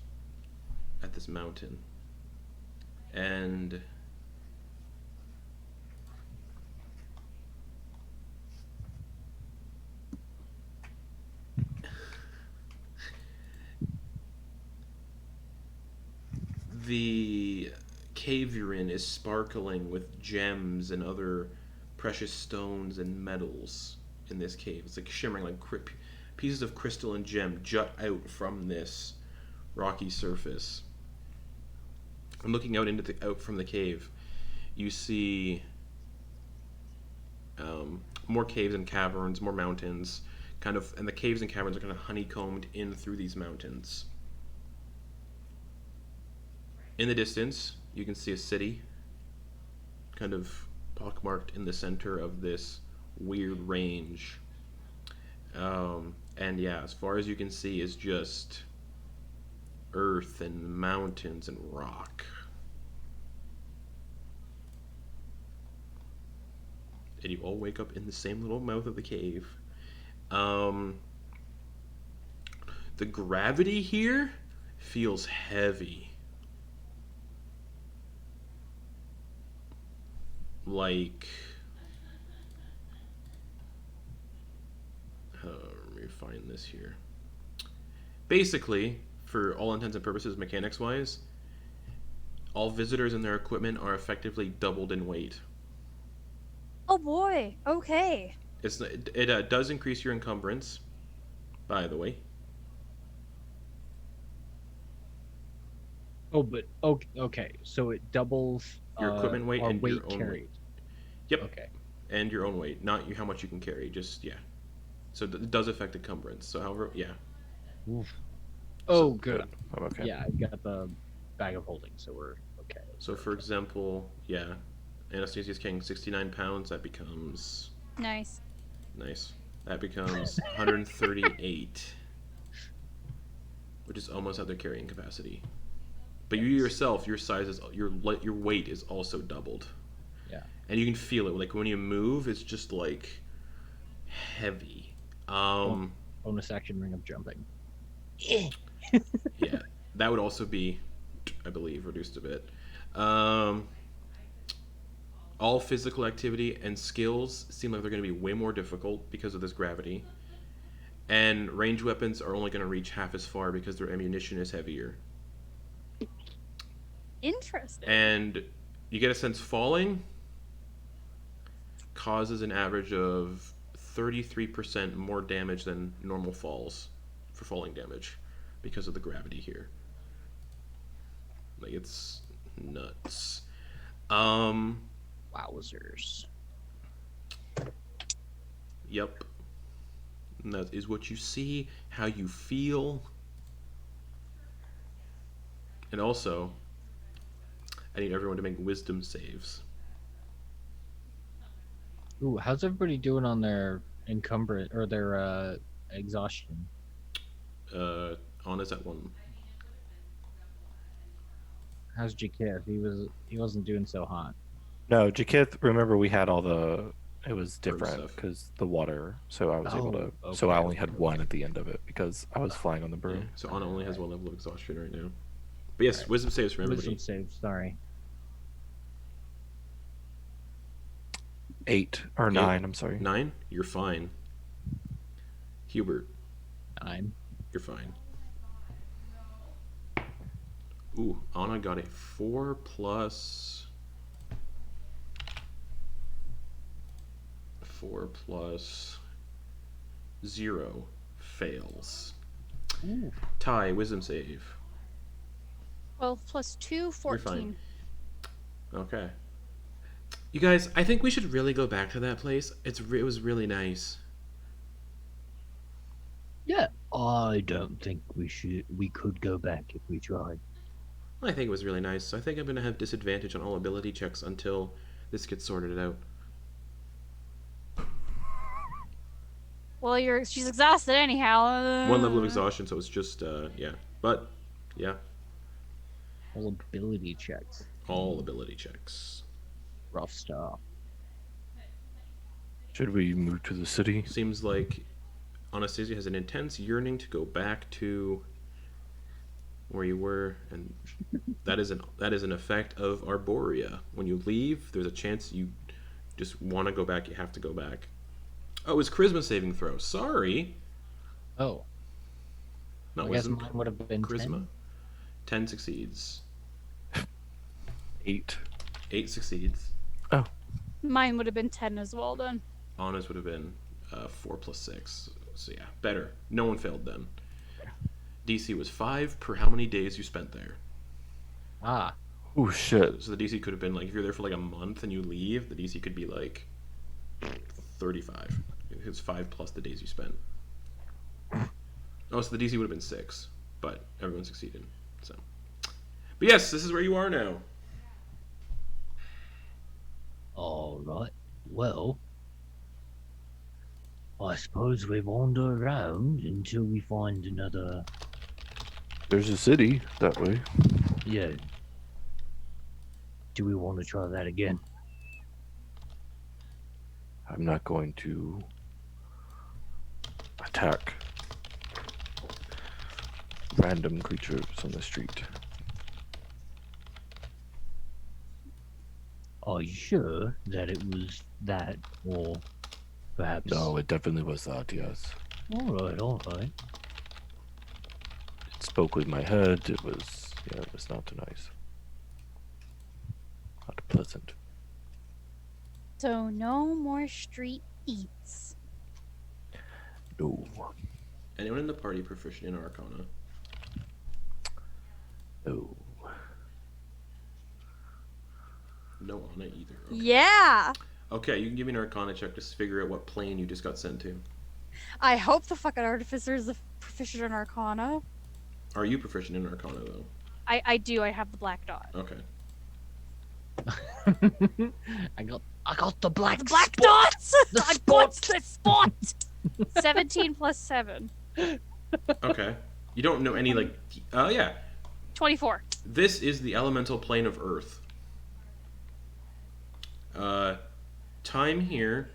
at this mountain. And the cave you're in is sparkling with gems and other precious stones and metals in this cave. It's like shimmering, like pieces of crystal and gem jut out from this rocky surface. And looking out out from the cave, you see more caves and caverns, more mountains, kind of, and the caves and caverns are kind of honeycombed in through these mountains. In the distance, you can see a city, kind of pockmarked in the center of this weird range. And yeah, as far as you can see is just earth and mountains and rock. And you all wake up in the same little mouth of the cave. The gravity here feels heavy. Like, let me find this here. Basically, for all intents and purposes, mechanics wise, all visitors and their equipment are effectively doubled in weight. Oh boy. Okay. It does increase your encumbrance, by the way. Oh, but okay. So it doubles Your equipment weight our and weight your own carried. weight. Yep. Okay. And your own weight, not how much you can carry. Just yeah. So it does affect encumbrance. So however, yeah. Oof. Oh, good. I'm okay. Yeah, I've got the bag of holding, so we're okay. So for example, yeah, Anastasia's carrying 69 pounds. That becomes Nice. nice. That becomes 138, which is almost at their carrying capacity. But you yourself, your size is your weight is also doubled. Yeah. And you can feel it. Like when you move, it's just like heavy. Bonus action ring of jumping. Yeah, that would also be, I believe, reduced a bit. all physical activity and skills seem like they're going to be way more difficult because of this gravity. And ranged weapons are only going to reach half as far because their ammunition is heavier. Interesting. And you get a sense falling causes an average of 33% more damage than normal falls for falling damage because of the gravity here. Like, it's nuts. Wowzers. Yep. And that is what you see, how you feel. And also, I need everyone to make wisdom saves. Ooh, how's everybody doing on their encumbrance or their exhaustion? Anna's at 1. How's Jy'kyth? He wasn't doing so hot. No, Jy'kyth, remember we had all the. It was Burn different stuff. because the water. So I was able to. Oh, So I okay. only had 1 at the end of it because I was flying on the Yeah, broom. so Anna only has 1 level of exhaustion right now. But yes, Right. wisdom saves for everybody. Wisdom save. Sorry. 8 or Eight. 9. I'm sorry. 9? You're fine. Hubert, 9. you're fine. Ooh, Anna got a 4 plus 0 fails. Ooh. Ty, wisdom save. 12 plus 2, 14. Okay. You guys, I think we should really go back to that place. It was really nice. Yeah, I don't think we could go back if we tried. I think it was really nice. I think I'm going to have disadvantage on all ability checks until this gets sorted out. Well, she's exhausted anyhow. 1 level of exhaustion, so it's just, yeah. But, yeah, All ability checks. all ability checks. Rough stuff. Should we move to the city? Seems like Anastasia has an intense yearning to go back to where you were, and that is an effect of Arborea. When you leave, there's a chance you just want to go back. You have to go back. Oh, it's charisma saving throw. Sorry, Oh, not I guess wisdom. mine would have been Charisma. 10 succeeds. 8. 8 succeeds. Mine would have been 10 as well then. Anna's would have been 4 plus 6. So yeah, better. No one failed then. DC was 5 per how many days you spent there. 10. Ah, Oh shit. So the DC could have been like, if you're there for like a month and you leave, the DC could be like 35. It's 5 plus the days you spent. Oh, so the DC would have been 6, but everyone succeeded. So, but yes, this is where you are now. All right. Well, I suppose we wander around until we find another. There's a city that way. Yeah. Do we want to try that again? I'm not going to attack random creatures on the street. Are you sure that it was that, or perhaps? No, it definitely was that, yes. All right, all right. It spoke with my head. It was not nice. Not pleasant. So no more street eats. No. Anyone in the party proficient in Arcana? No. No Anna either. Okay. Yeah. Okay, you can give me an Arcana check to figure out what plane you just got sent to. I hope the fucking artificer is a proficient in Arcana. Are you proficient in Arcana though? I do. I have the black dot. Okay. I got the black. The black spot! dots. The I got the spot. 17 plus 7. Okay. You don't know any like. Oh yeah. 24. This is the elemental plane of Earth. Time here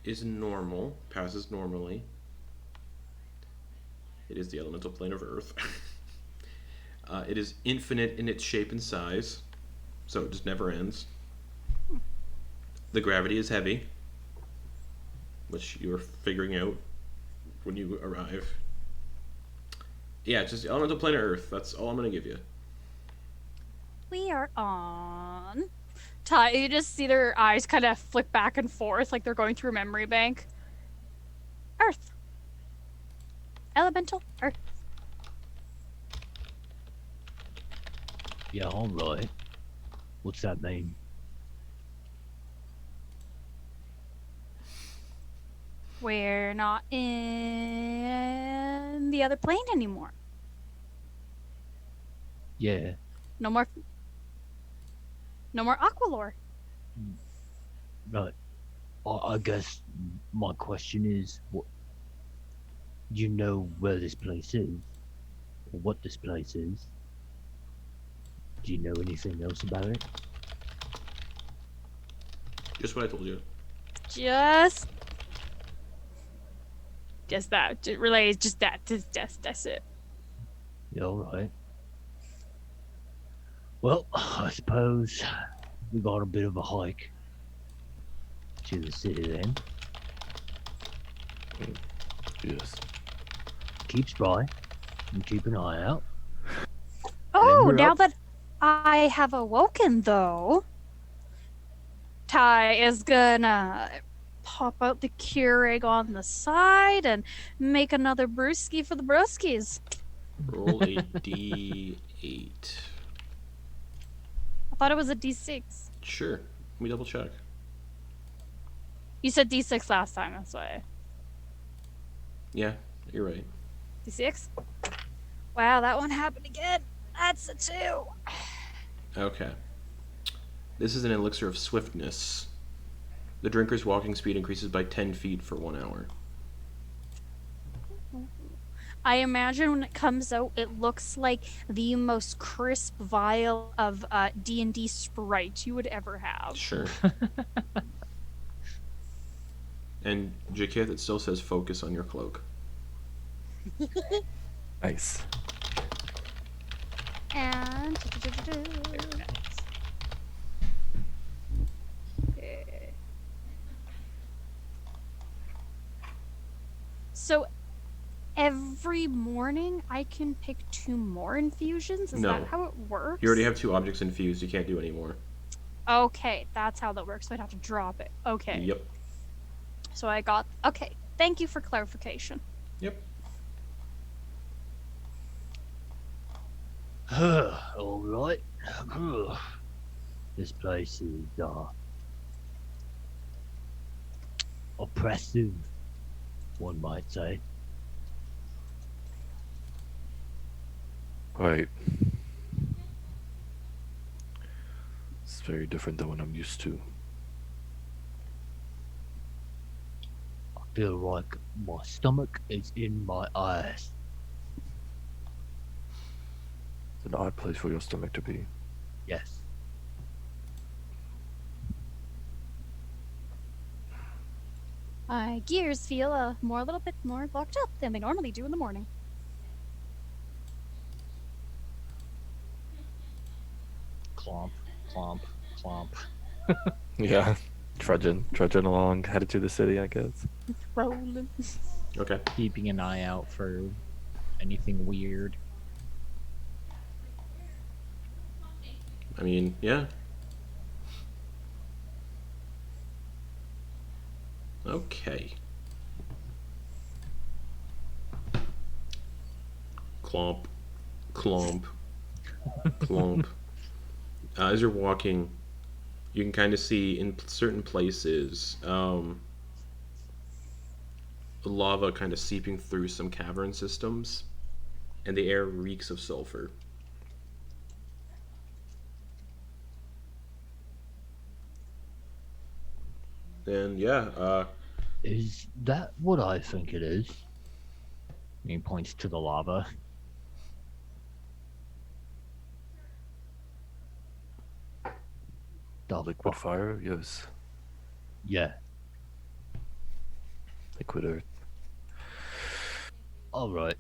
is normal, passes normally. It is the elemental plane of Earth. It is infinite in its shape and size, so it just never ends. The gravity is heavy, which you're figuring out when you arrive. Yeah, it's just elemental planet Earth. That's all I'm gonna give you. We are on. Ty, you just see their eyes kind of flick back and forth like they're going through a memory bank. Earth. Elemental Earth. Yeah, all right. What's that mean? We're not in the other plane anymore. Yeah, No more. No more Aqualore. right. I guess my question is, what? You know where this place is, or what this place is? Do you know anything else about it? Just what I told you. Just that. It relays just that. That's it. Yeah, all right. Well, I suppose we got a bit of a hike to the city then. Yes. Keep spry and keep an eye out. Oh, we're now up. that I have awoken, though, Ty is gonna pop out the Keurig on the side and make another brewski for the broskies. Roll a d8. I thought it was a D6. Sure. Let me double check. You said D6 last time, that's why. Yeah, you're right. D6? Wow, that one happened again. That's a 2. Okay. This is an elixir of swiftness. The drinker's walking speed increases by 10 feet for 1 hour. I imagine when it comes out, it looks like the most crisp vial of D&D Sprite you would ever have. Sure. And Jy'kyth, it still says focus on your cloak. Nice. And okay. So every morning I can pick 2 more infusions? Is No. that how it works? You already have 2 objects infused. You can't do any more. Okay, that's how that works. So I'd have to drop it. Okay. Yep. So I got. Okay, thank you for clarification. Yep. All right. This place is oppressive, one might say. Right. It's very different than what I'm used to. I feel like my stomach is in my eyes. It's an odd place for your stomach to be. Yes. My gears feel a little bit more locked up than they normally do in the morning. Clomp, clomp, clomp. Yeah. Trudging along, headed to the city, I guess. Rolling. Okay. Keeping an eye out for anything weird. I mean, yeah. Okay. Clomp. Clomp. Clomp. As you're walking, you can kind of see in certain places lava kind of seeping through some cavern systems, and the air reeks of sulfur. And yeah, Is that what I think it is? He points to the lava. Liquid fire? Yes. Yeah. Liquid earth. All right.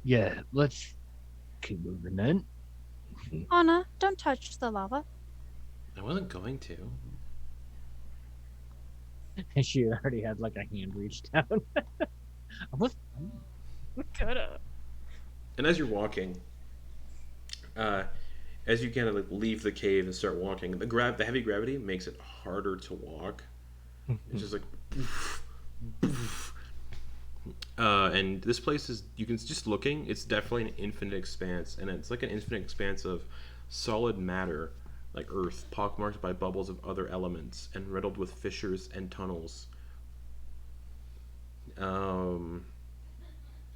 Yeah, let's keep moving then. Anna, don't touch the lava. I wasn't going to. And she already had like a hand reached down. What? Coulda. And as you're walking, uh, as you kind of like leave the cave and start walking, the heavy gravity makes it harder to walk. It's just like, and this place is, you can just looking, it's definitely an infinite expanse, and it's like an infinite expanse of solid matter, like Earth, pockmarked by bubbles of other elements, and riddled with fissures and tunnels.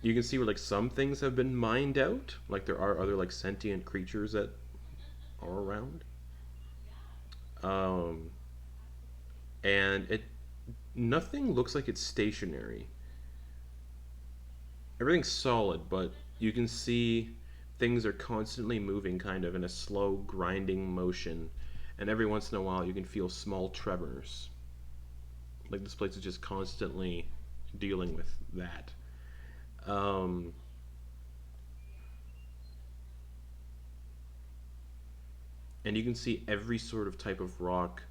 You can see where like some things have been mined out, like there are other like sentient creatures that are around. Um, and it nothing looks like it's stationary. Everything's solid, but you can see things are constantly moving kind of in a slow grinding motion, and every once in a while you can feel small tremors. Like this place is just constantly dealing with that. Um, and you can see every sort of type of rock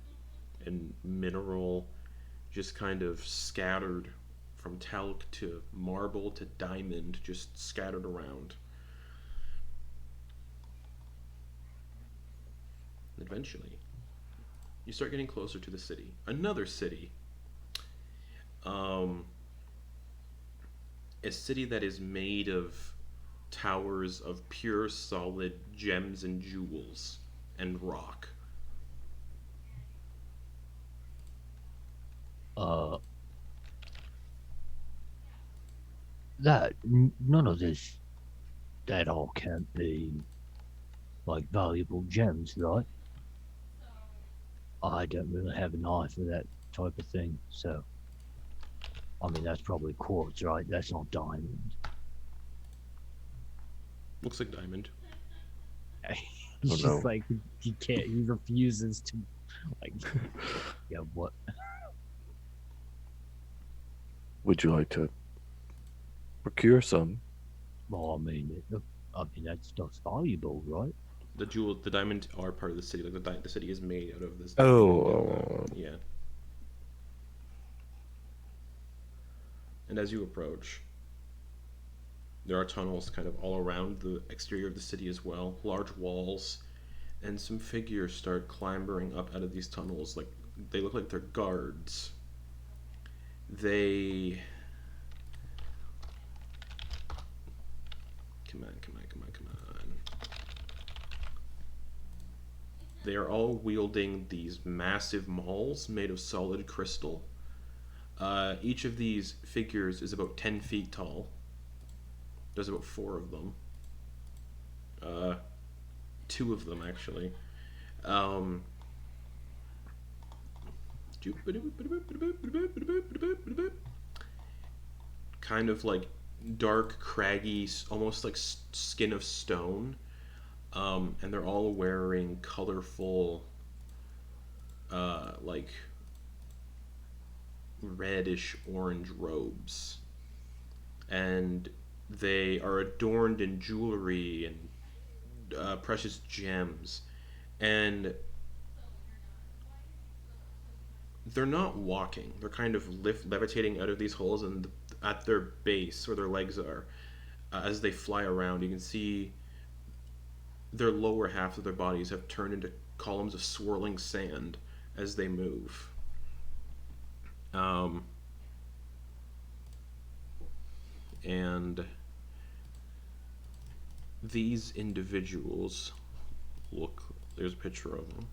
and mineral just kind of scattered, from talc to marble to diamond, just scattered around. And eventually, you start getting closer to the city. Another city. Um, a city that is made of towers of pure solid gems and jewels and rock. Uh, none of this, that all can't be like valuable gems, right? I don't really have an eye for that type of thing, so I mean that's probably quartz, right? That's not diamond. Looks like diamond. He's Oh, just no. like he can't. He refuses to. Like, yeah, what? Would you like to procure some? Well, I mean that stuff's valuable, right? The diamond are part of the city. Like the city is made out of this. Oh. Yeah. And as you approach, there are tunnels kind of all around the exterior of the city as well, large walls, and some figures start clambering up out of these tunnels. Like they look like they're guards. They come on. They are all wielding these massive mauls made of solid crystal. Each of these figures is about 10 feet tall. There's about 4 of them. 2 of them, actually. Um, kind of like dark, craggy, almost like skin of stone. And they're all wearing colorful, like reddish orange robes. And they are adorned in jewelry and precious gems. And they're not walking. They're kind of levitating out of these holes, and at their base, where their legs are, as they fly around, you can see their lower half of their bodies have turned into columns of swirling sand as they move. And these individuals look, there's a picture of them.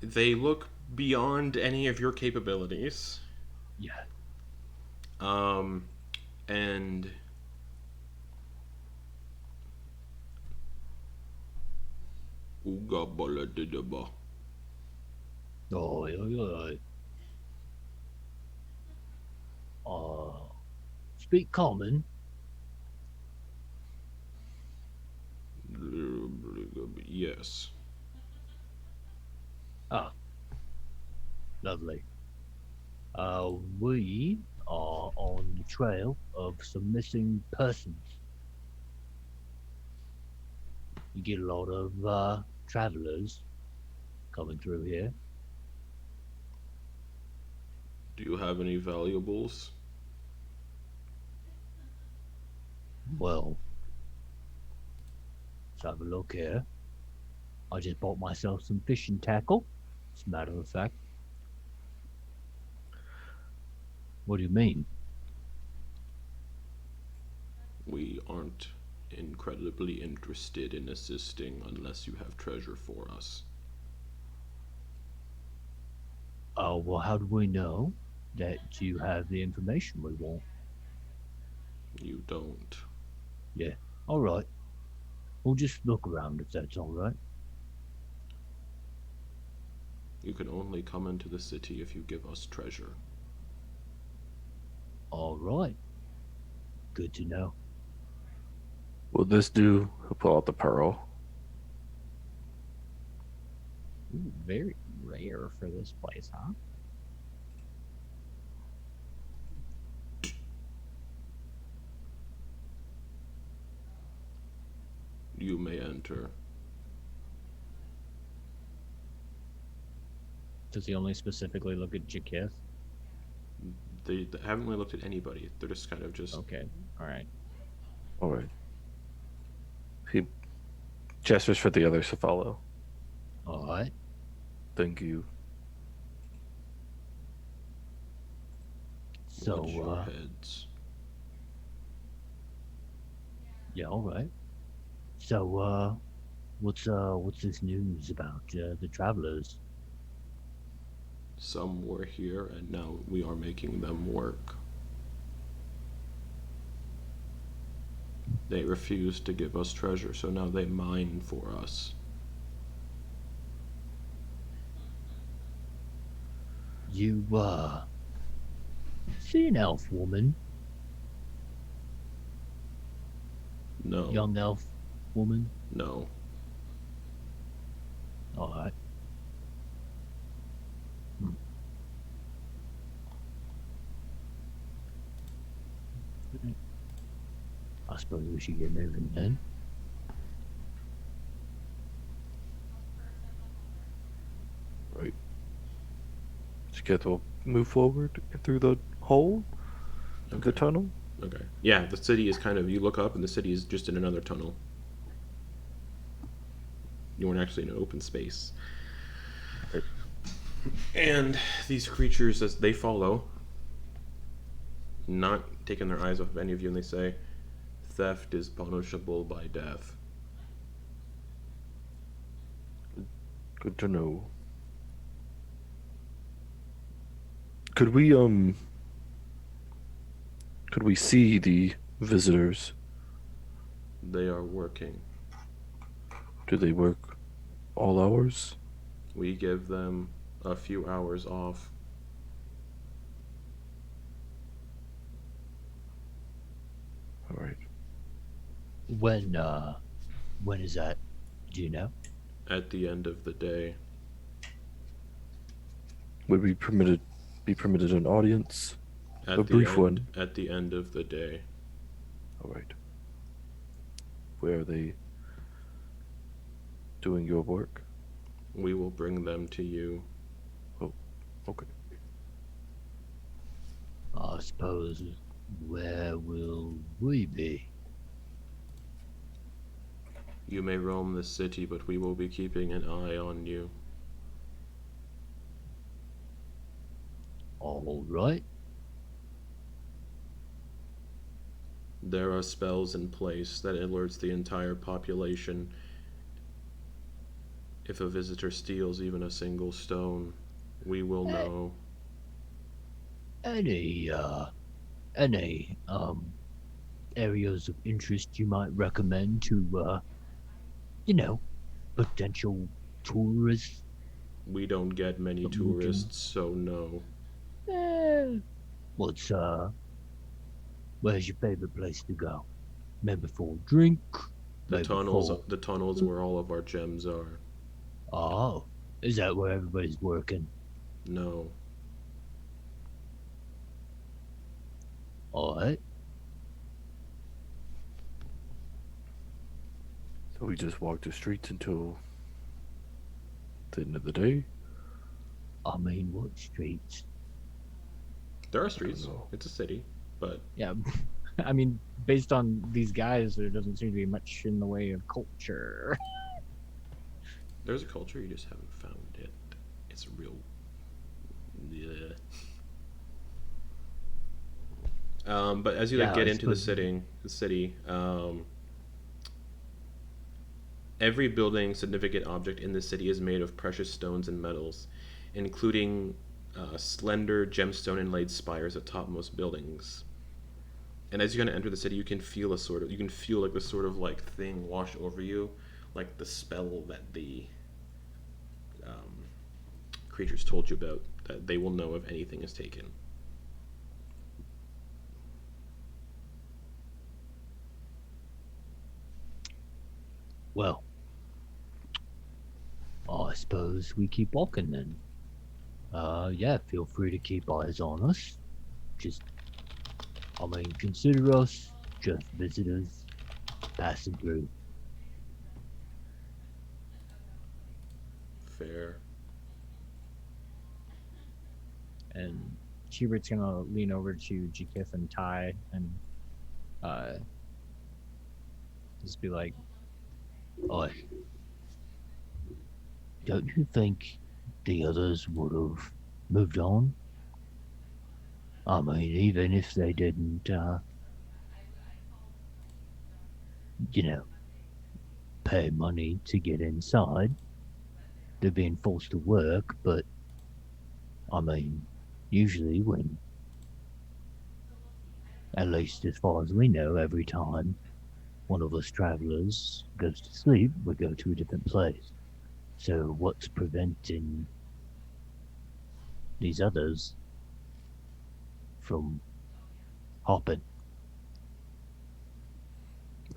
They look beyond any of your capabilities. Yeah. And Uga bala didaba. Oh, yeah. Speak common. Yes. Ah, lovely. We are on the trail of some missing persons. You get a lot of travelers coming through here. Do you have any valuables? Well, let's have a look here. I just bought myself some fishing tackle, as a matter of fact. What do you mean? We aren't incredibly interested in assisting unless you have treasure for us. Oh, well, how do we know that you have the information we want? You don't. Yeah, all right. We'll just look around if that's all right. You can only come into the city if you give us treasure. All right. Good to know. Will this do? He'll pull out the pearl. Ooh, very rare for this place, huh? You may enter. Does he only specifically look at Jy'kyth? They haven't really looked at anybody. They're just kind of just. Okay, all right. All right. He gestures for the others to follow. All right. Thank you. So, Watch your heads. yeah, all right. So, what's this news about the travelers? Some were here, and now we are making them work. They refused to give us treasure, so now they mine for us. You, see an elf woman? No. Young elf woman? No. All right. I suppose we should get moving then. Right. Jy'kyth will move forward through the hole of the tunnel. Okay. Yeah, the city is kind of. You look up, and the city is just in another tunnel. You weren't actually in an open space. Right. And these creatures, as they follow, not taking their eyes off of any of you, and they say, "Theft is punishable by death." Good to know. Could we see the visitors? They are working. Do they work all hours? We give them a few hours off. All right. When is that? Do you know? At the end of the day, Would we be permitted an audience? at A the brief end, one. At the end of the day, All right. Where are they doing your work? we will bring them to you. Okay. I suppose. Where will we be? You may roam the city, but we will be keeping an eye on you. All right. There are spells in place that alerts the entire population. If a visitor steals even a single stone, we will know. Any areas of interest you might recommend to potential tourists? We don't get many Something tourists, so no. What's where's your favorite place to go? Maybe for a drink? The Maybe tunnels, for... the tunnels where all of our gems are. Oh, is that where everybody's working? No. All right. So we just walk the streets until the end of the day. I mean, what streets? There are streets. know. It's a city, but Yeah, I mean, based on these guys, there doesn't seem to be much in the way of culture. there's a culture. You just haven't found it. It's real. Yeah. But as you Yeah, get I into the suppose- city, every building, significant object in the city is made of precious stones and metals, including slender gemstone inlaid spires atop most buildings. And as you're gonna enter the city, you can feel like this sort of like thing wash over you, like the spell that the um, creatures told you about, that they will know if anything is taken. Well, I suppose we keep walking then. Yeah, feel free to keep eyes on us. Just, I mean, consider us just visitors passing through. Fair. And Hubert's gonna lean over to Jy'kyth and Ty and just be like, Oi, don't you think the others would have moved on? I mean, even if they didn't, you know, pay money to get inside, they're being forced to work, but I mean, usually when, at least as far as we know, every time one of us travelers goes to sleep, we go to a different place. So what's preventing these others from hopping?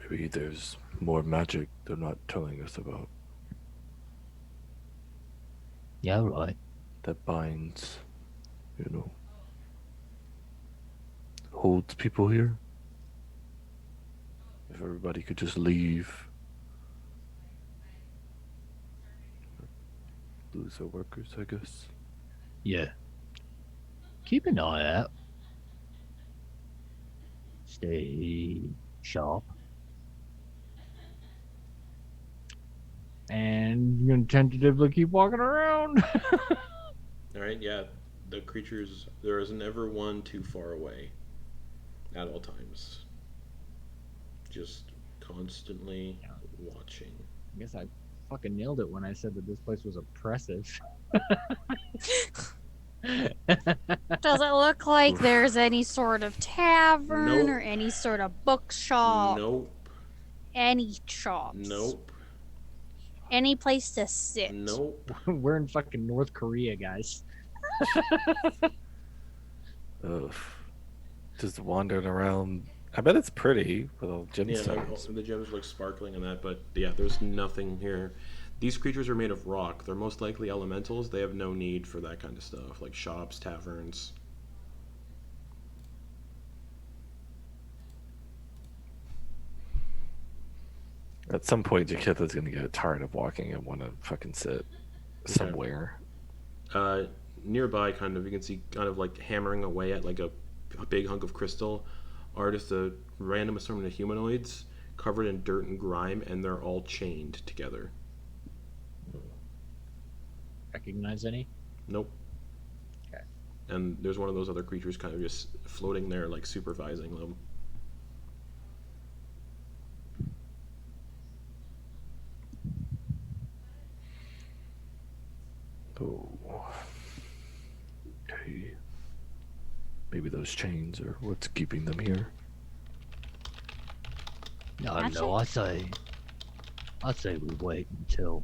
Maybe there's more magic they're not telling us about Yeah, right. that binds, holds people here. If everybody could just leave, lose their workers, I guess. Yeah. Keep an eye out. Stay sharp. and you're gonna tentatively keep walking around. All right, yeah. The creatures, there is never one too far away at all times. Just constantly Yeah. watching. I guess I fucking nailed it when I said that this place was oppressive. Does it look like Oof. there's any sort of tavern or Nope. any sort of bookshop? Nope. Any shops? Nope. Any place to sit? Nope. We're in fucking North Korea, guys. Ugh. Just wandering around. I bet it's pretty with all Yeah, gemstones. the gems look sparkling and that, but yeah, there's nothing here. These creatures are made of rock. They're most likely elementals. They have no need for that kind of stuff, like shops, taverns. At some point, Jy'kyth is gonna get tired of walking and want to fucking sit somewhere. Nearby, kind of, you can see kind of like hammering away at like a big hunk of crystal are just a random assortment of humanoids covered in dirt and grime, and they're all chained together. Recognize any? Nope. Okay. And there's one of those other creatures kind of just floating there, like supervising them. Oh. Okay. Maybe those chains are what's keeping them here. I don't know. I say we wait until,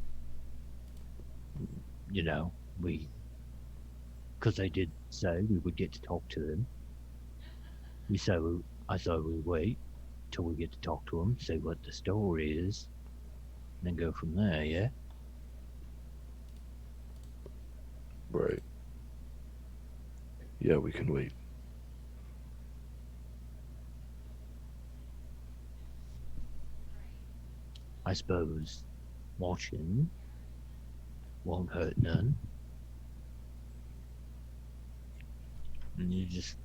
because they did say we would get to talk to them. I say we wait till we get to talk to them, see what the story is, and then go from there. Yeah. Right. Yeah, we can wait. I suppose watching Won't hurt none. And you're just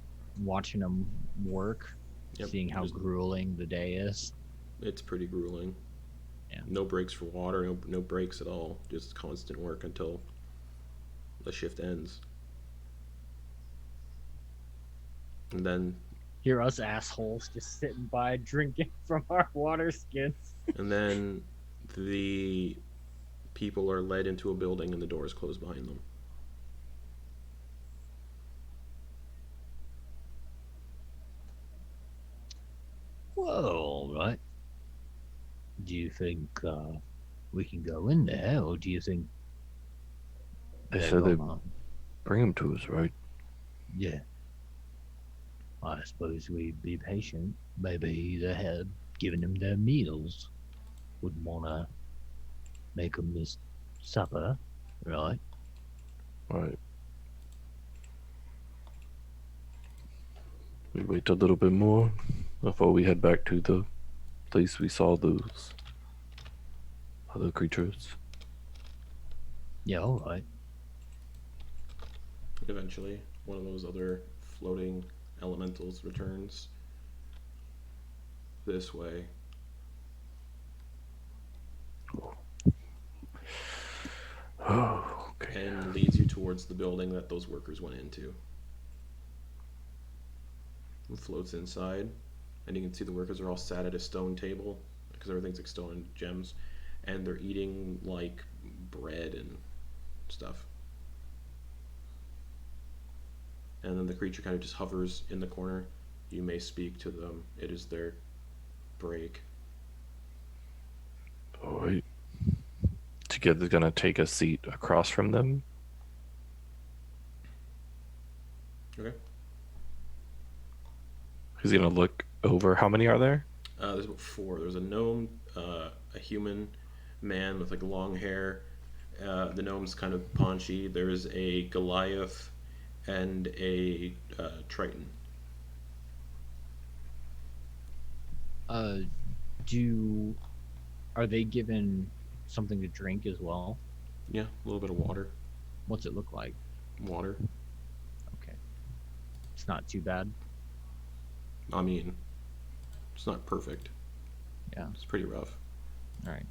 watching them work, Yep, seeing how just- grueling the day is. It's pretty grueling. Yeah. No breaks for water, no breaks at all. Just constant work until the shift ends. And then Hear us assholes just sitting by drinking from our water skins. the people are led into a building and the doors close behind them. Well, all right. Do you think we can go in there, or do you think They they're said they gonna- bring him to us, right? Yeah. I suppose we'd be patient. Maybe they had given them their meals. Wouldn't want to make them miss supper, right? Right. We wait a little bit more before we head back to the place we saw those other creatures. Yeah, all right. Eventually, one of those other floating elementals returns this way. Oh, okay. And leads you towards the building that those workers went into. It floats inside, and you can see the workers are all sat at a stone table because everything's like stone and gems, and they're eating like bread and stuff. And then the creature kind of just hovers in the corner. You may speak to them. It is their break. All right. Together's gonna take a seat across from them. Okay. He's gonna look over. How many are there? There's about 4. There's a gnome, a human man with like long hair. The gnome's kind of paunchy. There's a Goliath and a Triton. Are they given something to drink as well? Yeah, a little bit of water. What's it look like? Water. Okay. It's not too bad. I mean, it's not perfect. Yeah. It's pretty rough. All right.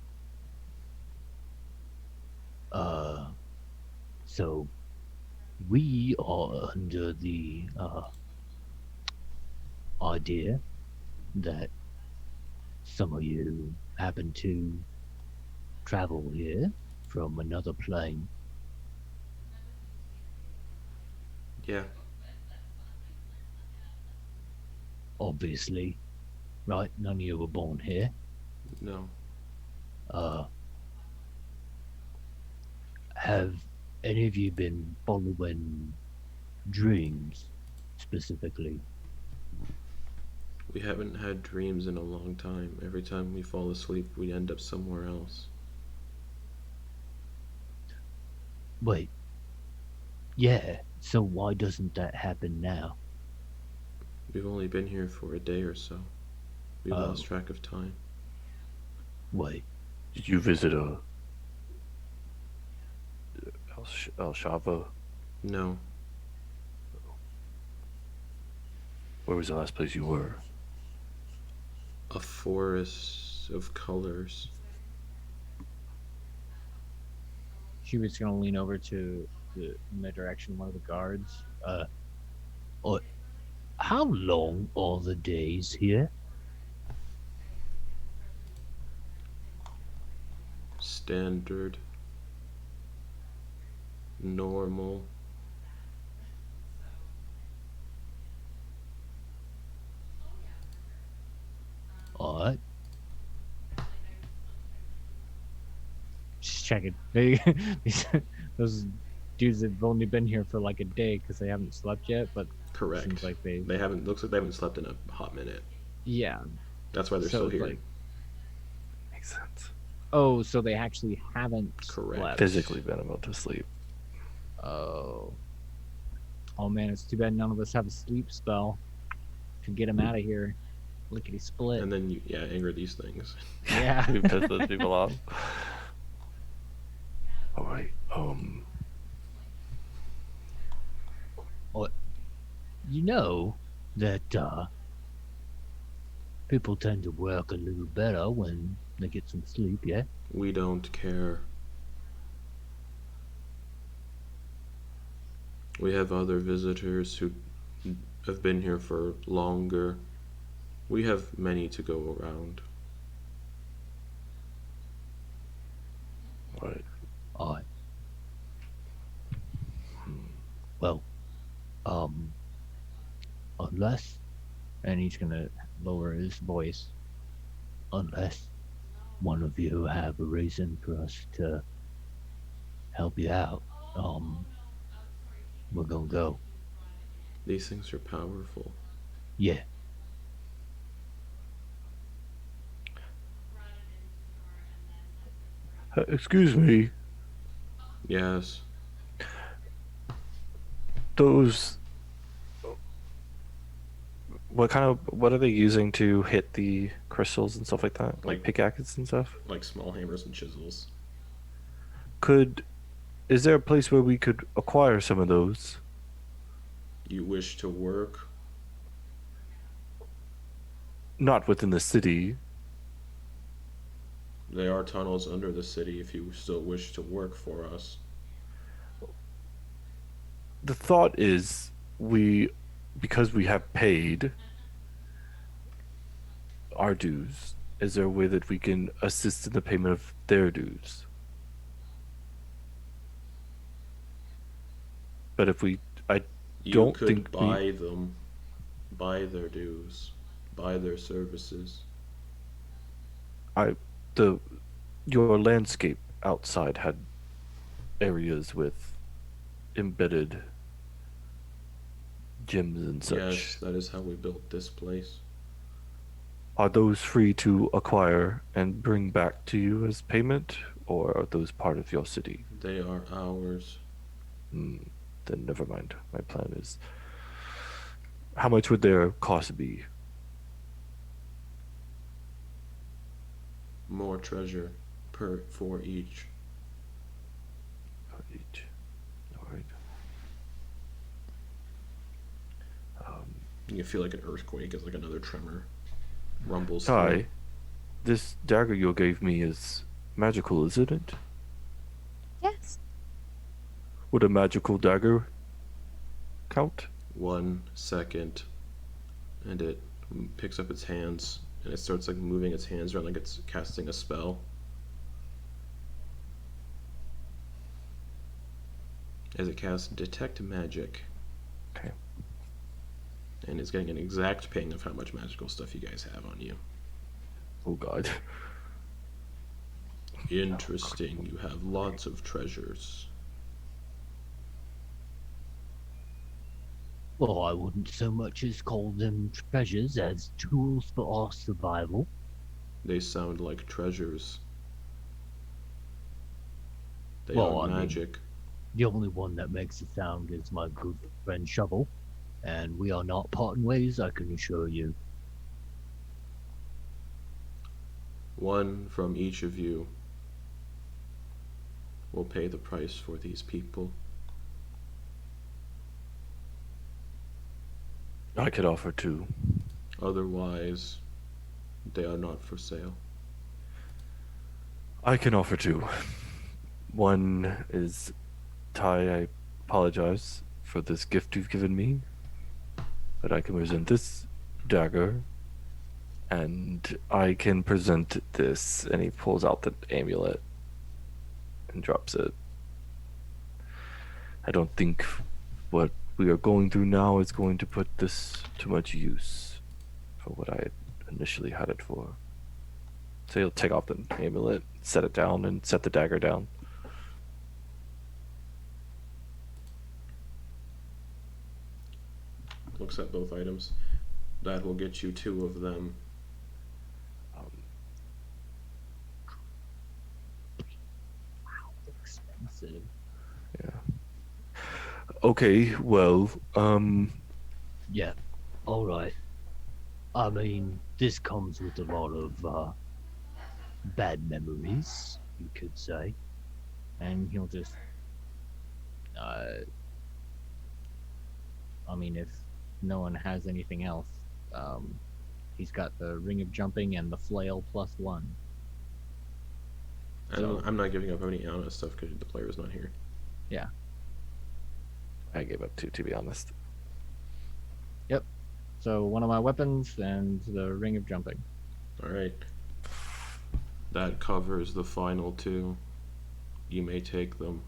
So we are under the idea that some of you happen to travel here from another plane. Yeah. Obviously, right? None of you were born here. No. Have any of you been following dreams specifically? We haven't had dreams in a long time. Every time we fall asleep, we end up somewhere else. Wait. Yeah, so why doesn't that happen now? We've only been here for a day or so. We Oh. lost track of time. Wait, Did you visit Elshava? No. Where was the last place you were? A forest of colors. Hubert's gonna lean over to in the direction of one of the guards. how long are the days here? Standard. Normal. Alright. Just checking. Those dudes have only been here for like a day because they haven't slept yet, but Correct. seems like they. They haven't. Looks like they haven't slept in a hot minute. Yeah. That's why they're So still it's here. like- Makes sense. Oh, so they actually haven't Correct. slept. Physically been able to sleep. Oh. Oh man, it's too bad none of us have a sleep spell. Could get him out of here. Lickety split. And then you, anger these things. Yeah. We piss those people off. All right. You know that people tend to work a little better when they get some sleep, yeah? We don't care. We have other visitors who have been here for longer. We have many to go around. Right. Alright. Well, unless, and he's gonna lower his voice, unless one of you have a reason for us to help you out, we're gonna go. These things are powerful. Yeah. Excuse me. Yes. Those. What are they using to hit the crystals and stuff like that? Like Like- pickaxes and stuff? Like small hammers and chisels. Is there a place where we could acquire some of those? You wish to work? Not within the city. There are tunnels under the city if you still wish to work for us. The thought is because we have paid our dues, is there a way that we can assist in the payment of their dues? But if I You don't could think buy them, buy their dues, buy their services. your landscape outside had areas with embedded gyms and such. Yes, that is how we built this place. Are those free to acquire and bring back to you as payment, or are those part of your city? They are ours. Then never mind. My plan is. How much would their cost be? More treasure for each. For each. All right. You feel like an earthquake as like another tremor rumbles Ty, through. this dagger you gave me is magical, isn't it? Yes. Would a magical dagger count? 1 second, and it picks up its hands and it starts like moving its hands around like it's casting a spell. As it casts detect magic. Okay. And it's getting an exact ping of how much magical stuff you guys have on you. Oh god. Interesting. You have lots of treasures. Well, I wouldn't so much as call them treasures as tools for our survival. They sound like treasures. They Well, are I mean- magic. The only one that makes a sound is my good friend Shovel, and we are not parting ways, I can assure you. One from each of you will pay the price for these people. I could offer two. Otherwise, they are not for sale. I can offer two. One is Ty, I apologize for this gift you've given me, but I can present this dagger, and I can present this. And he pulls out the amulet and drops it. I don't think what we are going through now is going to put this to much use for what I had initially had it for. So he'll take off the amulet, set it down, and set the dagger down. Looks at both items. That will get you 2 of them. Expensive. Okay, well, Yeah, alright. I mean, this comes with a lot of bad memories, you could say. And he'll just I mean, if no one has anything else, he's got the ring of jumping and the flail +1. I'm not giving up any Ana stuff because the player's not here. Yeah. I gave up 2, to be honest. Yep. So one of my weapons and the ring of jumping. All right. That covers the final 2. You may take them.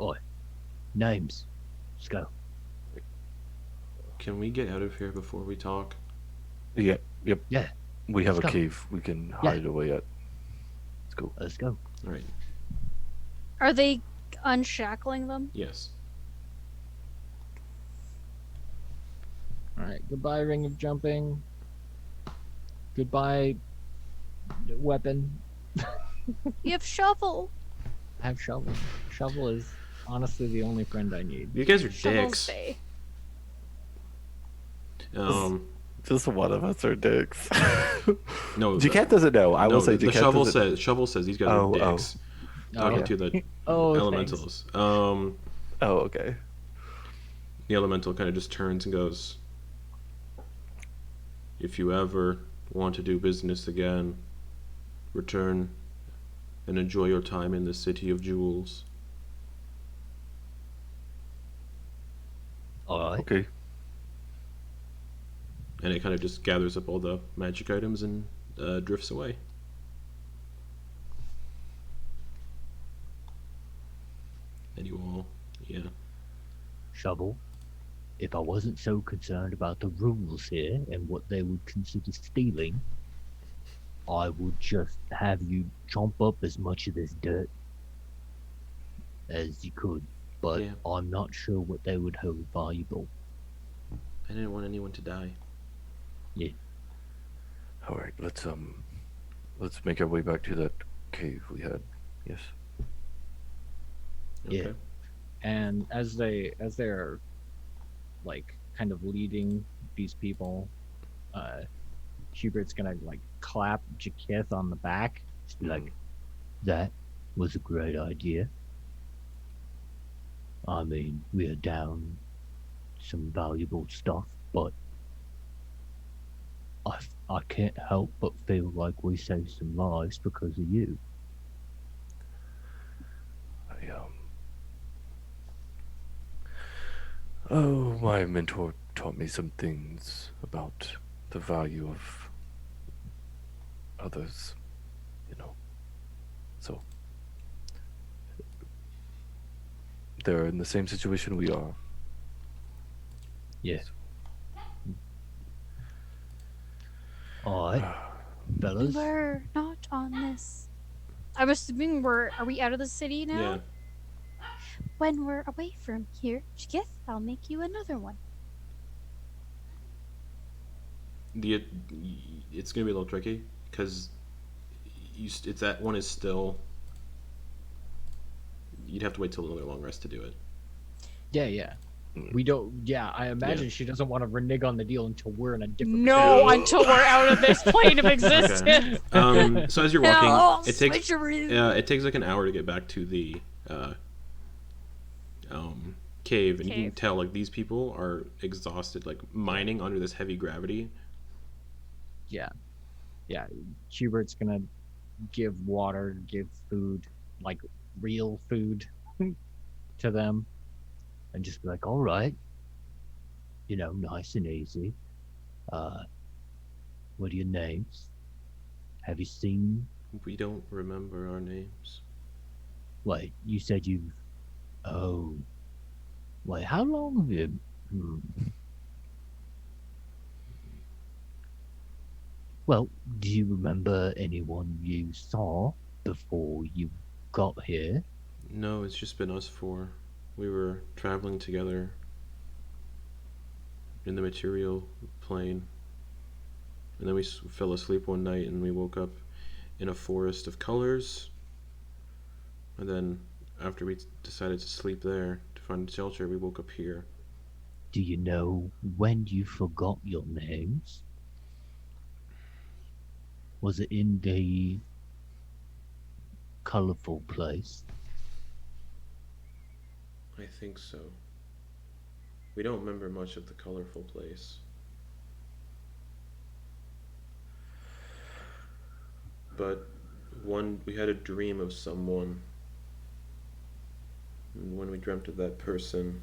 Oi. Names. Let's go. Can we get out of here before we talk? Yep. Yeah. We have Let's a go. cave we can hide away at. Let's go. Let's go. All right. Are they unshackling them? Yes. Alright, goodbye ring of jumping. Goodbye weapon. You have shovel. I have shovel. Shovel is honestly the only friend I need. You guys are Shovel's dicks. day. Just one of us are dicks. No. Jy'kyth doesn't know. I will say the Jy'kyth shovel says these guys are dicks. Talking to the Oh, elementals. Oh, okay. The elemental kind of just turns and goes, "If you ever want to do business again, return and enjoy your time in the city of jewels." Alright. Okay. And it kind of just gathers up all the magic items and drifts away. And you all, yeah. Shovel. If I wasn't so concerned about the rules here and what they would consider stealing, I would just have you chomp up as much of this dirt as you could. But Yeah. I'm not sure what they would hold valuable. I didn't want anyone to die. All right. Let's make our way back to that cave we had. Yes. Okay. Yeah. And as they're like kind of leading these people, Hubert's gonna like clap Jy'kyth on the back. Just be like, that was a great idea. I mean, we are down some valuable stuff, but I can't help but feel like we saved some lives because of you. Oh, my mentor taught me some things about the value of others, So they're in the same situation we are. Yeah. Alright, fellas. We're not on this. I'm assuming are we out of the city now? Yeah. When we're away from here, Jy'kyth, I'll make you another one. It's gonna be a little tricky because it's that one is still. You'd have to wait till another long rest to do it. Yeah. We don't. Yeah, I imagine she doesn't want to renege on the deal until we're in a different. No, until we're out of this plane of existence. So as you're walking, No, it takes switcheroo. it takes like an hour to get back to the cave, and you can Cave. tell like these people are exhausted, like mining under this heavy gravity. Yeah. Hubert's gonna give water, give food, like real food, to them. And just be like, alright. Nice and easy. What are your names? Have you seen... We don't remember our names. Wait, you said you've... Oh. Wait, how long have you... Well, do you remember anyone you saw before you got here? No, it's just been us four. We were traveling together in the material plane, and then we fell asleep one night, and we woke up in a forest of colors. And then, after we decided to sleep there to find shelter, we woke up here. Do you know when you forgot your names? Was it in the colorful place. I think so. We don't remember much of the colorful place. But we had a dream of someone. And when we dreamt of that person,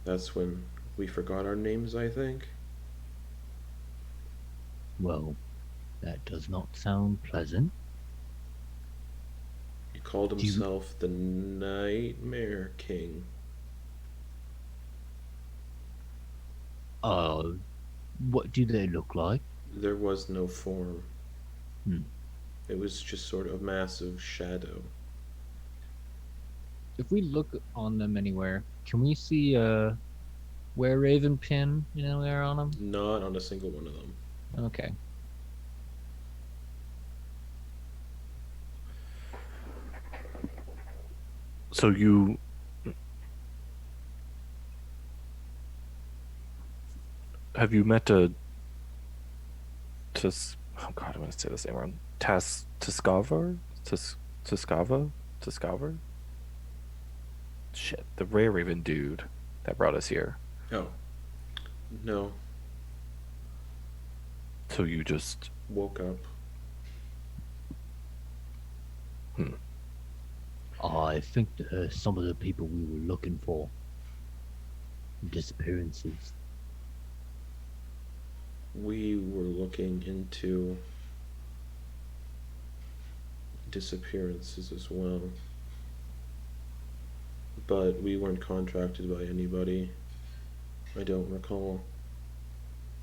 that's when we forgot our names, I think. Well, that does not sound pleasant. He called Do you- himself the Nightmare King. What do they look like? There was no form. Hmm. It was just sort of a massive shadow. If we look on them anywhere, can we see Weir Raven pin anywhere on them? Not on a single one of them. Okay. So you have you met a oh god, I'm gonna say this name wrong. Tiskavar? Tiskavar? Shit, the Ray Raven dude that brought us here. Oh. No. So you just Woke up. I think some of the people we were looking for. Disappearances. We were looking into disappearances as well. But we weren't contracted by anybody. I don't recall.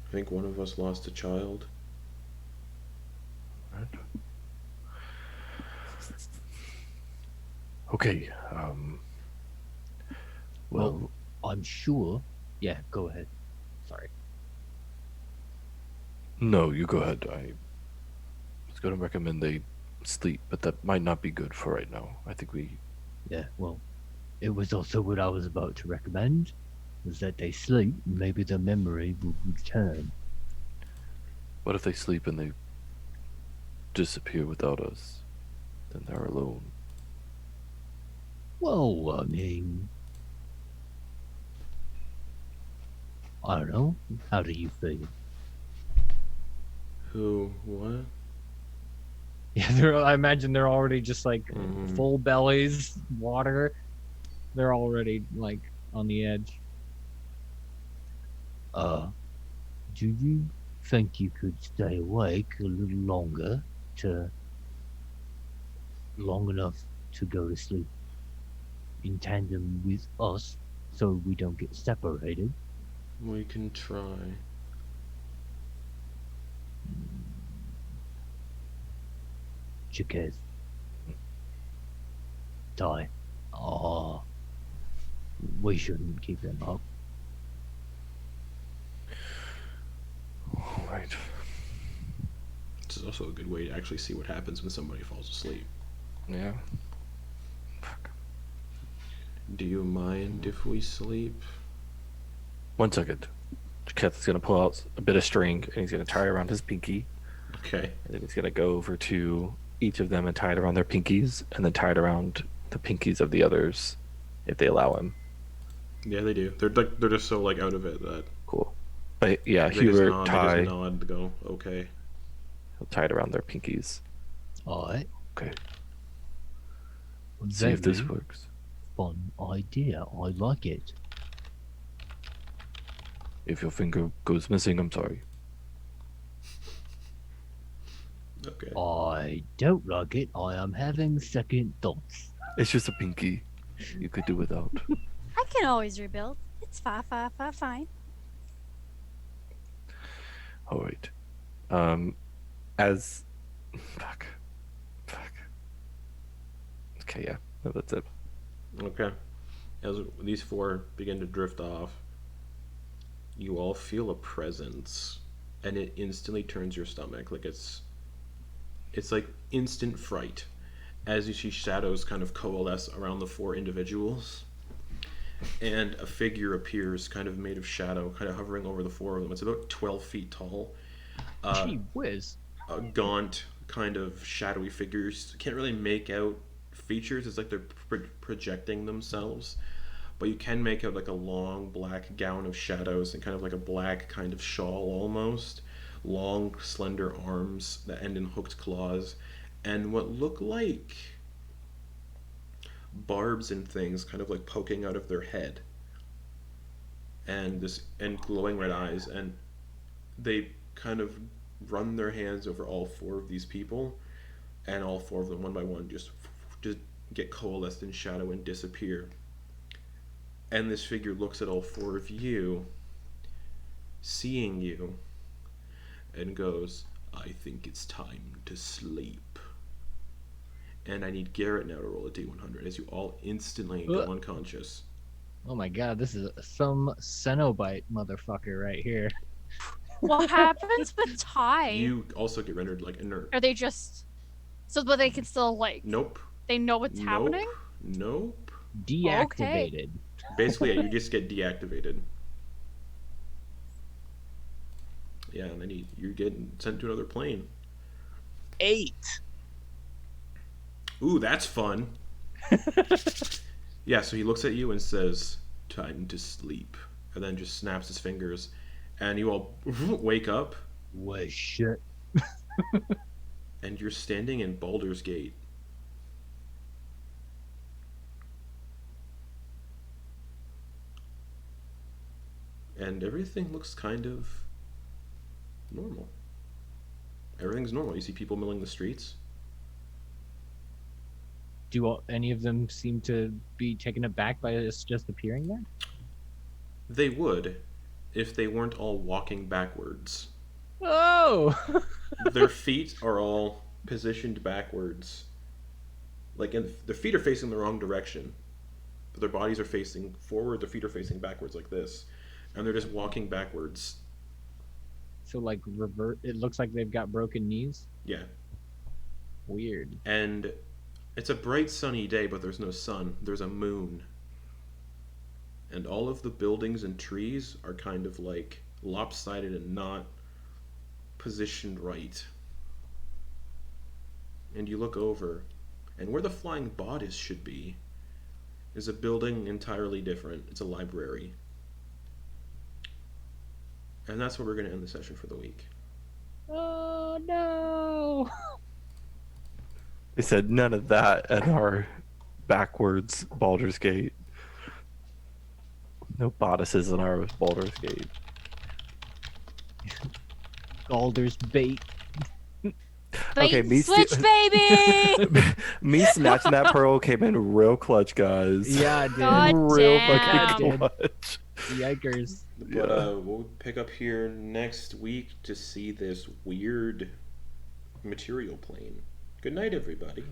I think one of us lost a child. okay. Well, I'm sure. Yeah, go ahead. Sorry. No, you go ahead. I was going to recommend they sleep, but that might not be good for right now. I think we. Yeah, well, it was also what I was about to recommend, was that they sleep, maybe their memory will return. What if they sleep and they disappear without us? Then they're alone. Well, I mean, I don't know. How do you feel? Who? What? Yeah, I imagine they're already just like full bellies, water. They're already like on the edge. Do you think you could stay awake a little longer long enough to go to sleep in tandem with us so we don't get separated? We can try. Jy'kyth. Die. We shouldn't keep them up. Right. This is also a good way to actually see what happens when somebody falls asleep. Yeah. Do you mind if we sleep? 1 second. Jy'kyth is going to pull out a bit of string and he's going to tie it around his pinky. Okay. And then he's going to go over to each of them and tie it around their pinkies and then tie it around the pinkies of the others if they allow him. Yeah, they do. They're just so like out of it that Cool. But yeah, they just Hubert, nod, tie. They just nod to go, okay. He'll tie it around their pinkies. Alright. Okay. See if this Very works. fun idea. I like it. If your finger goes missing, I'm sorry. Okay. I don't like it. I am having second thoughts. It's just a pinky. You could do without. I can always rebuild. It's fine. All right. As fuck. Okay, yeah, no, that's it. Okay. As these four begin to drift off, you all feel a presence, and it instantly turns your stomach. Like it's like instant fright, as you see shadows kind of coalesce around the four individuals, and a figure appears, kind of made of shadow, kind of hovering over the four of them. It's about 12 feet tall. Gee whiz. A gaunt, kind of shadowy figures. Can't really make out features. It's like they're projecting themselves. But you can make out like a long black gown of shadows and kind of like a black kind of shawl almost. Long, slender arms that end in hooked claws. And what look like barbs and things kind of like poking out of their head. And glowing red eyes. And they kind of run their hands over all four of these people, and all four of them one by one just get coalesced in shadow and disappear. And this figure looks at all four of you, seeing you, and goes, I think it's time to sleep. And I need Garrett now to roll a D100 as you all instantly go unconscious. Oh my god, this is some Cenobite motherfucker right here. What happens with Ty? You also get rendered like inert. Are they just but they can still like? Nope. They know what's happening. Nope. Deactivated. Basically, yeah, you just get deactivated. Yeah, and then you're getting sent to another plane. 8. Ooh, that's fun. Yeah, so he looks at you and says, time to sleep. And then just snaps his fingers. And you all wake up. What shit? And you're standing in Baldur's Gate. And everything looks kind of normal. Everything's normal. You see people milling the streets. Do any of them seem to be taken aback by this just appearing there? They would, if they weren't all walking backwards. Oh! Their feet are all positioned backwards. Like, their feet are facing the wrong direction. But their bodies are facing forward, their feet are facing backwards like this. And they're just walking backwards. So, like, it looks like they've got broken knees? Yeah. Weird. And it's a bright sunny day, but there's no sun. There's a moon. And all of the buildings and trees are kind of like lopsided and not positioned right. And you look over, and where the flying bodice should be is a building entirely different. It's a library. And that's where we're going to end the session for the week. Oh, no! They said none of that at our backwards Baldur's Gate. No bodices in our Baldur's Gate. Baldur's bait. Okay, Bait switch, baby! me snatching that pearl came in real clutch, guys. Yeah, it did. God real damn. fucking clutch. Yikers. But we'll pick up here next week to see this weird material plane. Good night, everybody.